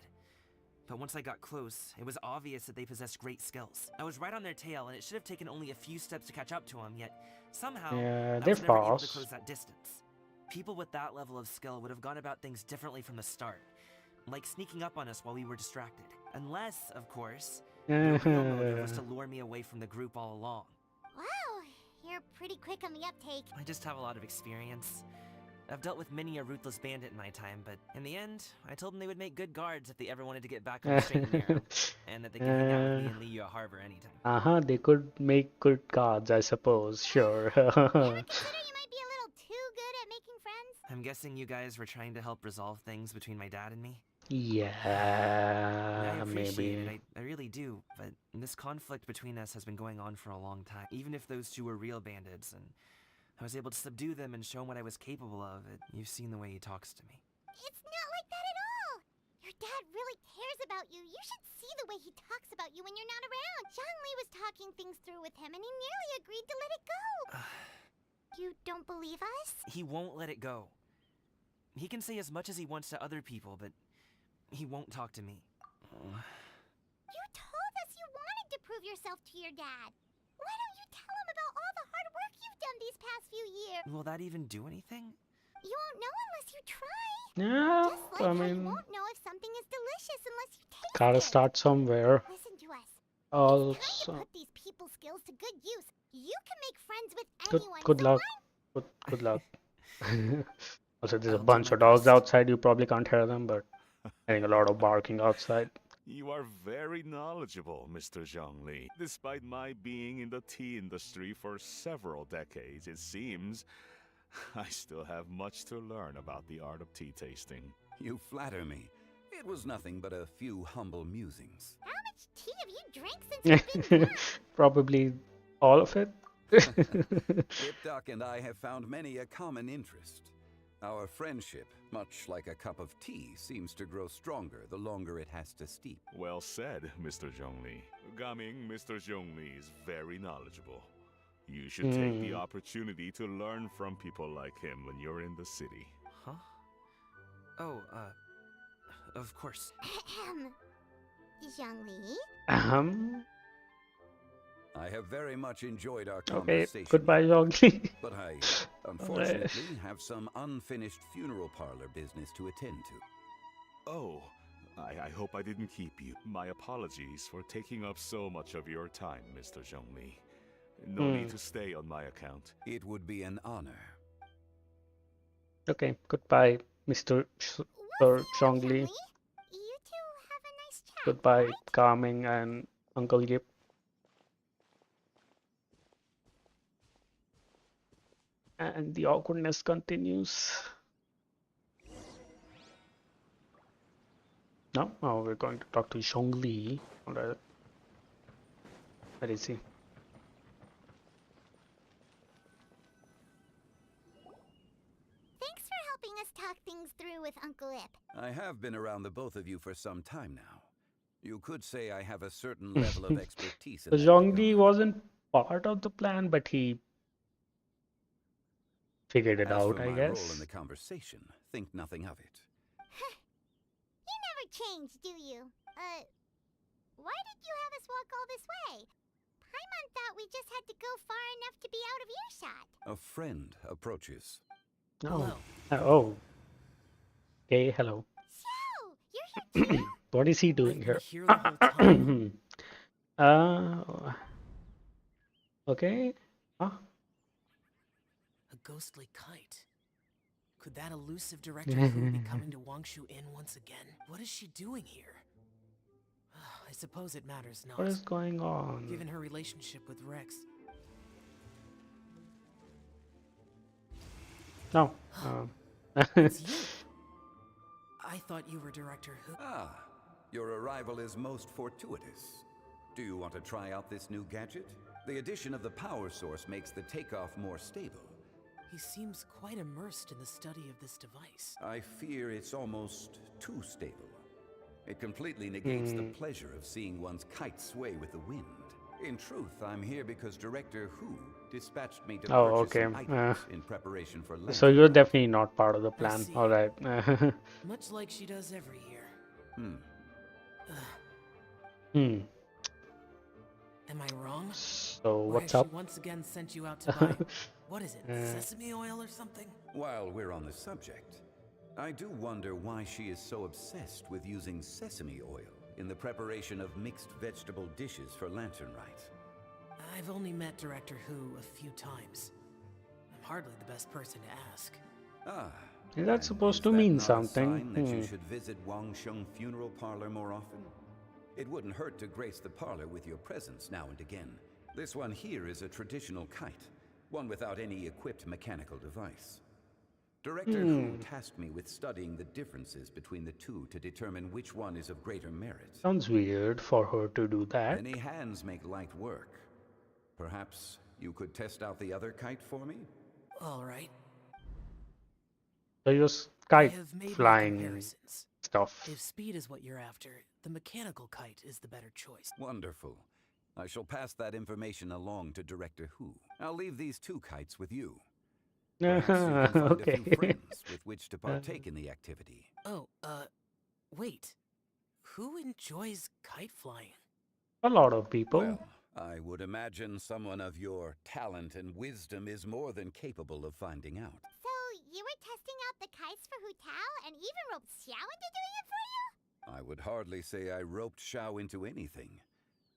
S9: But once I got close, it was obvious that they possessed great skills. I was right on their tail, and it should have taken only a few steps to catch up to them, yet somehow I
S1: they're
S9: was never able to
S1: fast.
S9: close that distance. People with that level of skill would have gone about things differently from the start, like sneaking up on us while we were distracted. Unless, of course, their real motive was to lure me away from the group all along.
S3: Wow, you're pretty quick on the uptake.
S9: I just have a lot of experience. I've dealt with many a ruthless bandit in my time, but in the end, I told them they would make good guards if they ever wanted to get back on the straight and narrow, and that they could hang out with me in Liyue Harbor anytime.
S1: They could make good cards, I suppose. Sure.
S3: Ever consider you might be a little too good at making friends?
S9: I'm guessing you guys were trying to help resolve things between my dad and me?
S1: Yeah,
S9: I appreciate
S1: maybe.
S9: it, I really do, but this conflict between us has been going on for a long time. Even if those two were real bandits, and I was able to subdue them and show him what I was capable of, you've seen the way he talks to me.
S3: It's not like that at all. Your dad really cares about you. You should see the way he talks about you when you're not around. Zhongli was talking things through with him, and he nearly agreed to let it go. You don't believe us?
S9: He won't let it go. He can say as much as he wants to other people, but he won't talk to me.
S3: You told us you wanted to prove yourself to your dad. Why don't you tell him about all the hard work you've done these past few years?
S9: Will that even do anything?
S3: You won't know unless you try.
S1: Yeah,
S3: Just like
S1: I
S3: how you
S1: mean,
S3: won't know if something is delicious unless you taste
S1: gotta
S3: it.
S1: start somewhere.
S3: Listen to us. It's time
S1: Also,
S3: to put these people skills to good use. You can make friends with
S1: good
S3: anyone.
S1: good
S3: so
S1: luck.
S3: why
S1: Good luck. Also, there's a
S9: I'll do
S1: bunch
S9: my
S1: of dogs
S9: best.
S1: outside. You probably can't hear them, but I think a lot of barking outside.
S17: You are very knowledgeable, Mr. Zhongli. Despite my being in the tea industry for several decades, it seems I still have much to learn about the art of tea tasting.
S18: You flatter me. It was nothing but a few humble musings.
S3: How much tea have you drank since you've been gone?
S1: Probably all of it.
S18: Dipduck and I have found many a common interest. Our friendship, much like a cup of tea, seems to grow stronger the longer it has to steep.
S17: Well said, Mr. Zhongli. Ga-Ming, Mr. Zhongli is very knowledgeable. You should take the opportunity to learn from people like him when you're in the city.
S9: Huh? Oh, of course.
S3: Zhongli?
S18: I have very much enjoyed our
S1: Okay,
S18: conversation.
S1: goodbye, Zhongli.
S18: But I, unfortunately, have some unfinished funeral parlor business to attend to.
S17: Oh, I hope I didn't keep you. My apologies for taking up so much of your time, Mr. Zhongli. No need to stay on my account.
S18: It would be an honor.
S1: Okay, goodbye, Mr. Zhongli.
S3: You two have a nice chat.
S1: Goodbye, Ga-Ming and Uncle Yip. And the awkwardness continues. No? Oh, we're going to talk to Zhongli. Alright. Where is he?
S3: Thanks for helping us talk things through with Uncle Ip.
S18: I have been around the both of you for some time now. You could say I have a certain level of expertise in
S1: So
S18: that
S1: Zhongli wasn't part of the plan, but he figured it
S18: As
S1: out,
S18: for
S1: I
S18: my
S1: guess.
S18: role in the conversation, think nothing of it.
S3: You never change, do you? Why did you have us walk all this way? Paimon thought we just had to go far enough to be out of earshot.
S18: A friend approaches.
S1: Oh. Oh. Okay, hello.
S3: So, you're here too?
S1: What is he doing here?
S9: Here the whole time.
S1: Okay. Huh?
S9: A ghostly kite. Could that elusive Director Who be coming to Wangshu Inn once again? What is she doing here? I suppose it matters not.
S1: What is going on?
S9: Given her relationship with Rex.
S1: No.
S9: It's you. I thought you were Director Who.
S18: Ah, your arrival is most fortuitous. Do you want to try out this new gadget? The addition of the power source makes the takeoff more stable.
S9: He seems quite immersed in the study of this device.
S18: I fear it's almost too stable. It completely negates the pleasure of seeing one's kite sway with the wind. In truth, I'm here because Director Who dispatched me to purchase some items in preparation for lunch.
S1: So you're definitely not part of the plan. All right.
S9: Much like she does every year. Am I wrong?
S1: So
S9: Why
S1: what's
S9: has
S1: up?
S9: She once again sent you out to buy, what is it, sesame oil or something?
S18: While we're on the subject, I do wonder why she is so obsessed with using sesame oil in the preparation of mixed vegetable dishes for Lantern Rite.
S9: I've only met Director Who a few times. I'm hardly the best person to ask.
S1: Is that supposed to mean something?
S18: That you should visit Wangsheng Funeral Parlor more often? It wouldn't hurt to grace the parlor with your presence now and again. This one here is a traditional kite, one without any equipped mechanical device. Director Who tasked me with studying the differences between the two to determine which one is of greater merit.
S1: Sounds weird for her to do that.
S18: Many hands make light work. Perhaps you could test out the other kite for me?
S9: All right.
S1: So you're kite
S9: have made my
S1: flying
S9: comparisons.
S1: stuff.
S9: If speed is what you're after, the mechanical kite is the better choice.
S18: Wonderful. I shall pass that information along to Director Who. I'll leave these two kites with you. Perhaps you can find a few friends with which to partake in the activity.
S9: Oh, wait. Who enjoys kite flying?
S1: A lot of people.
S18: Well, I would imagine someone of your talent and wisdom is more than capable of finding out.
S3: So, you were testing out the kites for Hu Tao and even roped Xiao into doing it for you?
S18: I would hardly say I roped Xiao into anything.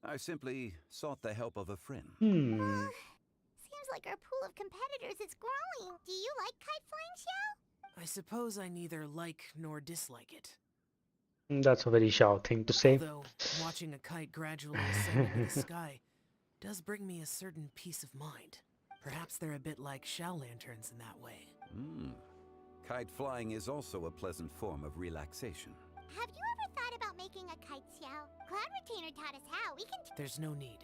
S18: I simply sought the help of a friend.
S3: Seems like our pool of competitors is growing. Do you like kite flying, Xiao?
S9: I suppose I neither like nor dislike it.
S1: That's a very Xiao thing to say.
S19: Although, watching a kite gradually ascend into the sky does bring me a certain peace of mind. Perhaps they're a bit like Xiao lanterns in that way.
S18: Kite flying is also a pleasant form of relaxation.
S3: Have you ever thought about making a kite, Xiao? Cloud Retainer taught us how. We can.
S19: There's no need.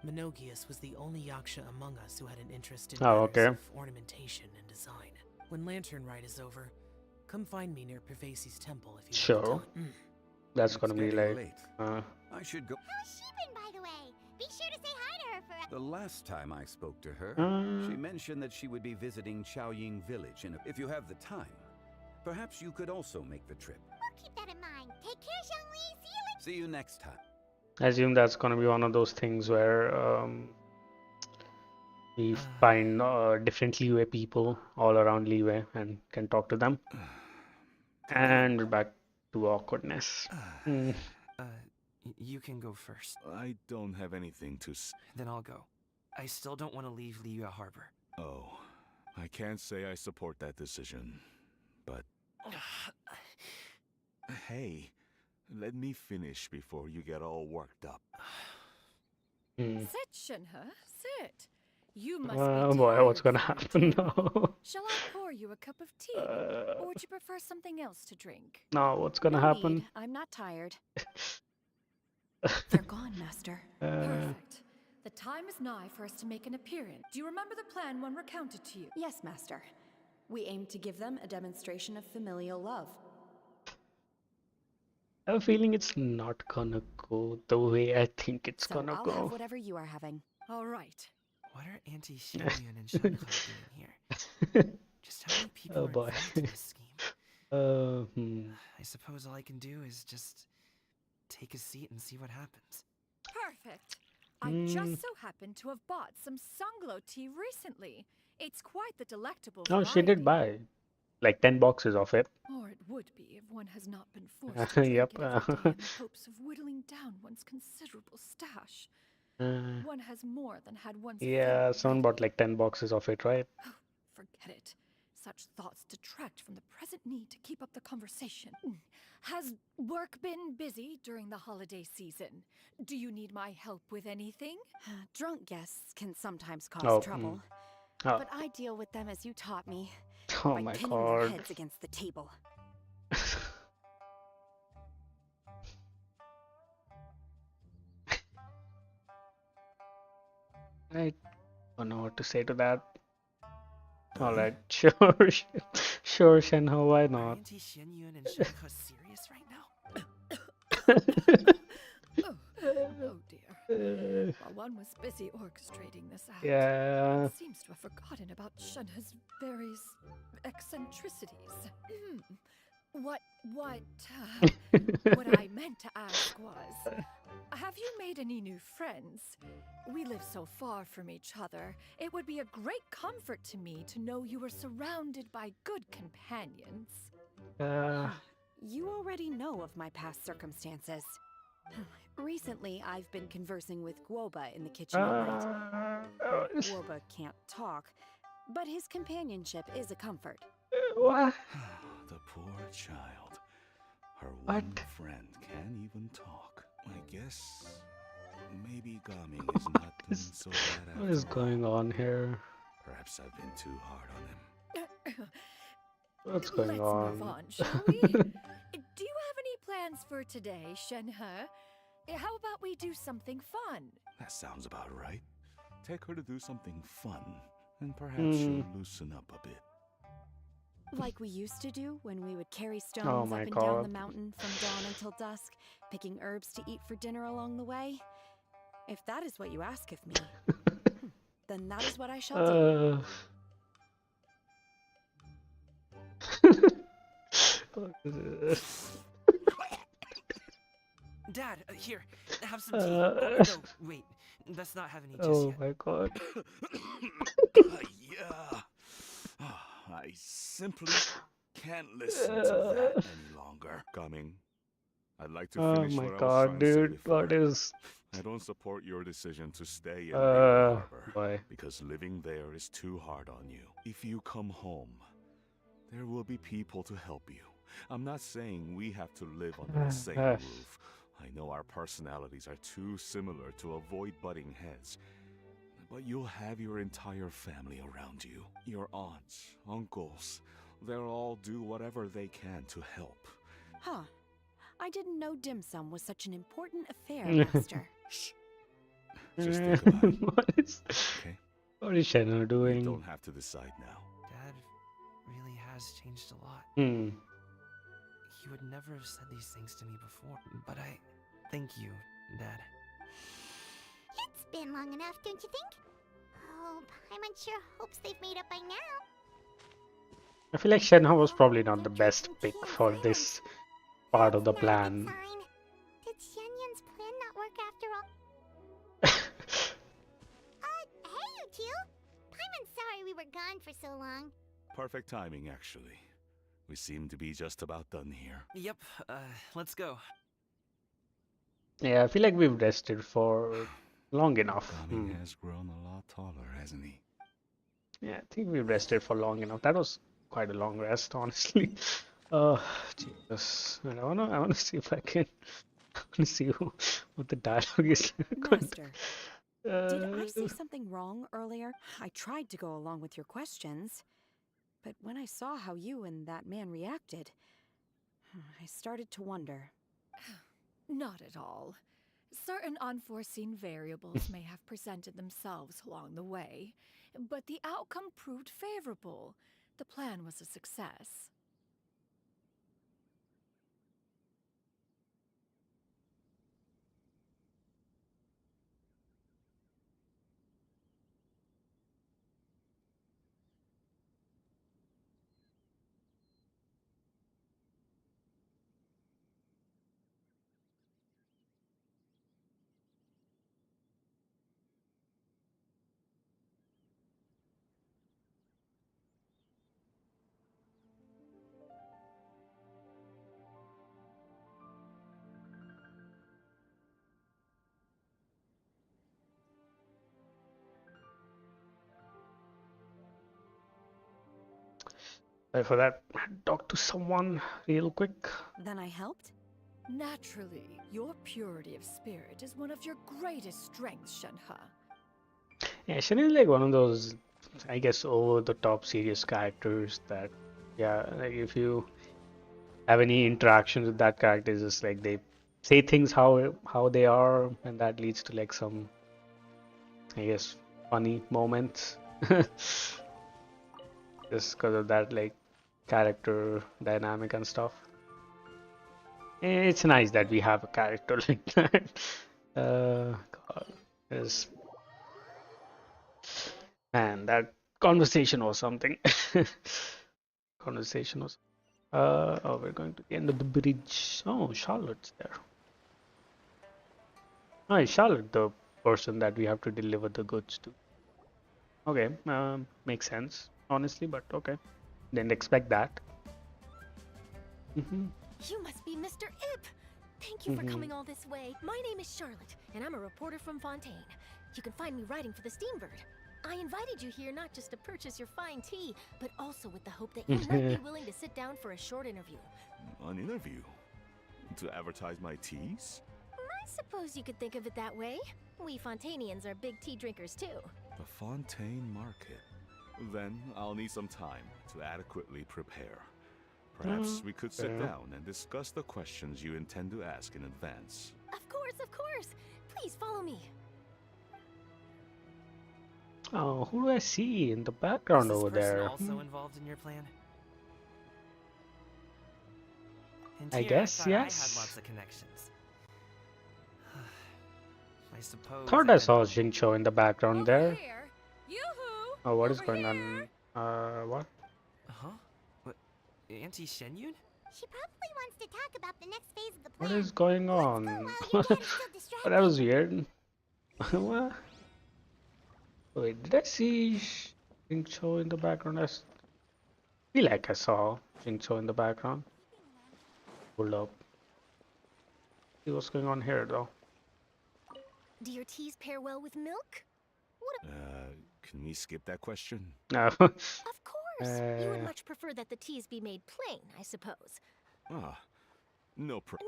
S19: Minogius was the only Yaksha among us who had an interest in
S1: Oh,
S19: matters
S1: okay.
S19: of ornamentation and design. When Lantern Rite is over, come find me near Pervasi's temple if you have
S1: Sure.
S19: time.
S1: That's
S18: It's
S1: gonna be
S18: getting
S1: like.
S18: late. I should go.
S3: How's she been, by the way? Be sure to say hi to her for.
S18: The last time I spoke to her,
S1: Uh.
S18: she mentioned that she would be visiting Chaoying Village, and if you have the time, perhaps you could also make the trip.
S3: We'll keep that in mind. Take care, Xiangli. See you later.
S18: See you next time.
S1: I assume that's gonna be one of those things where we find different Liyue people all around Liyue and can talk to them. And we're back to awkwardness.
S9: You can go first.
S17: I don't have anything to
S9: Then I'll go. I still don't want to leave Liyue Harbor.
S17: Oh, I can't say I support that decision, but... Hey, let me finish before you get all worked up.
S11: Sit, Shenhe, sit. You must
S1: Oh
S11: be
S1: boy,
S11: tired
S1: what's gonna
S11: from your
S1: happen
S11: tale.
S1: now?
S11: Shall I pour you a cup of tea? Or would you prefer something else to drink?
S1: Now, what's gonna
S16: No
S1: happen?
S16: need. I'm not tired. They're gone, Master.
S11: Perfect. The time is nigh for us to make an appearance. Do you remember the plan one recounted to you?
S16: Yes, Master. We aim to give them a demonstration of familial love.
S1: I have a feeling it's not gonna go the way I think it's
S16: So
S1: gonna
S16: I'll
S1: go.
S16: have whatever you are having.
S11: All right.
S9: What are Auntie Xianyun and Shenhe doing here? Just how many people
S1: Oh
S9: are
S1: boy.
S9: involved in this scheme? I suppose all I can do is just take a seat and see what happens.
S11: Perfect. I just so happen to have bought some Sunglow tea recently. It's quite the delectable
S1: Oh, she did buy like 10 boxes of it.
S11: Or it would be if one has not been forced to drink
S1: Yep.
S11: it every day in the hopes of whittling down one's considerable stash. One has more than had one's
S1: Yeah,
S11: fill
S1: someone bought like 10 boxes of it, right?
S11: Forget it. Such thoughts detract from the present need to keep up the conversation. Has work been busy during the holiday season? Do you need my help with anything?
S16: Drunk guests can sometimes cause
S1: Oh,
S16: trouble.
S1: Oh.
S16: But I deal with them as you taught me.
S1: Oh
S16: by
S1: my
S16: pinning their
S1: God.
S16: heads against the table.
S1: I don't know what to say to that. Alright, sure, sure, Shenhe, why not?
S9: Auntie Xianyun and Shenhe serious right now?
S11: Oh dear. While one was busy orchestrating this act,
S1: Yeah.
S11: one seems to have forgotten about Shenhe's various eccentricities. What I meant to ask was, have you made any new friends? We live so far from each other. It would be a great comfort to me to know you were surrounded by good companions.
S16: You already know of my past circumstances. Recently, I've been conversing with Guoba in the kitchen at night. Guoba can't talk, but his companionship is a comfort.
S1: What?
S17: The poor child. Her one friend can't even talk. I guess maybe Ga-Ming is not doing so bad
S1: What is
S17: after all.
S1: going on here?
S17: Perhaps I've been too hard on him.
S1: What's going
S11: Let's
S1: on?
S11: move on, shall we? Do you have any plans for today, Shenhe? How about we do something fun?
S17: That sounds about right. Take her to do something fun, and perhaps she'll loosen up a bit.
S16: Like we used to do when we would carry stones
S1: Oh
S16: up
S1: my
S16: and down
S1: God.
S16: the mountain from dawn until dusk, picking herbs to eat for dinner along the way. If that is what you ask of me, then that is what I shall do.
S9: Dad, here, have some tea. Oh, no, wait, let's not have any just
S1: Oh
S9: yet.
S1: my God.
S17: Yeah. I simply can't listen to that any longer. Ga-Ming, I'd like to
S1: Oh
S17: finish
S1: my
S17: what I was
S1: God,
S17: trying to say
S1: dude,
S17: before.
S1: what is?
S17: I don't support your decision to stay in Liyue Harbor
S1: Boy.
S17: because living there is too hard on you. If you come home, there will be people to help you, I'm not saying we have to live under the same roof. I know our personalities are too similar to avoid butting heads. But you'll have your entire family around you. Your aunts, uncles, they'll all do whatever they can to help.
S16: Huh. I didn't know dim sum was such an important affair, Master.
S17: Shh. Just think about it.
S1: What is Shenna doing?
S17: You don't have to decide now.
S9: Dad really has changed a lot. He would never have said these things to me before, but I thank you, Dad.
S3: It's been long enough, don't you think? Oh, Paimon sure hopes they've made up by now.
S1: I feel like Shenna was probably not the best pick for this part of the plan.
S3: Did Xianyun's plan not work after all? Hey you two! Paimon's sorry we were gone for so long.
S17: Perfect timing, actually. We seem to be just about done here.
S9: Yep, let's go.
S1: Yeah, I feel like we've rested for long enough.
S17: Ga-Ming has grown a lot taller, hasn't he?
S1: Yeah, I think we've rested for long enough. That was quite a long rest, honestly. Jesus. I wanna see if I can see what the dialogue is.
S16: Master, did I say something wrong earlier? I tried to go along with your questions, but when I saw how you and that man reacted, I started to wonder.
S7: Not at all. Certain unforeseen variables may have presented themselves along the way, but the outcome proved favorable. The plan was a success.
S1: For that, talk to someone real quick.
S16: Then I helped?
S7: Naturally, your purity of spirit is one of your greatest strengths, Shenhe.
S1: Yeah, Shen is like one of those, I guess, over-the-top serious characters that, yeah, like if you have any interactions with that character, it's just like they say things how they are, and that leads to like some, I guess, funny moments. Just because of that, like, character dynamic and stuff. It's nice that we have a character like that. God, man, that conversation was something. Conversation was. Oh, we're going to the end of the bridge. Oh, Charlotte's there. Oh, is Charlotte the person that we have to deliver the goods to? Okay, makes sense, honestly, but okay. Didn't expect that.
S20: You must be Mr. Ip! Thank you for coming all this way. My name is Charlotte, and I'm a reporter from Fontaine. You can find me writing for the Steambird. I invited you here not just to purchase your fine tea, but also with the hope that you might be willing to sit down for a short interview.
S17: An interview? To advertise my teas?
S20: I suppose you could think of it that way. We Fontainians are big tea drinkers too.
S17: The Fontaine Market. Then I'll need some time to adequately prepare. Perhaps we could sit down and discuss the questions you intend to ask in advance.
S20: Of course, of course. Please follow me.
S1: Oh, who do I see in the background over there?
S9: Also involved in your plan?
S1: I guess, yes.
S9: I had lots of connections. I suppose.
S1: Thought I saw Xingqiu in the background there.
S7: Yoo-hoo!
S1: Oh, what is going on? What?
S9: Huh? What? Auntie Shenyun?
S3: She probably wants to talk about the next phase of the
S1: What
S3: plan.
S1: is going on? That was weird. What? Wait, did I see Xingqiu in the background? I feel like I saw Xingqiu in the background. Hold up. See what's going on here, though.
S20: Do your teas pair well with milk?
S17: Can we skip that question?
S1: No.
S20: Of course. You would much prefer that the teas be made plain, I suppose.
S17: Ah, no
S20: Noted.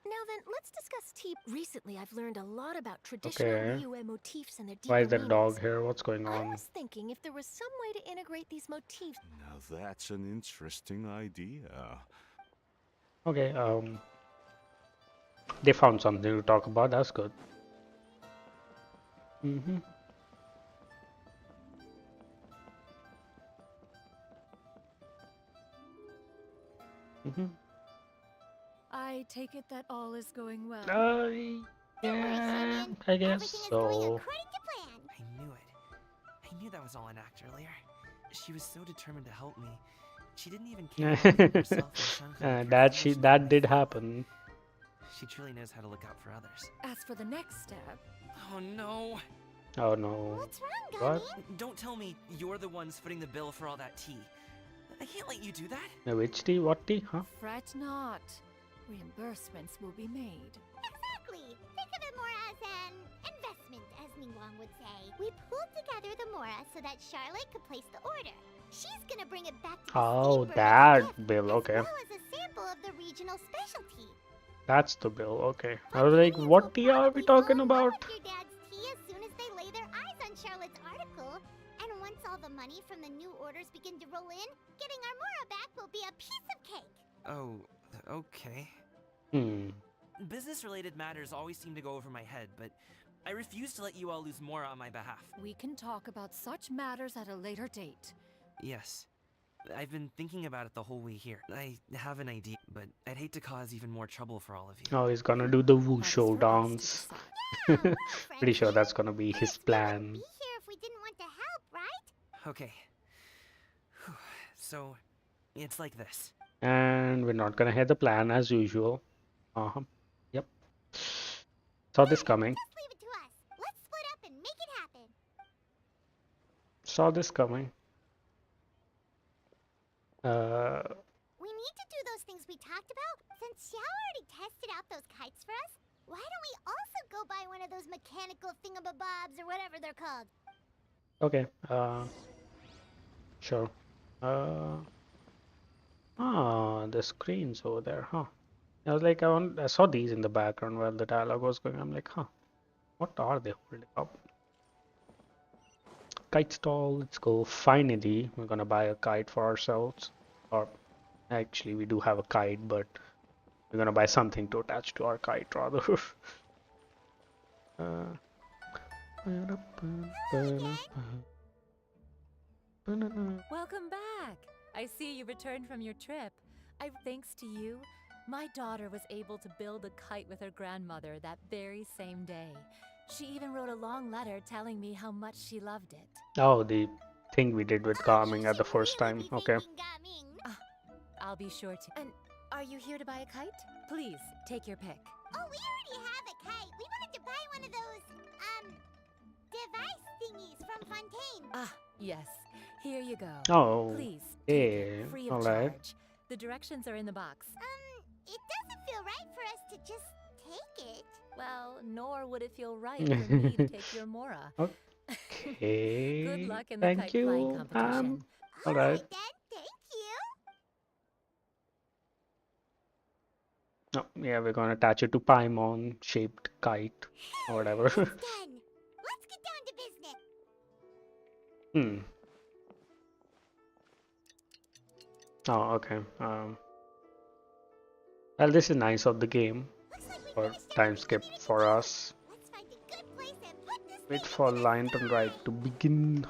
S20: Now then, let's discuss tea. Recently, I've learned a lot about traditional
S1: Okay.
S20: Liyue motifs and their deeper
S1: Why is there a
S20: meanings.
S1: dog here? What's going
S20: I
S1: on?
S20: was thinking if there was some way to integrate these motifs.
S17: Now that's an interesting idea.
S1: Okay, they found something to talk about. That's good. Mm-hmm. Mm-hmm.
S7: I take it that all is going well.
S1: Yeah, I guess so.
S9: I knew it. I knew that was all an act earlier. She was so determined to help me. She didn't even care about putting herself and Shang
S1: That did happen.
S9: She truly knows how to look out for others.
S7: As for the next step...
S9: Oh no.
S1: Oh no.
S3: What's wrong,
S1: What?
S9: Don't tell me you're the ones footing the bill for all that tea. I can't let you do that.
S1: Which tea? What tea? Huh?
S7: Fret not. Reimbursements will be made.
S3: Exactly. Think of it more as an investment, as Ningguang would say. We pulled together the Mora so that Charlotte could place the order. She's gonna bring it back to the
S1: Oh,
S3: Steamboat
S1: that
S3: as a gift,
S1: bill. Okay.
S3: as well as a sample of the regional specialty.
S1: That's the bill. Okay. I was like, what tea are we talking about?
S3: Your dad's tea as soon as they lay their eyes on Charlotte's article. And once all the money from the new orders begin to roll in, getting our Mora back will be a piece of cake.
S9: Oh, okay. Business-related matters always seem to go over my head, but I refuse to let you all lose more on my behalf.
S7: We can talk about such matters at a later date.
S9: Yes. I've been thinking about it the whole way here. I have an idea, but I'd hate to cause even more trouble for all of you.
S1: Oh, he's gonna do the wushu dance. Pretty sure that's gonna be his plan.
S3: Be here if we didn't want to help, right?
S9: Okay. So, it's like this.
S1: And we're not gonna hit the plan as usual. Yep. Saw this coming.
S3: Just leave it to us. Let's split up and make it happen.
S1: Saw this coming.
S3: We need to do those things we talked about. Since Xiao already tested out those kites for us, why don't we also go buy one of those mechanical thingamabobs or whatever they're called?
S1: Okay. Sure. The screen's over there, huh? I was like, I saw these in the background while the dialogue was going. I'm like, huh, what are they holding up? Kite stall. Let's go. Finally, we're gonna buy a kite for ourselves. Or actually, we do have a kite, but we're gonna buy something to attach to our kite rather.
S11: Welcome back. I see you returned from your trip. Thanks to you, my daughter was able to build a kite with her grandmother that very same day. She even wrote a long letter telling me how much she loved it.
S1: Oh, the thing we did with Ga-Ming at the first time. Okay.
S11: I'll be sure to. And are you here to buy a kite? Please, take your pick.
S3: Oh, we already have a kite. We wanted to buy one of those, device thingies from Fontaine.
S11: Ah, yes. Here you go.
S1: Oh,
S11: please,
S1: yeah.
S11: free of
S1: All right.
S11: charge. The directions are in the box.
S3: It doesn't feel right for us to just take it.
S11: Well, nor would it feel right for me to take your Mora.
S1: Okay.
S11: Good luck in the
S1: Thank
S11: kite
S1: you.
S11: flying competition.
S1: All right.
S3: Thank you.
S1: Oh, yeah, we're gonna attach it to Paimon shaped kite or whatever.
S3: Done. Let's get down to business.
S1: Oh, okay. Well, this is nice of the game. Or time skip for us. Wait for Lantern Ride to begin.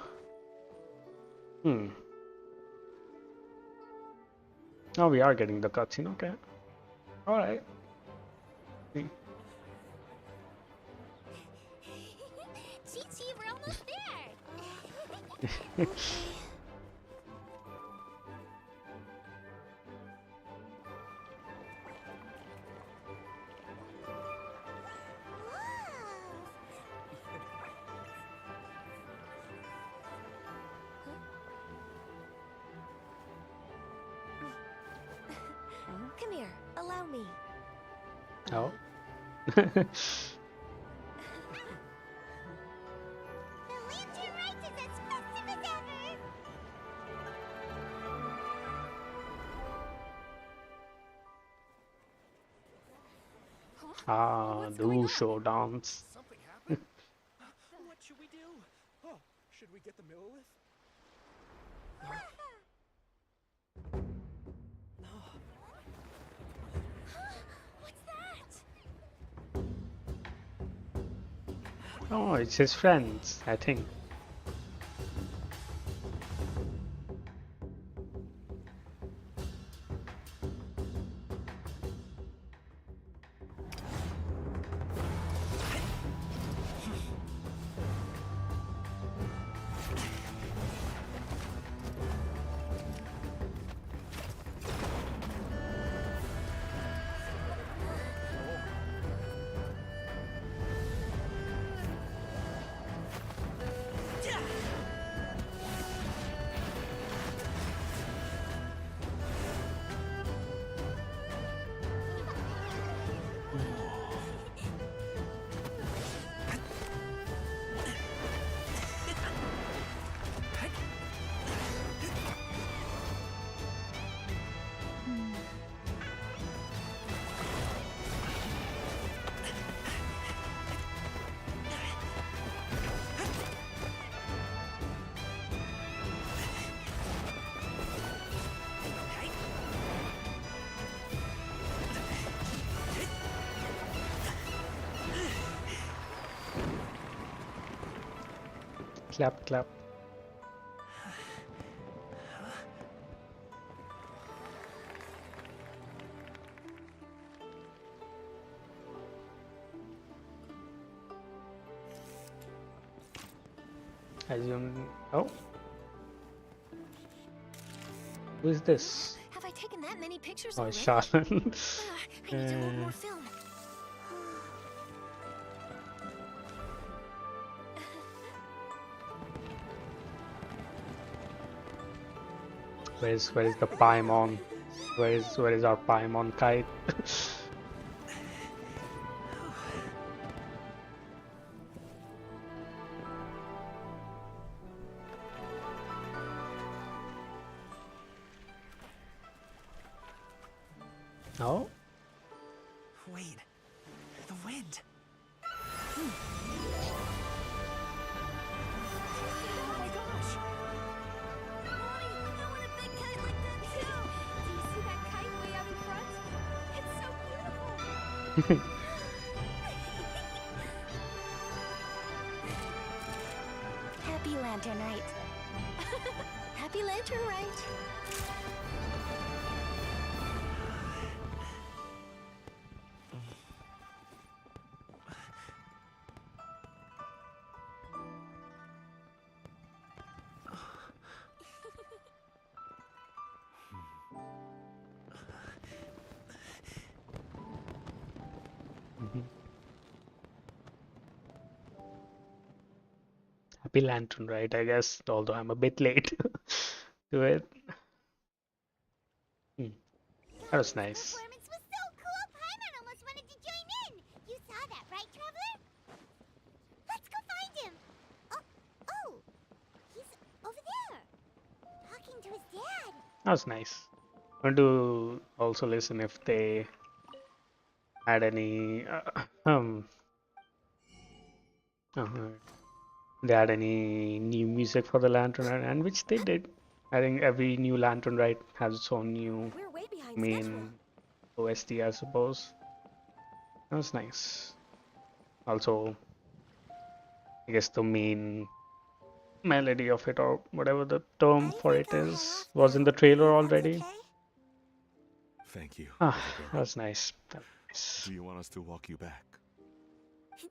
S1: Oh, we are getting the cutscene. Okay. All right.
S3: Chi-Chi, we're almost there.
S20: Come here, allow me.
S1: Oh.
S3: The Lantern Rite is as festive as ever.
S1: Ah, the Wushu dance.
S8: Something happened? What should we do? Oh, should we get the Millilith?
S20: What's that?
S1: Oh, it's his friends, I think. Clap, clap. Oh. Who is this?
S20: Have I taken that many pictures
S1: Oh,
S20: already?
S1: Charlotte.
S20: I need to load more film.
S1: Where is the Paimon? Where is our Paimon kite? Oh?
S19: Wait, the wind.
S20: Oh my gosh! Mommy, I want a big kite like that too! Do you see that kite way out in front? It's so beautiful! Happy Lantern Rite. Happy Lantern Rite.
S1: Happy Lantern, right? I guess, although I'm a bit late to it. That was nice.
S3: Performance was so cool, Paimon almost wanted to join in. You saw that, right, Traveler? Let's go find him. Oh, he's over there, talking to his dad.
S1: That was nice. I want to also listen if they had any they had any new music for the Lantern Ride, and which they did. I think every new Lantern Ride has its own new main OST, I suppose. That was nice. Also, I guess the main melody of it, or whatever the term for it is, was in the trailer already.
S17: Thank you.
S1: Ah, that was nice. That was nice.
S17: Do you want us to walk you back?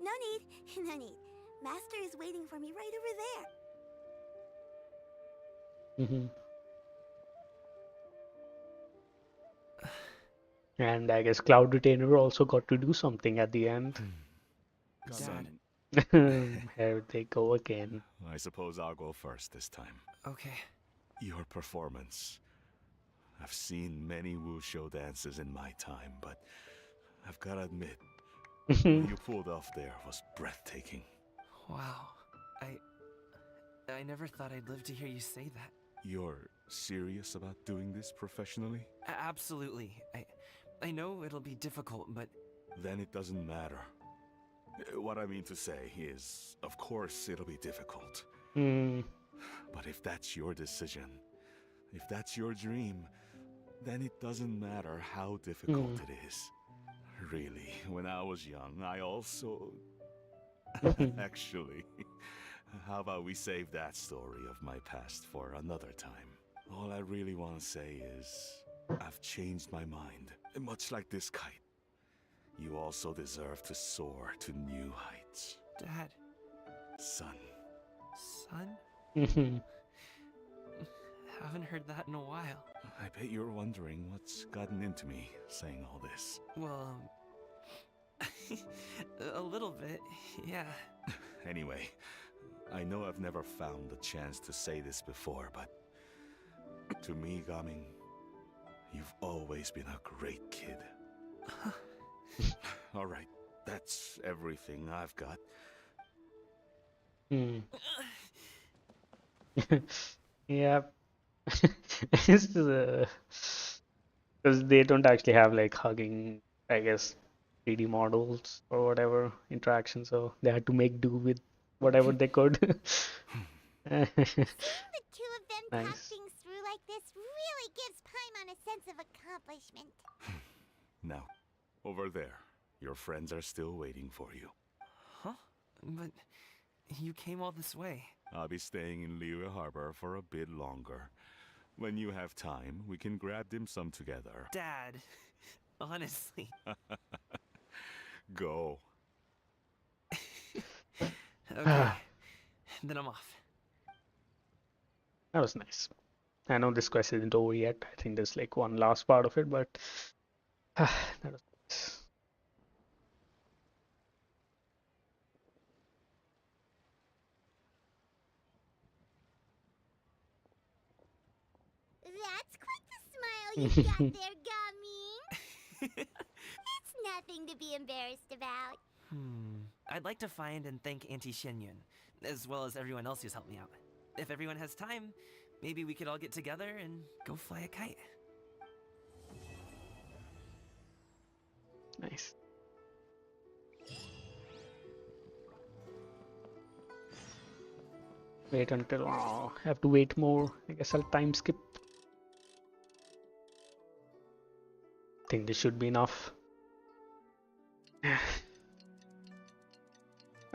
S3: No need, no need. Master is waiting for me right over there.
S1: And I guess Cloud Retainer also got to do something at the end.
S17: Son.
S1: Here they go again.
S17: I suppose I'll go first this time.
S19: Okay.
S17: Your performance. I've seen many Wushu dances in my time, but I've got to admit, what you pulled off there was breathtaking.
S19: Wow. I never thought I'd live to hear you say that.
S17: You're serious about doing this professionally?
S19: Absolutely. I know it'll be difficult, but
S17: then it doesn't matter. What I mean to say is, of course, it'll be difficult. But if that's your decision, if that's your dream, then it doesn't matter how difficult it is. Really, when I was young, I also... Actually, how about we save that story of my past for another time? All I really want to say is, I've changed my mind. Much like this kite, you also deserve to soar to new heights.
S9: Dad.
S17: Son.
S9: Son? Haven't heard that in a while.
S17: I bet you're wondering what's gotten into me saying all this.
S9: Well, a little bit, yeah.
S17: Anyway, I know I've never found the chance to say this before, but to me, Ga-Ming, you've always been a great kid. All right, that's everything I've got.
S1: Yeah. It's because they don't actually have like hugging, I guess, 3D models or whatever interaction, so they had to make do with whatever they could.
S3: Seeing the two of them talk
S1: Nice.
S3: things through like this really gives Paimon a sense of accomplishment.
S17: Now, over there, your friends are still waiting for you.
S9: Huh? But you came all this way.
S17: I'll be staying in Liyue Harbor for a bit longer. When you have time, we can grab dim sum together.
S9: Dad, honestly.
S17: Go.
S9: Okay, then I'm off.
S1: That was nice. I know this quest isn't over yet. I think there's like one last part of it, but that was nice.
S3: That's quite the smile you got there, Ga-Ming. It's nothing to be embarrassed about.
S9: I'd like to find and thank Auntie Xinyun, as well as everyone else who's helped me out. If everyone has time, maybe we could all get together and go fly a kite.
S1: Nice. Wait until I have to wait more. I guess I'll time skip. Think this should be enough.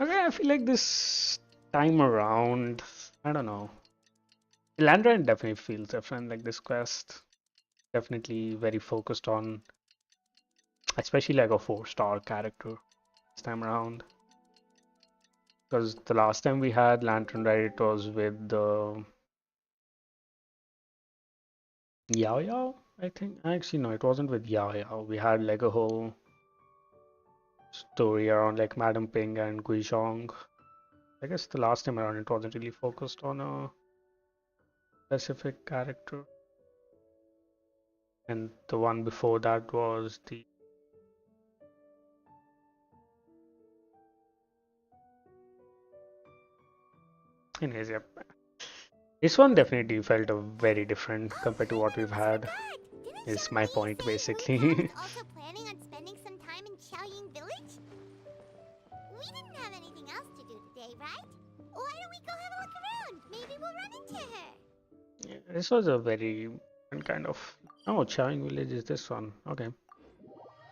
S1: Okay, I feel like this time around, I don't know. Landran definitely feels different. Like this quest, definitely very focused on, especially like a 4-star character this time around. Because the last time we had Lantern Ride, it was with the Yao Yao, I think. Actually, no, it wasn't with Yao Yao. We had like a whole story around like Madam Ping and Guizhong. I guess the last time around it wasn't really focused on a specific character. And the one before that was the anyways, yep. This one definitely felt very different compared to what we've had. Is my point basically.
S3: Also planning on spending some time in Xiaoying Village? We didn't have anything else to do today, right? Why don't we go have a look around? Maybe we'll run into her.
S1: Yeah, this was a very different kind of. Oh, Xiaoying Village is this one. Okay.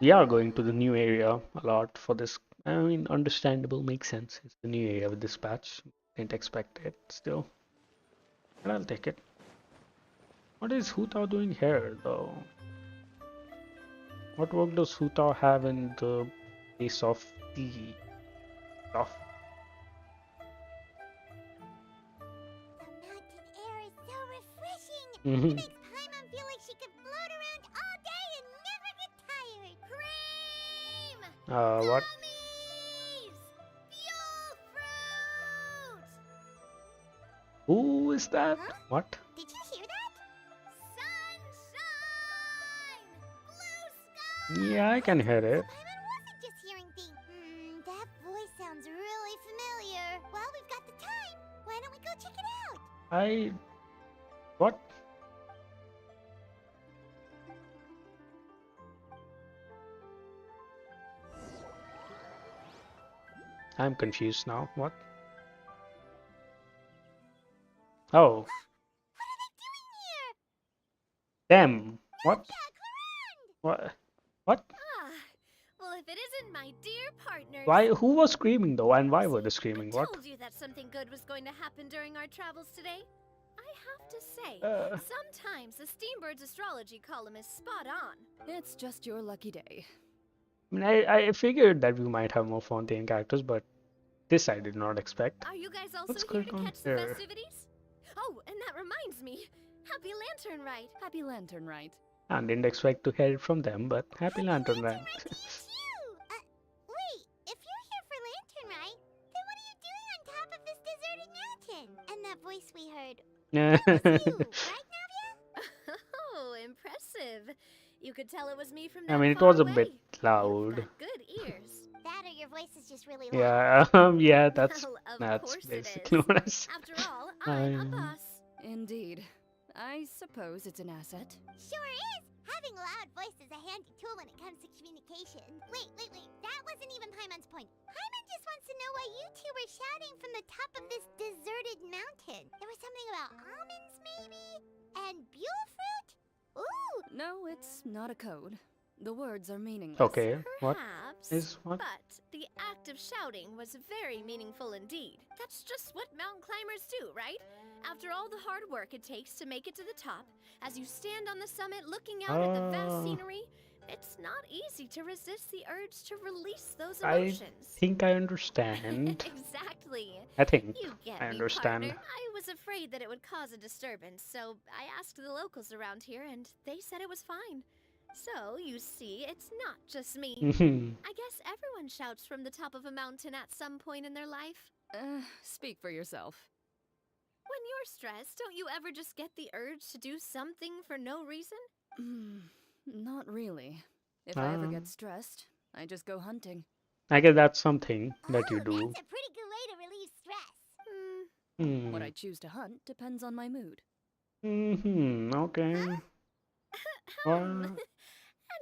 S1: We are going to the new area a lot for this. I mean, understandable, makes sense. It's the new area with this patch. Didn't expect it still. But I'll take it. What is Hu Tao doing here, though? What work does Hu Tao have in the place of the stuff?
S3: The mountain air is so refreshing.
S1: Mhm.
S3: It makes Paimon feel like she could float around all day and never get tired. Cream!
S1: What?
S3: Gummies! Fuel fruit!
S1: Who is that?
S3: Huh?
S1: What?
S3: Did you hear that? Sunshine! Blue sky!
S1: Yeah, I can hear it.
S3: Paimon wasn't just hearing things. That voice sounds really familiar. Well, we've got the time. Why don't we go check it out?
S1: What? I'm confused now. What? Oh. Them. What? What? What?
S20: Ah, well, if it isn't my dear partners.
S1: Why? Who was screaming though? And why were they screaming?
S20: I
S1: What?
S20: told you that something good was going to happen during our travels today. I have to say, sometimes the Steambird's astrology column is spot on.
S7: It's just your lucky day.
S1: I mean, I figured that we might have more Fontaine characters, but this I did not expect.
S20: Are you guys also
S1: What's
S20: here
S1: going
S20: to
S1: on
S20: catch the
S1: here?
S20: festivities? Oh, and that reminds me. Happy Lantern Ride.
S7: Happy Lantern Ride.
S1: I didn't expect to hear it from them, but Happy Lantern Ride.
S3: Wait, if you're here for Lantern Ride, then what are you doing on top of this deserted mountain? And that voice we heard, that was you, right, Navia?
S20: Oh, impressive. You could tell it was me from
S1: I
S20: that
S1: mean, it
S20: far
S1: was a
S20: away.
S1: bit loud.
S20: Good ears.
S3: That or your voice is just really loud.
S1: Yeah, yeah, that's
S20: Well, of
S1: that's
S20: course
S1: basically
S20: it is.
S1: what I said.
S20: After all, I'm a boss.
S7: Indeed. I suppose it's an asset.
S3: Sure is. Having a loud voice is a handy tool when it comes to communication. Wait. That wasn't even Paimon's point. Paimon just wants to know why you two were shouting from the top of this deserted mountain. There was something about almonds, maybe? And buell fruit? Ooh!
S7: No, it's not a code. The words are meaningless.
S1: Okay, what
S20: Perhaps,
S1: is what?
S20: but the act of shouting was very meaningful indeed. That's just what mountain climbers do, right? After all the hard work it takes to make it to the top, as you stand on the summit looking out at the vast scenery, it's not easy to resist the urge to release those
S1: I
S20: emotions.
S1: think I understand.
S20: Exactly.
S1: I think
S20: You get
S1: I
S20: me,
S1: understand.
S20: partner. I was afraid that it would cause a disturbance, so I asked the locals around here, and they said it was fine. So, you see, it's not just me. I guess everyone shouts from the top of a mountain at some point in their life.
S7: Speak for yourself.
S20: When you're stressed, don't you ever just get the urge to do something for no reason?
S7: Not really. If I ever get stressed, I just go hunting.
S1: I guess that's something that you do.
S3: That's a pretty good way to relieve stress.
S7: What I choose to hunt depends on my mood.
S1: Okay. Well,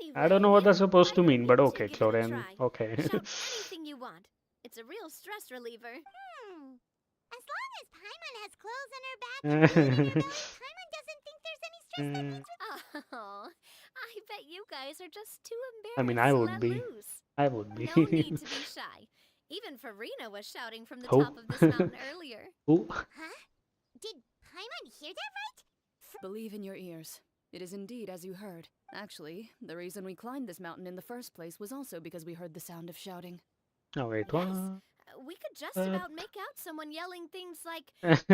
S20: Anyway,
S1: I don't know what that's supposed to mean, but okay,
S20: give it a
S1: Cloren.
S20: try.
S1: Okay.
S20: Shout anything you want. It's a real stress reliever.
S3: As long as Paimon has clothes on her back and food in her belly, Paimon doesn't think there's any stress that needs
S20: Oh, I bet you guys are just too embarrassed
S1: I mean, I
S20: to
S1: would
S20: let
S1: be.
S20: loose.
S1: I would be.
S20: No need to be shy. Even Farina was shouting from the
S1: Who?
S20: top of this mountain earlier.
S1: Who?
S3: Huh? Did Paimon hear that right?
S7: Believe in your ears. It is indeed as you heard. Actually, the reason we climbed this mountain in the first place was also because we heard the sound of shouting.
S1: Oh, wait, what?
S20: We could just about make out someone yelling things like, "Help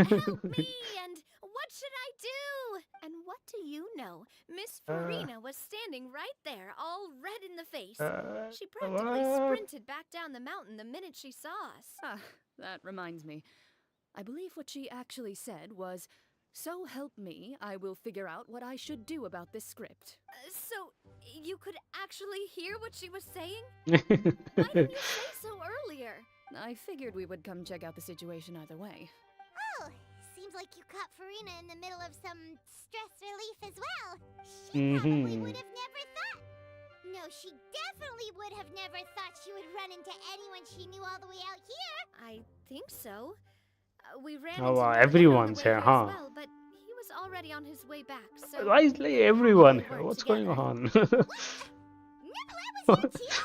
S20: me!" and "What should I do?" And what do you know? Miss Farina was standing right there, all red in the face. She practically sprinted back down the mountain the minute she saw us.
S7: Ah, that reminds me. I believe what she actually said was, "So help me, I will figure out what I should do about this script."
S20: So, you could actually hear what she was saying? Why didn't you say so earlier?
S7: I figured we would come check out the situation either way.
S3: Oh, seems like you caught Farina in the middle of some stress relief as well. She probably would have never thought. No, she definitely would have never thought she would run into anyone she knew all the way out here.
S20: I think so. We ran
S1: Oh,
S20: into
S1: wow,
S20: Lunar
S1: everyone's
S20: on the way
S1: here,
S20: here as
S1: huh?
S20: well, but he was already on his way back, so
S1: Why is like everyone here? What's going on?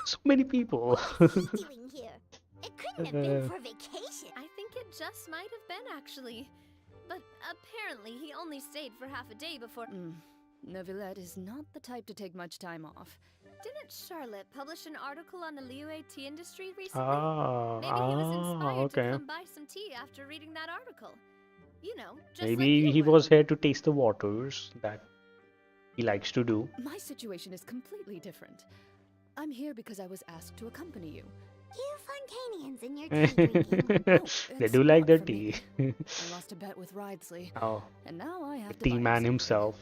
S1: So many people.
S3: Doing here? It couldn't have been for vacation.
S20: I think it just might have been, actually. But apparently he only stayed for half a day before...
S7: Neuvillette is not the type to take much time off.
S20: Didn't Charlotte publish an article on the Liyue tea industry recently? Maybe he was inspired
S1: okay.
S20: to come buy some tea after reading that article. You know, just
S1: Maybe
S20: like
S1: he was here to taste the waters that he likes to do.
S7: My situation is completely different. I'm here because I was asked to accompany you.
S3: You Fontanians and your tea drinking.
S1: They do like their tea.
S7: I lost a bet with Ridesley.
S1: Oh,
S7: And now I have
S1: the
S7: to
S1: tea
S7: buy him
S1: man
S7: something.
S1: himself.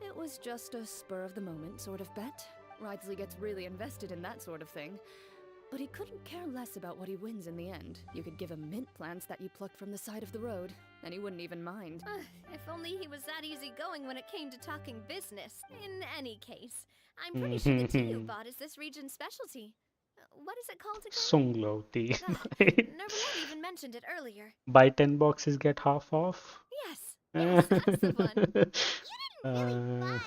S7: It was just a spur-of-the-moment sort of bet. Ridesley gets really invested in that sort of thing. But he couldn't care less about what he wins in the end. You could give him mint plants that you plucked from the side of the road, and he wouldn't even mind.
S20: If only he was that easygoing when it came to talking business. In any case, I'm pretty sure the tea you bought is this region's specialty. what is it called again?
S1: Songlo tea.
S20: Nervalette even mentioned it earlier.
S1: Buy 10 boxes, get half off.
S20: Yes, yes, that's the one.
S3: Buy 10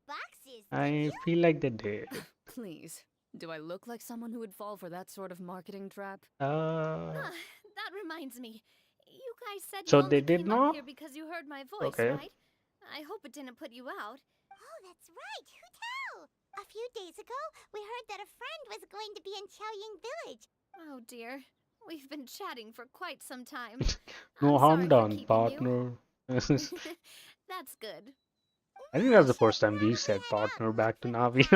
S3: boxes,
S1: I feel like they did.
S16: Please, do I look like someone who would fall for that sort of marketing trap?
S20: That reminds me. You guys said you
S1: So they
S20: only
S1: did
S20: came up
S1: not?
S20: here because you heard my voice,
S1: Okay.
S20: right? I hope it didn't put you out.
S3: Oh, that's right. Who tell? A few days ago, we heard that a friend was going to be in Chaoying Village.
S20: Oh dear. We've been chatting for quite some time.
S1: No
S20: I'm
S1: harm
S20: sorry for
S1: done,
S20: keeping
S1: partner.
S20: That's good.
S1: I think that's the first time we said partner back to Navi.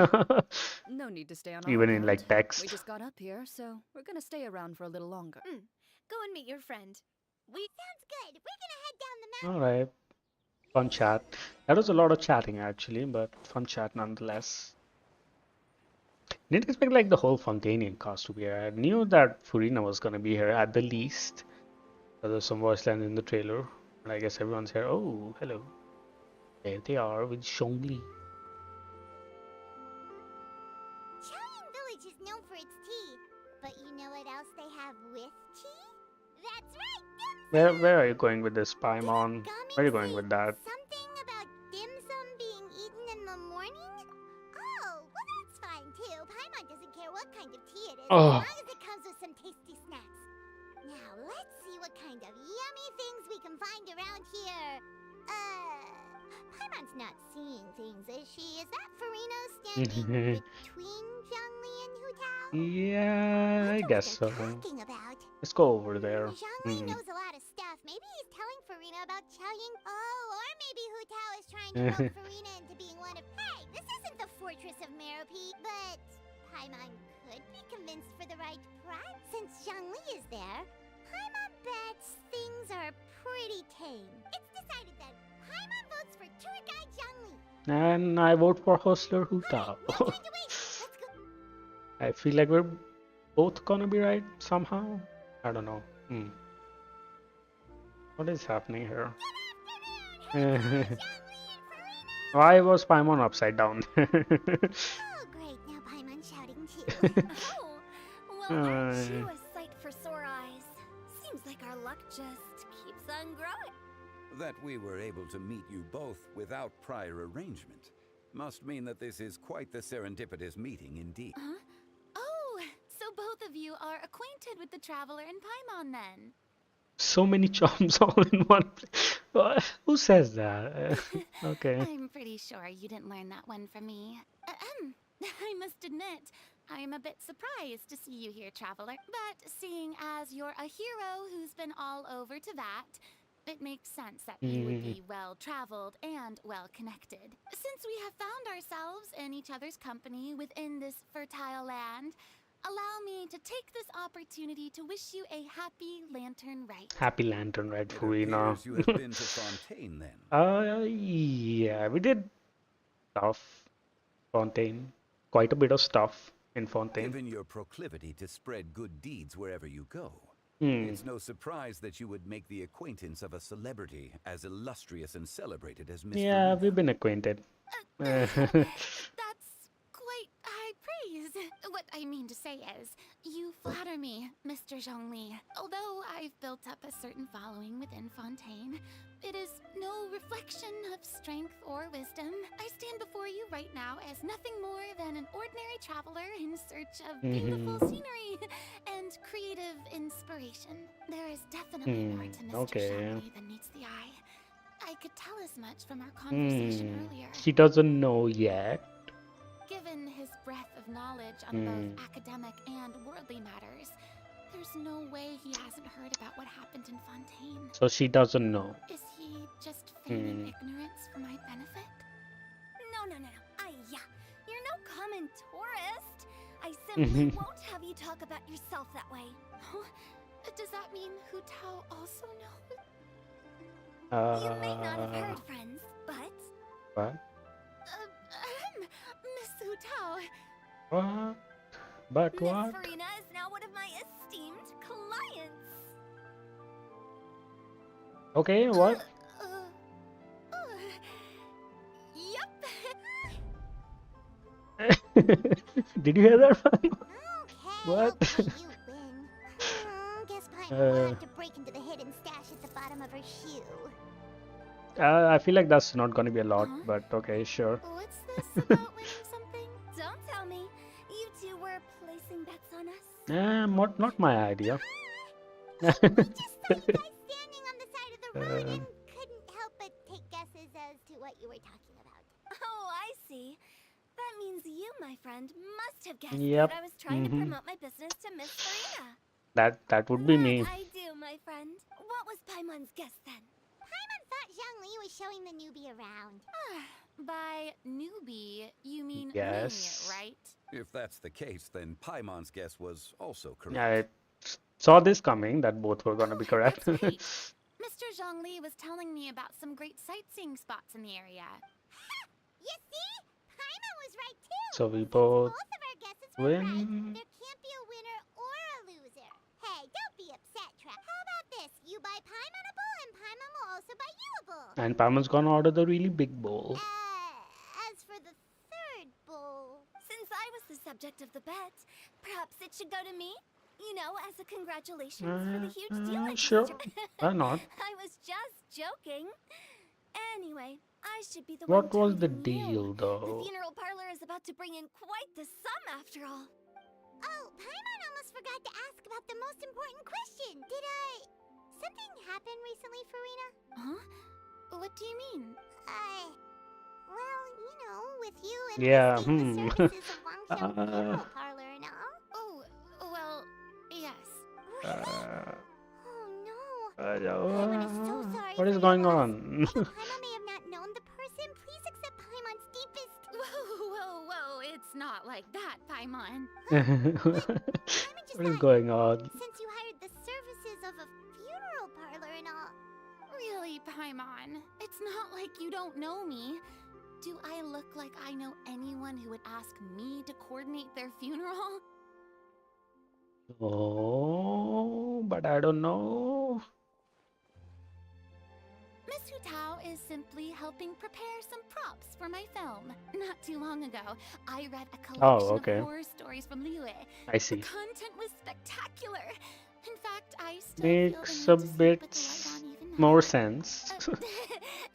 S16: No need to stay on
S1: Even
S16: our
S1: in
S16: account.
S1: like text.
S16: We just got up here, so we're gonna stay around for a little longer.
S20: Go and meet your friend.
S3: Sounds good. We're gonna head down the mountain.
S1: Alright. Fun chat. That was a lot of chatting actually, but fun chat nonetheless. Didn't expect like the whole Fontanian cast to be here. I knew that Furina was gonna be here at the least. There was some voice lines in the trailer. And I guess everyone's here. Oh, hello. There they are with Zhongli.
S3: Chaoying Village is known for its tea. But you know what else they have with tea? That's right, dim sum!
S1: Where are you going with this, Paimon? Where are you going with that?
S3: Something about dim sum being eaten in the morning? Oh, well that's fine too. Paimon doesn't care what kind of tea it is,
S1: Oh.
S3: as long as it comes with some tasty snacks. Now, let's see what kind of yummy things we can find around here. Paimon's not seeing things, is she? Is that Farino standing between Zhongli and Hu Tao?
S1: Yeah, I guess so.
S3: Talking about?
S1: Let's go over there.
S3: Zhongli knows a lot of stuff. Maybe he's telling Farina about Chaoying. Oh, or maybe Hu Tao is trying to help Farina into being one of. Hey, this isn't the Fortress of Merope, but Paimon could be convinced for the right price. Since Zhongli is there, Paimon bets things are pretty tame. It's decided then. Paimon votes for tour guide Zhongli.
S1: And I vote for Hostler Hu Tao. I feel like we're both gonna be right somehow. I don't know. What is happening here? Why was Paimon upside down?
S3: Oh, great. Now Paimon's shouting too.
S20: Well, aren't you a sight for sore eyes? Seems like our luck just keeps on growing.
S18: That we were able to meet you both without prior arrangement must mean that this is quite the serendipitous meeting indeed.
S2: Huh? Oh, so both of you are acquainted with the Traveler and Paimon then?
S1: So many charms all in one place. Who says that? Okay.
S2: I'm pretty sure you didn't learn that one from me. I must admit, I'm a bit surprised to see you here, Traveler. But seeing as you're a hero who's been all over Teyvat, it makes sense that you would be well-traveled and well-connected. Since we have found ourselves in each other's company within this fertile land, allow me to take this opportunity to wish you a happy Lantern Rite.
S1: Happy Lantern Rite, Furina.
S18: You have been to Fontaine then?
S1: Yeah, we did stuff. Fontaine. Quite a bit of stuff in Fontaine.
S18: Given your proclivity to spread good deeds wherever you go, it's no surprise that you would make the acquaintance of a celebrity as illustrious and celebrated as Mr.
S1: Yeah, we've been acquainted.
S2: That's quite high praise. What I mean to say is, you flatter me, Mr. Zhongli. Although I've built up a certain following within Fontaine, it is no reflection of strength or wisdom. I stand before you right now as nothing more than an ordinary traveler in search of beautiful scenery and creative inspiration. There is definitely more to Mr. Zhongli than meets the eye. I could tell as much from our conversation earlier.
S1: He doesn't know yet.
S2: Given his breadth of knowledge on both academic and worldly matters, there's no way he hasn't heard about what happened in Fontaine.
S1: So she doesn't know.
S2: Is he just feigning ignorance for my benefit?
S20: No. You're no common tourist. I simply won't have you talk about yourself that way.
S2: Does that mean Hu Tao also
S20: knows? You may not have heard, friends, but...
S1: What?
S20: Miss Hu Tao.
S1: What? But
S20: Miss
S1: what?
S20: Farina is now one of my esteemed clients.
S1: Okay, what?
S20: Yep.
S1: Did you hear that?
S3: Oh,
S1: What?
S3: Okay, you win. Guess Paimon will have to break into the hidden stash at the bottom of her shoe.
S1: I feel like that's not gonna be a lot, but okay, sure.
S2: What's this about winning something? Don't tell me. You two were placing bets on us?
S1: Not my idea.
S3: We just saw you guys standing on the side of the road and couldn't help but take guesses as to what you were talking about.
S2: Oh, I see. That means you, my friend, must have guessed
S1: Yep.
S2: that I was trying to promote my business to Miss Farina.
S1: That would be me.
S2: I do, my friend. What was Paimon's guess then?
S3: Paimon thought Zhongli was showing the newbie around.
S2: By newbie, you mean
S1: Yes.
S2: me, right?
S18: If that's the case, then Paimon's guess was also correct.
S1: I saw this coming, that both were gonna be correct.
S2: That's right. Mr. Zhongli was telling me about some great sightseeing spots in the area.
S3: You see? Paimon was right too.
S1: So we both
S3: Both of our guesses were right.
S1: win.
S3: There can't be a winner or a loser. Hey, don't be upset, Trap. How about this? You buy Paimon a bowl and Paimon will also buy you a bowl.
S1: And Paimon's gonna order the really big bowl.
S3: As for the third bowl...
S2: Since I was the subject of the bet, perhaps it should go to me? You know, as a congratulations for the huge deal I
S1: Sure.
S2: just...
S1: Why not?
S2: I was just joking. Anyway, I should be the
S1: What
S2: one
S1: was the
S2: thanking you.
S1: deal,
S2: The
S1: though?
S2: funeral parlor is about to bring in quite the sum after all.
S3: Oh, Paimon almost forgot to ask about the most important question. Something happen recently, Farina?
S2: Huh? What do you mean?
S3: Well, you know, with you and
S1: Yeah,
S3: the services of Longshore Funeral Parlor and all.
S2: Oh, well, yes.
S3: Paimon is so sorry
S1: What
S3: for
S1: is
S3: your
S1: going
S3: loss.
S1: on?
S3: Paimon may have not known the person. Please accept Paimon's deepest...
S2: Whoa, it's not like that, Paimon.
S1: What is going on?
S3: Since you hired the services of a funeral parlor and all...
S2: Really, Paimon, it's not like you don't know me. Do I look like I know anyone who would ask me to coordinate their funeral?
S1: Oh, but I don't know.
S2: Miss Hu Tao is simply helping prepare some props for my film. Not too long ago, I read a collection
S1: okay.
S2: of horror stories from Liyue.
S1: I see.
S2: The content was spectacular. In fact, I still
S1: Makes
S2: feel
S1: a
S2: the need to sleep
S1: bit
S2: with the light on even now.
S1: more sense.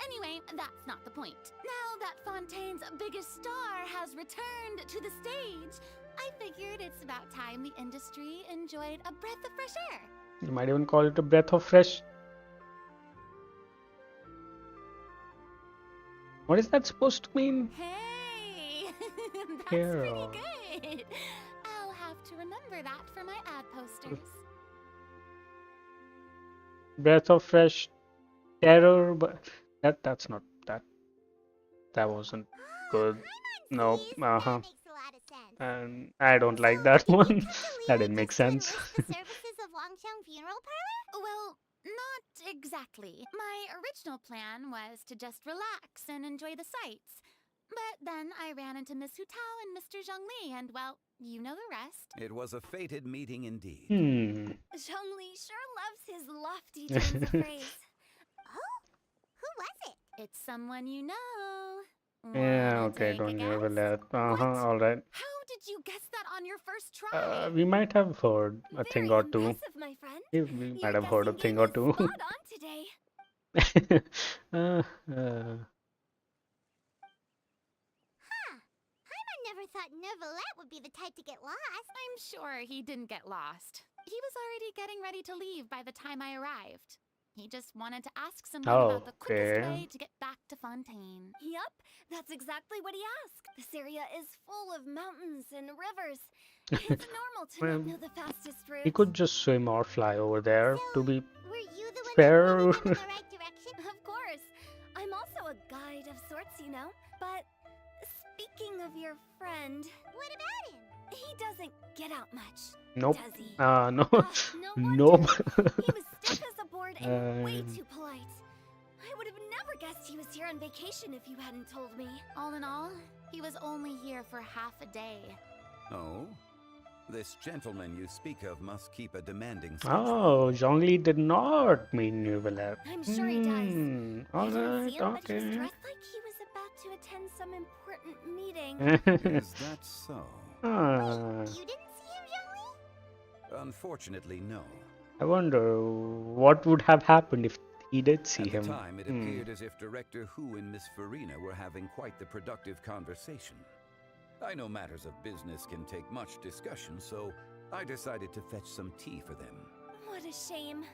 S2: Anyway, that's not the point. Now that Fontaine's biggest star has returned to the stage, I figured it's about time the industry enjoyed a breath of fresh air.
S1: You might even call it a breath of fresh. What is that supposed to mean?
S2: Hey, that's
S1: Hero.
S2: pretty good. I'll have to remember that for my ad posters.
S1: Breath of fresh terror, but that's not that. That wasn't good. Nope. And I don't like that one. That didn't make sense.
S3: The services of Longsheng Funeral Parlor?
S2: Well, not exactly. My original plan was to just relax and enjoy the sights. But then I ran into Miss Hu Tao and Mr. Zhongli, and well, you know the rest.
S18: It was a fated meeting indeed.
S2: Zhongli sure loves his lofty turns of phrase.
S3: Oh, who was it?
S2: It's someone you know.
S1: Yeah,
S2: Wanna
S1: okay,
S2: take a
S1: don't
S2: guess?
S1: give a let. Alright.
S2: How did you guess that on your first try?
S1: We might have heard a thing or two.
S2: Impressive, my friend.
S1: We might have heard a thing or two.
S2: Spot on today.
S3: Paimon never thought Neuvillette would be the type to get lost.
S2: I'm sure he didn't get lost. He was already getting ready to leave by the time I arrived. He just wanted to ask someone about the quickest way to get back to Fontaine. Yup, that's exactly what he asked. This area is full of mountains and rivers. It's normal to not know the fastest route.
S1: He could just swim or fly over there, to be
S3: Were you the one
S1: fair.
S3: that pointed him in the right direction?
S2: Of course. I'm also a guide of sorts, you know. But speaking of your friend...
S3: What about him?
S2: He doesn't get out much.
S1: Nope.
S2: Does he?
S1: No.
S2: No
S1: Nope.
S2: He was stiff as a board and way too polite. I would have never guessed he was here on vacation if you hadn't told me. All in all, he was only here for half a day.
S18: Oh? This gentleman you speak of must keep a demanding schedule.
S1: Oh, Zhongli did not mean Neuvillette.
S2: I'm sure he does. I didn't
S1: Alright,
S2: see him, but he was
S1: okay.
S2: dressed like he was about to attend some important meeting.
S18: Is that so?
S1: Ah.
S3: You didn't see him, Zhongli?
S18: Unfortunately, no.
S1: I wonder what would have happened if he did see
S18: At the
S1: him.
S18: time, it appeared as if Director Hu and Miss Farina were having quite the productive conversation. I know matters of business can take much discussion, so I decided to fetch some tea for them.
S20: What a shame.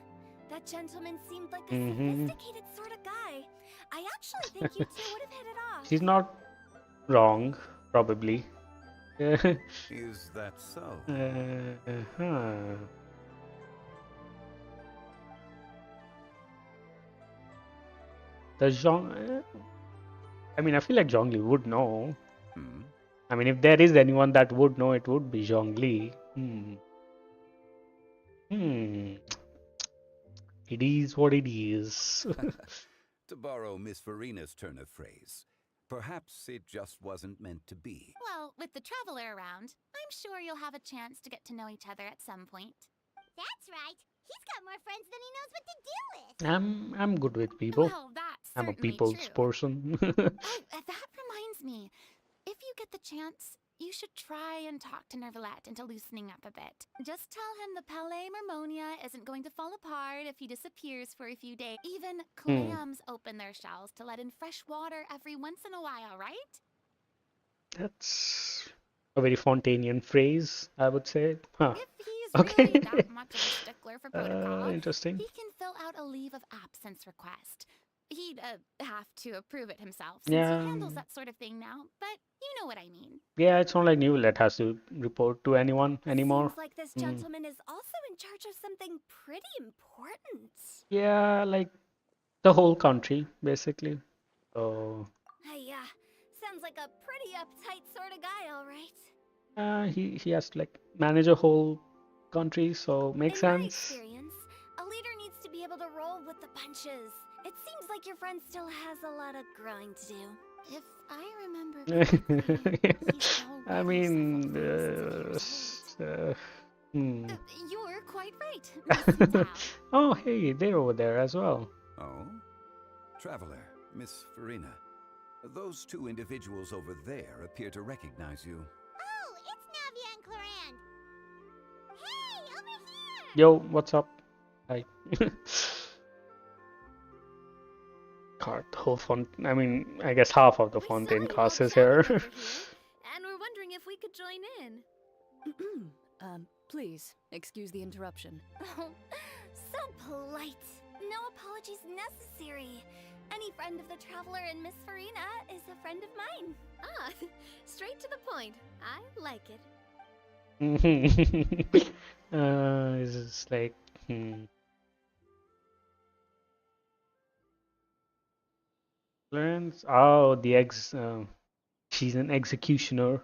S20: That gentleman seemed like a
S1: Mm-hmm.
S20: sophisticated sort of guy. I actually think you two would have hit it off.
S1: She's not wrong, probably.
S18: Is that so?
S1: Huh. Does Zhong... I mean, I feel like Zhongli would know. I mean, if there is anyone that would know, it would be Zhongli. It is what it is.
S18: To borrow Miss Farina's turn of phrase, perhaps it just wasn't meant to be.
S2: Well, with the traveler around, I'm sure you'll have a chance to get to know each other at some point.
S3: That's right. He's got more friends than he knows what to do with.
S1: I'm good with people.
S2: Well, that's
S1: I'm a
S2: certainly
S1: people's
S2: true.
S1: person.
S2: That reminds me. If you get the chance, you should try and talk to Nervalette into loosening up a bit. Just tell him the Palais Mermonia isn't going to fall apart if he disappears for a few days. Even clams open their shells to let in fresh water every once in a while, right?
S1: That's a very Fontanian phrase, I would say. Huh.
S2: If he's really that much of a stickler for protocol,
S1: interesting.
S2: he can fill out a leave of absence request. He'd have to approve it himself since
S1: Yeah.
S2: he handles that sort of thing now, but you know what I mean.
S1: Yeah, it's not like Newlet has to report to anyone anymore.
S20: Seems like this gentleman is also in charge of something pretty important.
S1: Yeah, like the whole country, basically. So
S20: Yeah, sounds like a pretty uptight sort of guy, all right.
S1: he has to like manage a whole country, so makes
S20: In my
S1: sense.
S20: experience, a leader needs to be able to roll with the punches. It seems like your friend still has a lot of growing to do.
S2: If I remember correctly,
S1: I mean,
S2: you're quite right.
S1: Oh, hey, they're over there as well.
S18: Oh? Traveler, Miss Farina. Those two individuals over there appear to recognize you.
S3: Oh, it's Navia and Cloran. Hey, over here!
S1: Yo, what's up? Hi. God, the whole I mean, I guess half of the Fontaine cast is here.
S20: And we're wondering if we could join in.
S16: Please, excuse the interruption.
S20: Oh, so polite. No apologies necessary. Any friend of the traveler and Miss Farina is a friend of mine. Ah, straight to the point. I like it.
S1: It's just like, Clarence? Oh, she's an executioner.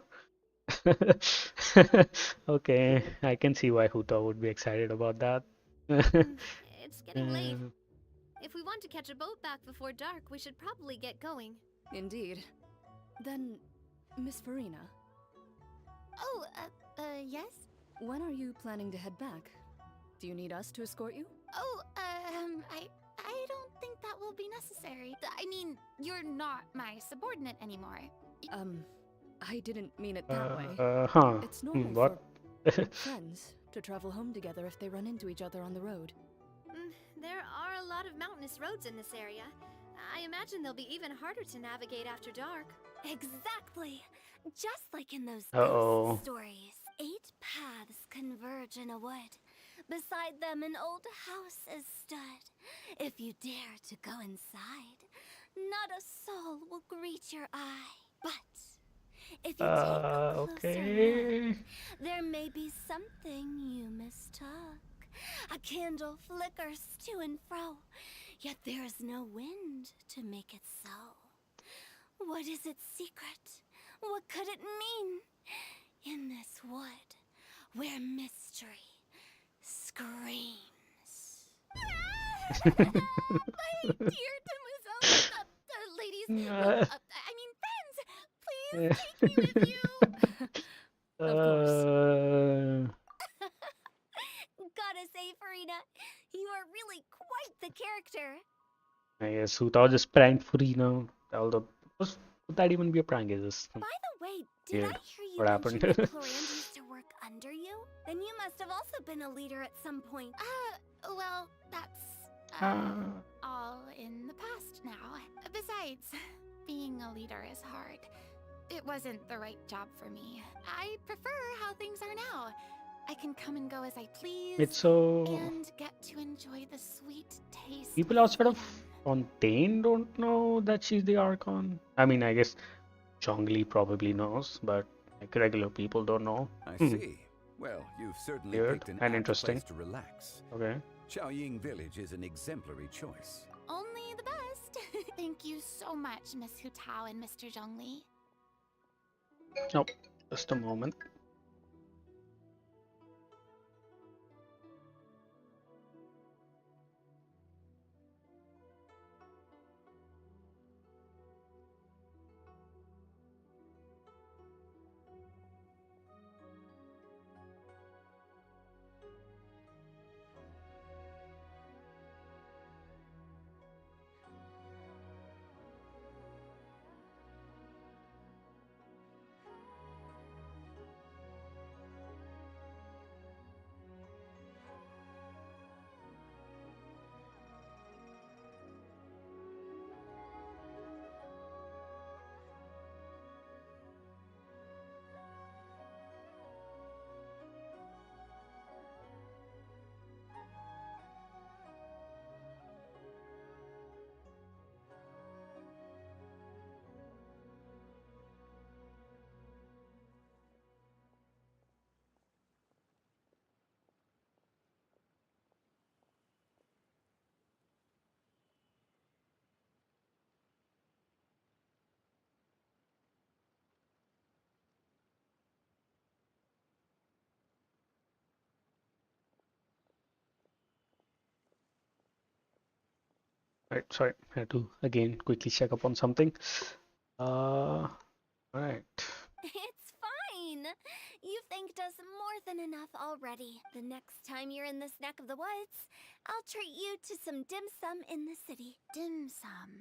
S1: Okay, I can see why Huta would be excited about that.
S20: It's getting late. If we want to catch a boat back before dark, we should probably get going.
S16: Indeed. Then, Miss Farina.
S2: Oh, yes?
S16: When are you planning to head back? Do you need us to escort you?
S2: Oh, I don't think that will be necessary. I mean, you're not my subordinate anymore.
S16: I didn't mean it that way.
S1: Huh.
S16: It's normal
S1: What?
S16: for friends to travel home together if they run into each other on the road.
S20: There are a lot of mountainous roads in this area. I imagine they'll be even harder to navigate after dark. Exactly. Just like in those ghost stories. 8 paths converge in a wood. Beside them an old house is stood. If you dare to go inside, not a soul will greet your eye. But if you take a closer look, there may be something you mistook. A candle flickers to and fro, yet there is no wind to make it so. What is its secret? What could it mean? In this wood, where mystery screams. My dear demoiselle, ladies, I mean friends, please take me with you.
S16: Of course.
S20: Gotta say, Farina, you are really quite the character.
S1: I guess Huta just pranked Furina. Although, would that even be a prank? Is this?
S20: By the way, did I hear you
S1: What happened?
S20: mention that Cloran used to work under you?
S3: And you must have also been a leader at some point.
S2: Well, that's all in the past now. Besides, being a leader is hard. It wasn't the right job for me. I prefer how things are now. I can come and go as I please.
S1: It's so
S2: and get to enjoy the sweet taste.
S1: people outside of Fontaine don't know that she's the Archon. I mean, I guess Zhongli probably knows, but like regular people don't know.
S18: I see. Well, you've certainly
S1: Weird
S18: picked an
S1: and
S18: apt
S1: interesting.
S18: place to relax.
S1: Okay.
S18: Xiaoying Village is an exemplary choice.
S2: Only the best. Thank you so much, Miss Hu Tao and Mr. Zhongli.
S1: Oh, just a moment. Right, sorry, I had to again quickly check up on something. Right.
S3: It's fine. You've thanked us more than enough already. The next time you're in this neck of the woods, I'll treat you to some dim sum in the city.
S2: Dim sum.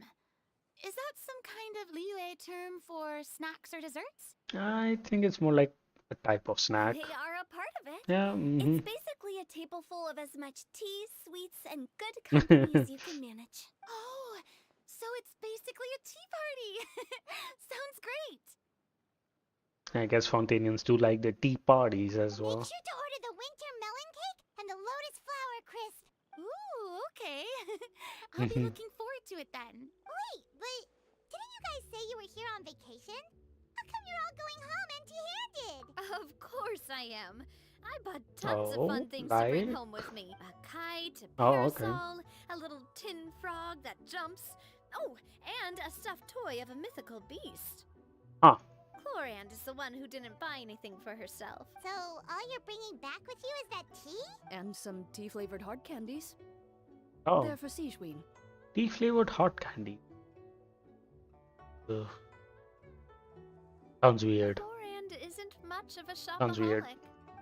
S2: Is that some kind of Liyue term for snacks or desserts?
S1: I think it's more like a type of snack.
S3: They are a part of it.
S1: Yeah.
S3: It's basically a table full of as much tea, sweets, and good company as you can manage.
S2: Oh, so it's basically a tea party. Sounds great.
S1: I guess Fontanians do like the tea parties as well.
S3: Make sure to order the winter melon cake and the lotus flower crisp.
S2: Ooh, okay. I'll be looking forward to it then.
S3: Wait, but didn't you guys say you were here on vacation? How come you're all going home empty-handed?
S20: Of course I am. I bought tons of fun things to bring home with me. A kite, a parasol, a little tin frog that jumps. Oh, and a stuffed toy of a mythical beast.
S1: Ah.
S20: Chlorand is the one who didn't buy anything for herself.
S3: So all you're bringing back with you is that tea?
S16: And some tea-flavored hard candies.
S1: Oh.
S16: They're for Sijuin.
S1: Tea-flavored hot candy. Ugh. Sounds weird.
S20: Chlorand isn't much of a shopaholic.
S1: Sounds weird.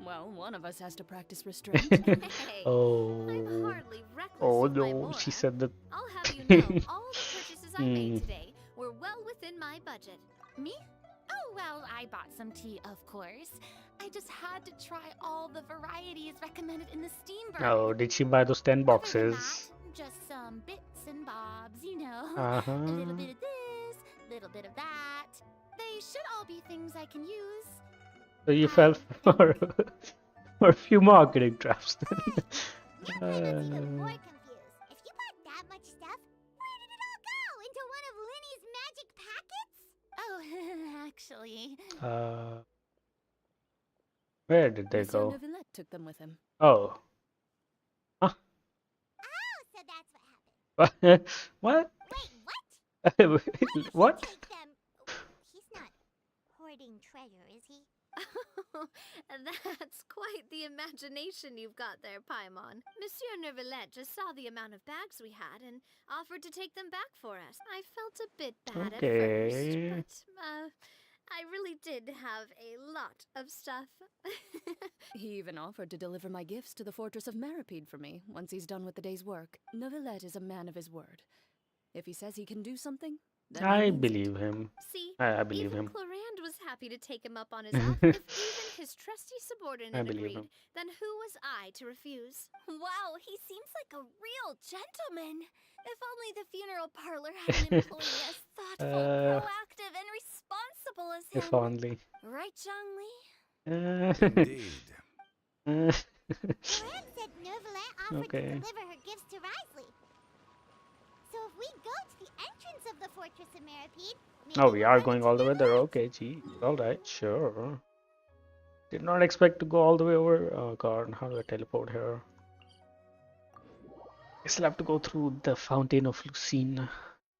S16: Well, one of us has to practice restraint.
S20: Hey,
S1: Oh.
S20: I'm hardly reckless
S1: Oh
S20: with my
S1: no,
S20: mora.
S1: she said that.
S20: I'll have you know, all the purchases I made today were well within my budget.
S2: Me? Oh, well, I bought some tea, of course. I just had to try all the varieties recommended in the Steamboat.
S1: Oh, did she buy those 10 boxes?
S2: Just some bits and bobs, you know.
S1: Uh-huh.
S2: A little bit of this, little bit of that. They should all be things I can use.
S1: So you fell for a few marketing traps then.
S3: Even more confused. If you bought that much stuff, where did it all go? Into one of Linny's magic packets?
S2: Oh, actually.
S1: Where did they
S16: Monsieur
S1: go?
S16: Neuvillette took them with him.
S1: Oh. Huh?
S3: Oh, so that's what happened.
S1: What?
S3: Wait, what?
S1: What?
S3: Take them. He's not hoarding treasure, is he?
S20: That's quite the imagination you've got there, Paimon. Monsieur Neuvillette just saw the amount of bags we had and offered to take them back for us. I felt a bit bad at first, but I really did have a lot of stuff.
S16: He even offered to deliver my gifts to the Fortress of Meripede for me once he's done with the day's work. Neuvillette is a man of his word. If he says he can do something, then
S1: I believe him.
S20: See,
S1: I believe
S20: even
S1: him.
S20: Chlorand was happy to take him up on his offer. If even
S2: His trusty subordinate
S1: I believe
S2: agreed.
S1: him.
S2: Then who was I to refuse?
S20: Wow, he seems like a real gentleman. If only the funeral parlor had an employee as thoughtful, proactive, and responsible as him.
S1: If only.
S20: Right, Zhongli?
S17: Indeed.
S3: Clem said Neuvillette offered to
S1: Okay.
S3: deliver her gifts to Risley. So if we go to the entrance of the Fortress of Meripede, maybe
S1: Oh, we
S3: we'll
S1: are
S3: run
S1: going
S3: into
S1: all the way there.
S3: Neuvillette.
S1: Okay, gee. Alright, sure. Did not expect to go all the way over. Oh god, how do I teleport here? I still have to go through the Fountain of Lucine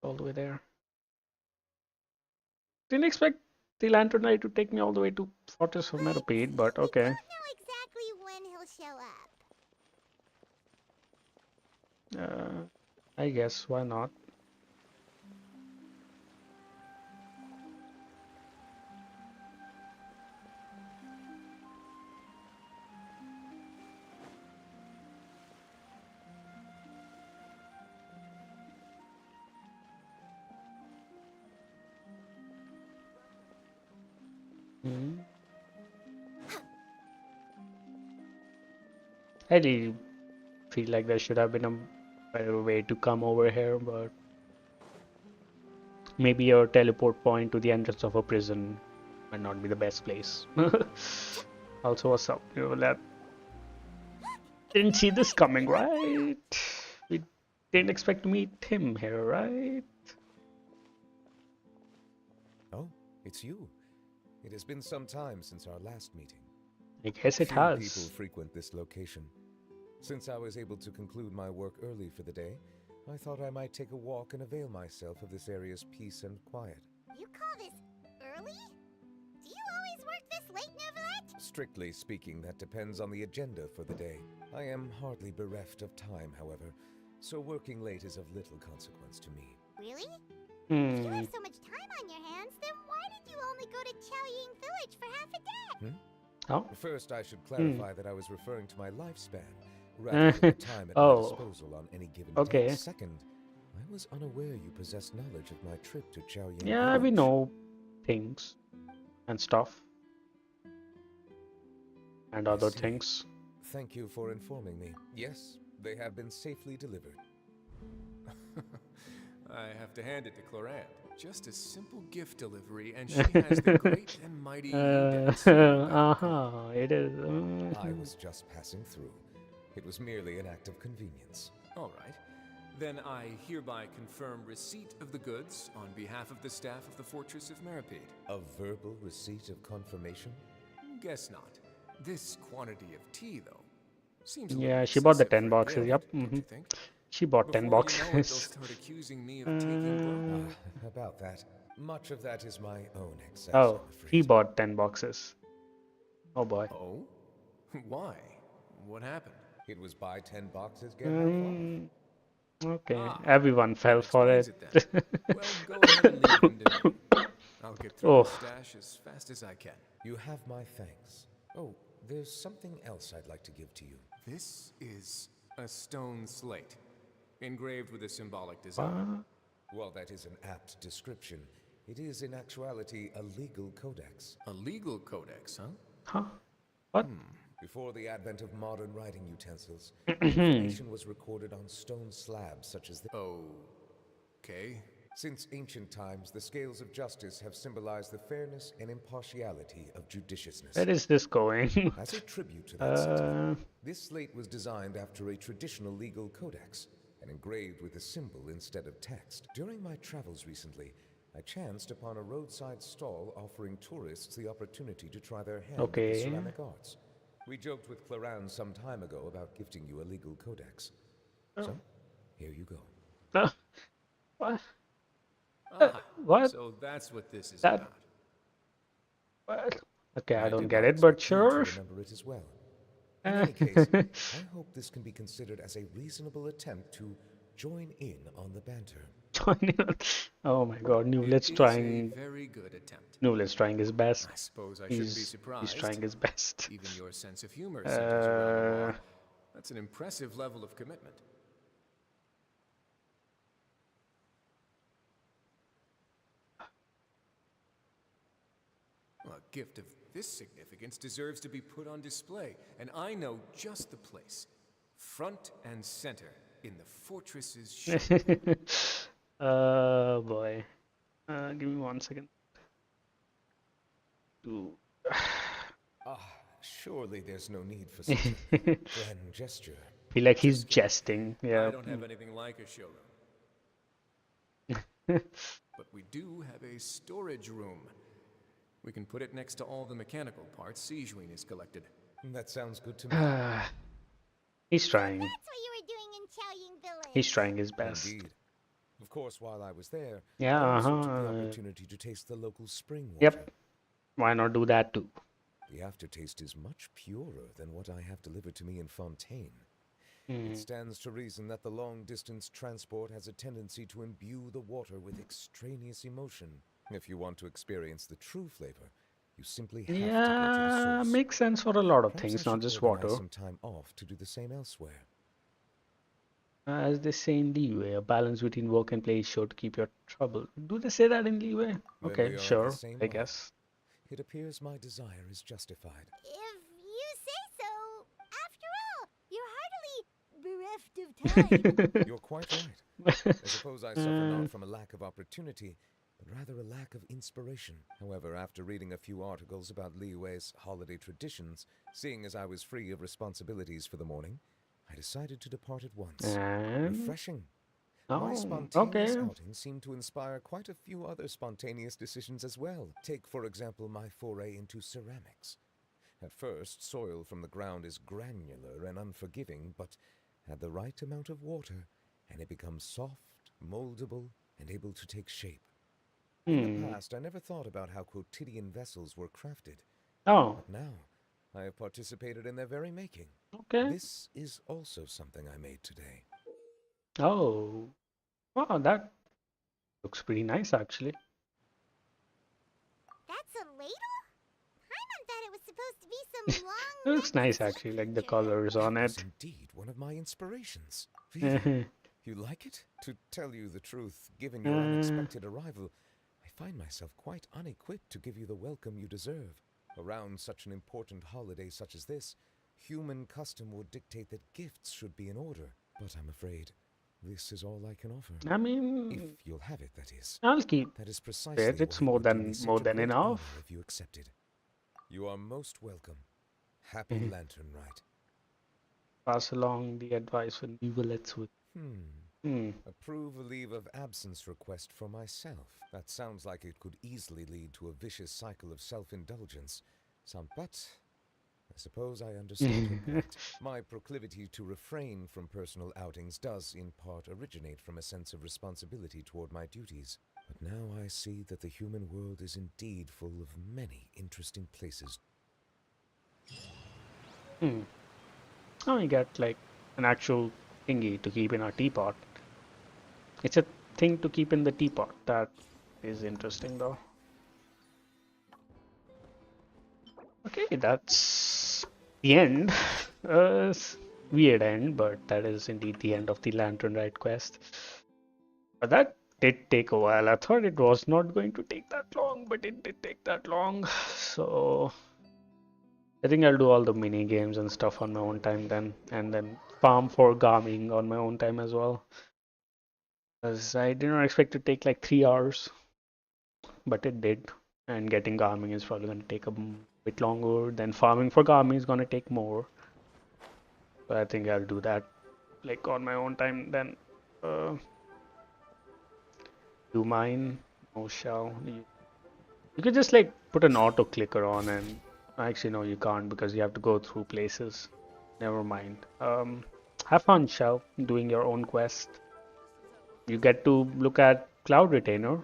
S1: all the way there. Didn't expect the Lantern Knight to take me all the way to Fortress of Meripede, but okay.
S3: Don't know exactly when he'll show up.
S1: I guess, why not? I really feel like there should have been a better way to come over here, but maybe a teleport point to the entrance of a prison might not be the best place. Also, what's up? Didn't see this coming, right? We didn't expect to meet him here, right?
S21: Oh, it's you. It has been some time since our last meeting.
S1: I guess it
S21: Few
S1: has.
S21: people frequent this location. Since I was able to conclude my work early for the day, I thought I might take a walk and avail myself of this area's peace and quiet.
S3: You call this early? Do you always work this late, Neuvillette?
S21: Strictly speaking, that depends on the agenda for the day. I am hardly bereft of time, however, so working late is of little consequence to me.
S3: Really? If you have so much time on your hands, then why did you only go to Chaoying Village for half a day?
S1: Oh.
S21: First, I should clarify that I was referring to my lifespan, rather than the time at my disposal on any given day. Second, I was unaware you possessed knowledge of my trip to Chaoying
S1: Yeah,
S21: Village.
S1: we know things and stuff. And other things.
S21: Thank you for informing me. Yes, they have been safely delivered.
S12: I have to hand it to Clorant. Just a simple gift delivery, and she has the great and mighty index.
S1: It is.
S21: I was just passing through. It was merely an act of convenience.
S12: All right. Then I hereby confirm receipt of the goods on behalf of the staff of the Fortress of Meripede.
S21: A verbal receipt of confirmation?
S12: Guess not. This quantity of tea, though, seems
S1: Yeah, she bought the 10 boxes. Yep. She bought 10
S12: Before you know it, they'll
S1: boxes.
S12: start accusing me of taking blood.
S21: About that. Much of that is my own excess.
S1: Oh, he bought 10 boxes. Oh boy.
S12: Oh? Why? What happened?
S21: It was buy 10 boxes, get half off.
S1: Okay, everyone fell for it.
S12: Well, go ahead and leave them to me. I'll get through the stash as fast as I can.
S21: You have my thanks. Oh, there's something else I'd like to give to you.
S12: This is a stone slate, engraved with a symbolic design.
S21: Well, that is an apt description. It is in actuality a legal codex.
S12: A legal codex, huh?
S1: Huh? What?
S21: Before the advent of modern writing utensils, information was recorded on stone slabs such as this.
S12: Okay.
S21: Since ancient times, the scales of justice have symbolized the fairness and impartiality of judiciousness.
S1: Where is this going?
S21: As a tribute to that sentiment, this slate was designed after a traditional legal codex and engraved with a symbol instead of text. During my travels recently, I chanced upon a roadside stall offering tourists the opportunity to try their hand at the ceramic arts. We joked with Clorant some time ago about gifting you a legal codex. So, here you go.
S1: What?
S12: Ah,
S1: What?
S12: So that's what this is
S1: That-
S12: about.
S1: What? Okay, I don't
S21: did
S1: get
S21: not
S1: it, but
S21: expect you to
S1: sure.
S21: remember it as well. In any case, I hope this can be considered as a reasonable attempt to join in on the banter.
S1: Oh my god, Newlet's
S12: It is
S1: trying.
S12: a very good attempt.
S1: Newlet's trying his best.
S12: I suppose I shouldn't be surprised.
S1: He's trying his best.
S12: Even your sense of humor centers around the law. That's an impressive level of commitment. Well, A gift of this significance deserves to be put on display, and I know just the place. Front and center in the fortress's showroom.
S1: Boy. Give me 1 second.
S21: Surely there's no need for such a grand gesture.
S1: Feel like he's jesting. Yeah.
S12: I don't have anything like a showroom. But we do have a storage room. We can put it next to all the mechanical parts Sijuin has collected.
S21: That sounds good to me.
S1: He's trying.
S3: That's what you were doing in Chaoying Village.
S1: He's trying his best.
S21: Indeed. Of course, while I was there,
S1: Yeah,
S21: I also took the opportunity to taste the local spring water.
S1: Yep. Why not do that too?
S21: The aftertaste is much purer than what I have delivered to me in Fontaine. It stands to reason that the long-distance transport has a tendency to imbue the water with extraneous emotion. If you want to experience the true flavor, you simply have to go to the source.
S1: Makes sense for a lot of
S21: Perhaps
S1: things,
S21: I
S1: not
S21: should
S1: just
S21: organize
S1: water.
S21: some time off to do the same elsewhere.
S1: As they say in Leeway, a balance between work and play is sure to keep you trouble. Do they say that in Leeway?
S21: Then
S1: Okay,
S21: we are of
S1: sure,
S21: the same
S1: I
S21: mind.
S1: guess.
S21: It appears my desire is justified.
S3: If you say so. After all, you're heartily bereft of time.
S21: You're quite right. I suppose I suffer not from a lack of opportunity, but rather a lack of inspiration. However, after reading a few articles about Liyue's holiday traditions, seeing as I was free of responsibilities for the morning, I decided to depart at once. Refreshing. My spontaneous outing seemed to inspire quite a few other spontaneous decisions as well. Take, for example, my foray into ceramics. At first, soil from the ground is granular and unforgiving, but add the right amount of water, and it becomes soft, moldable, and able to take shape. In the past, I never thought about how quotidian vessels were crafted. But now, I have participated in their very making.
S1: Okay.
S21: This is also something I made today.
S1: Oh, wow, that looks pretty nice actually.
S3: That's a ladle? Paimon thought it was supposed to be some long.
S1: It looks nice actually, like the colors on
S21: It was
S1: it.
S21: indeed one of my inspirations. Really? You like it? To tell you the truth, given your unexpected arrival, I find myself quite unequipped to give you the welcome you deserve. Around such an important holiday such as this, human custom would dictate that gifts should be in order. But I'm afraid this is all I can offer.
S1: I mean,
S21: if you'll have it, that is.
S1: I'll keep
S21: That is precisely
S1: it. It's
S21: why
S1: more
S21: it would do me
S1: than
S21: such a great
S1: enough.
S21: honor if you accepted. You are most welcome. Happy Lantern Rite.
S1: Pass along the advice when we will let's with.
S21: Approve a leave of absence request for myself. That sounds like it could easily lead to a vicious cycle of self-indulgence. But I suppose I understand your point. My proclivity to refrain from personal outings does in part originate from a sense of responsibility toward my duties. But now I see that the human world is indeed full of many interesting places.
S1: Oh, we got like an actual thingy to keep in our teapot. It's a thing to keep in the teapot. That is interesting though. Okay, that's the end. Weird end, but that is indeed the end of the Lantern Rite quest. But that did take a while. I thought it was not going to take that long, but it did take that long. So I think I'll do all the mini games and stuff on my own time then, and then farm for Ga-Ming on my own time as well. Because I did not expect to take like 3 hours, but it did. And getting Ga-Ming is probably going to take a bit longer. Then farming for Ga-Ming is going to take more. But I think I'll do that like on my own time then. Do mine? No, shall you could just like put an auto clicker on, and actually no, you can't because you have to go through places. Never mind. Have fun, Shao, doing your own quest. You get to look at Cloud Retainer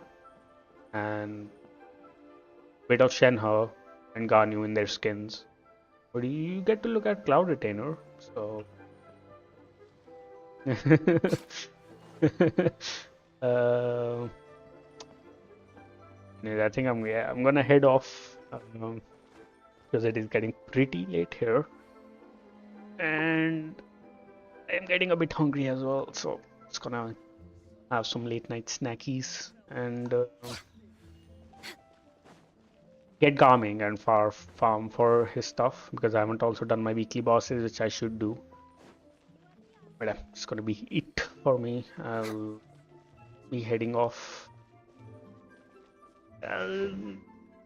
S1: and bit of Shenhe and Ganyu in their skins. But you get to look at Cloud Retainer, so I think I'm gonna head off because it is getting pretty late here, and I'm getting a bit hungry as well. So it's gonna have some late night snackies and get Ga-Ming and farm for his stuff, because I haven't also done my weekly bosses, which I should do. But yeah, it's gonna be it for me. I'll be heading off. I'll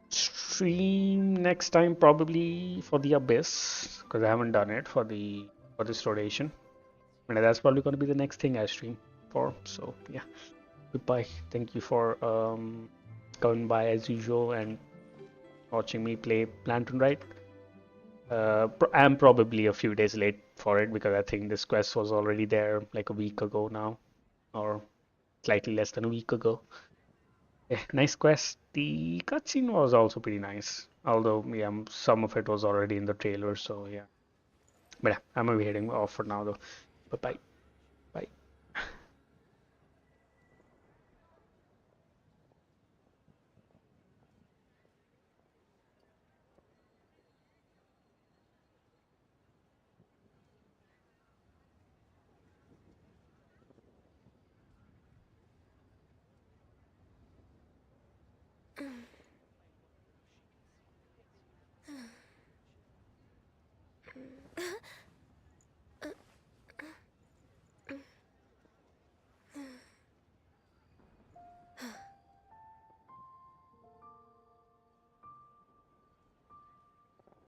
S1: stream next time probably for the Abyss, because I haven't done it for this rotation. And that's probably gonna be the next thing I stream for. So yeah, goodbye. Thank you for coming by as usual and watching me play Lantern Rite. I'm probably a few days late for it because I think this quest was already there like a week ago now, or slightly less than a week ago. Yeah, nice quest. The cutscene was also pretty nice, although yeah, some of it was already in the trailer. So yeah, but yeah, I'm gonna be heading off for now though. Bye bye. Bye.
S4: Mm.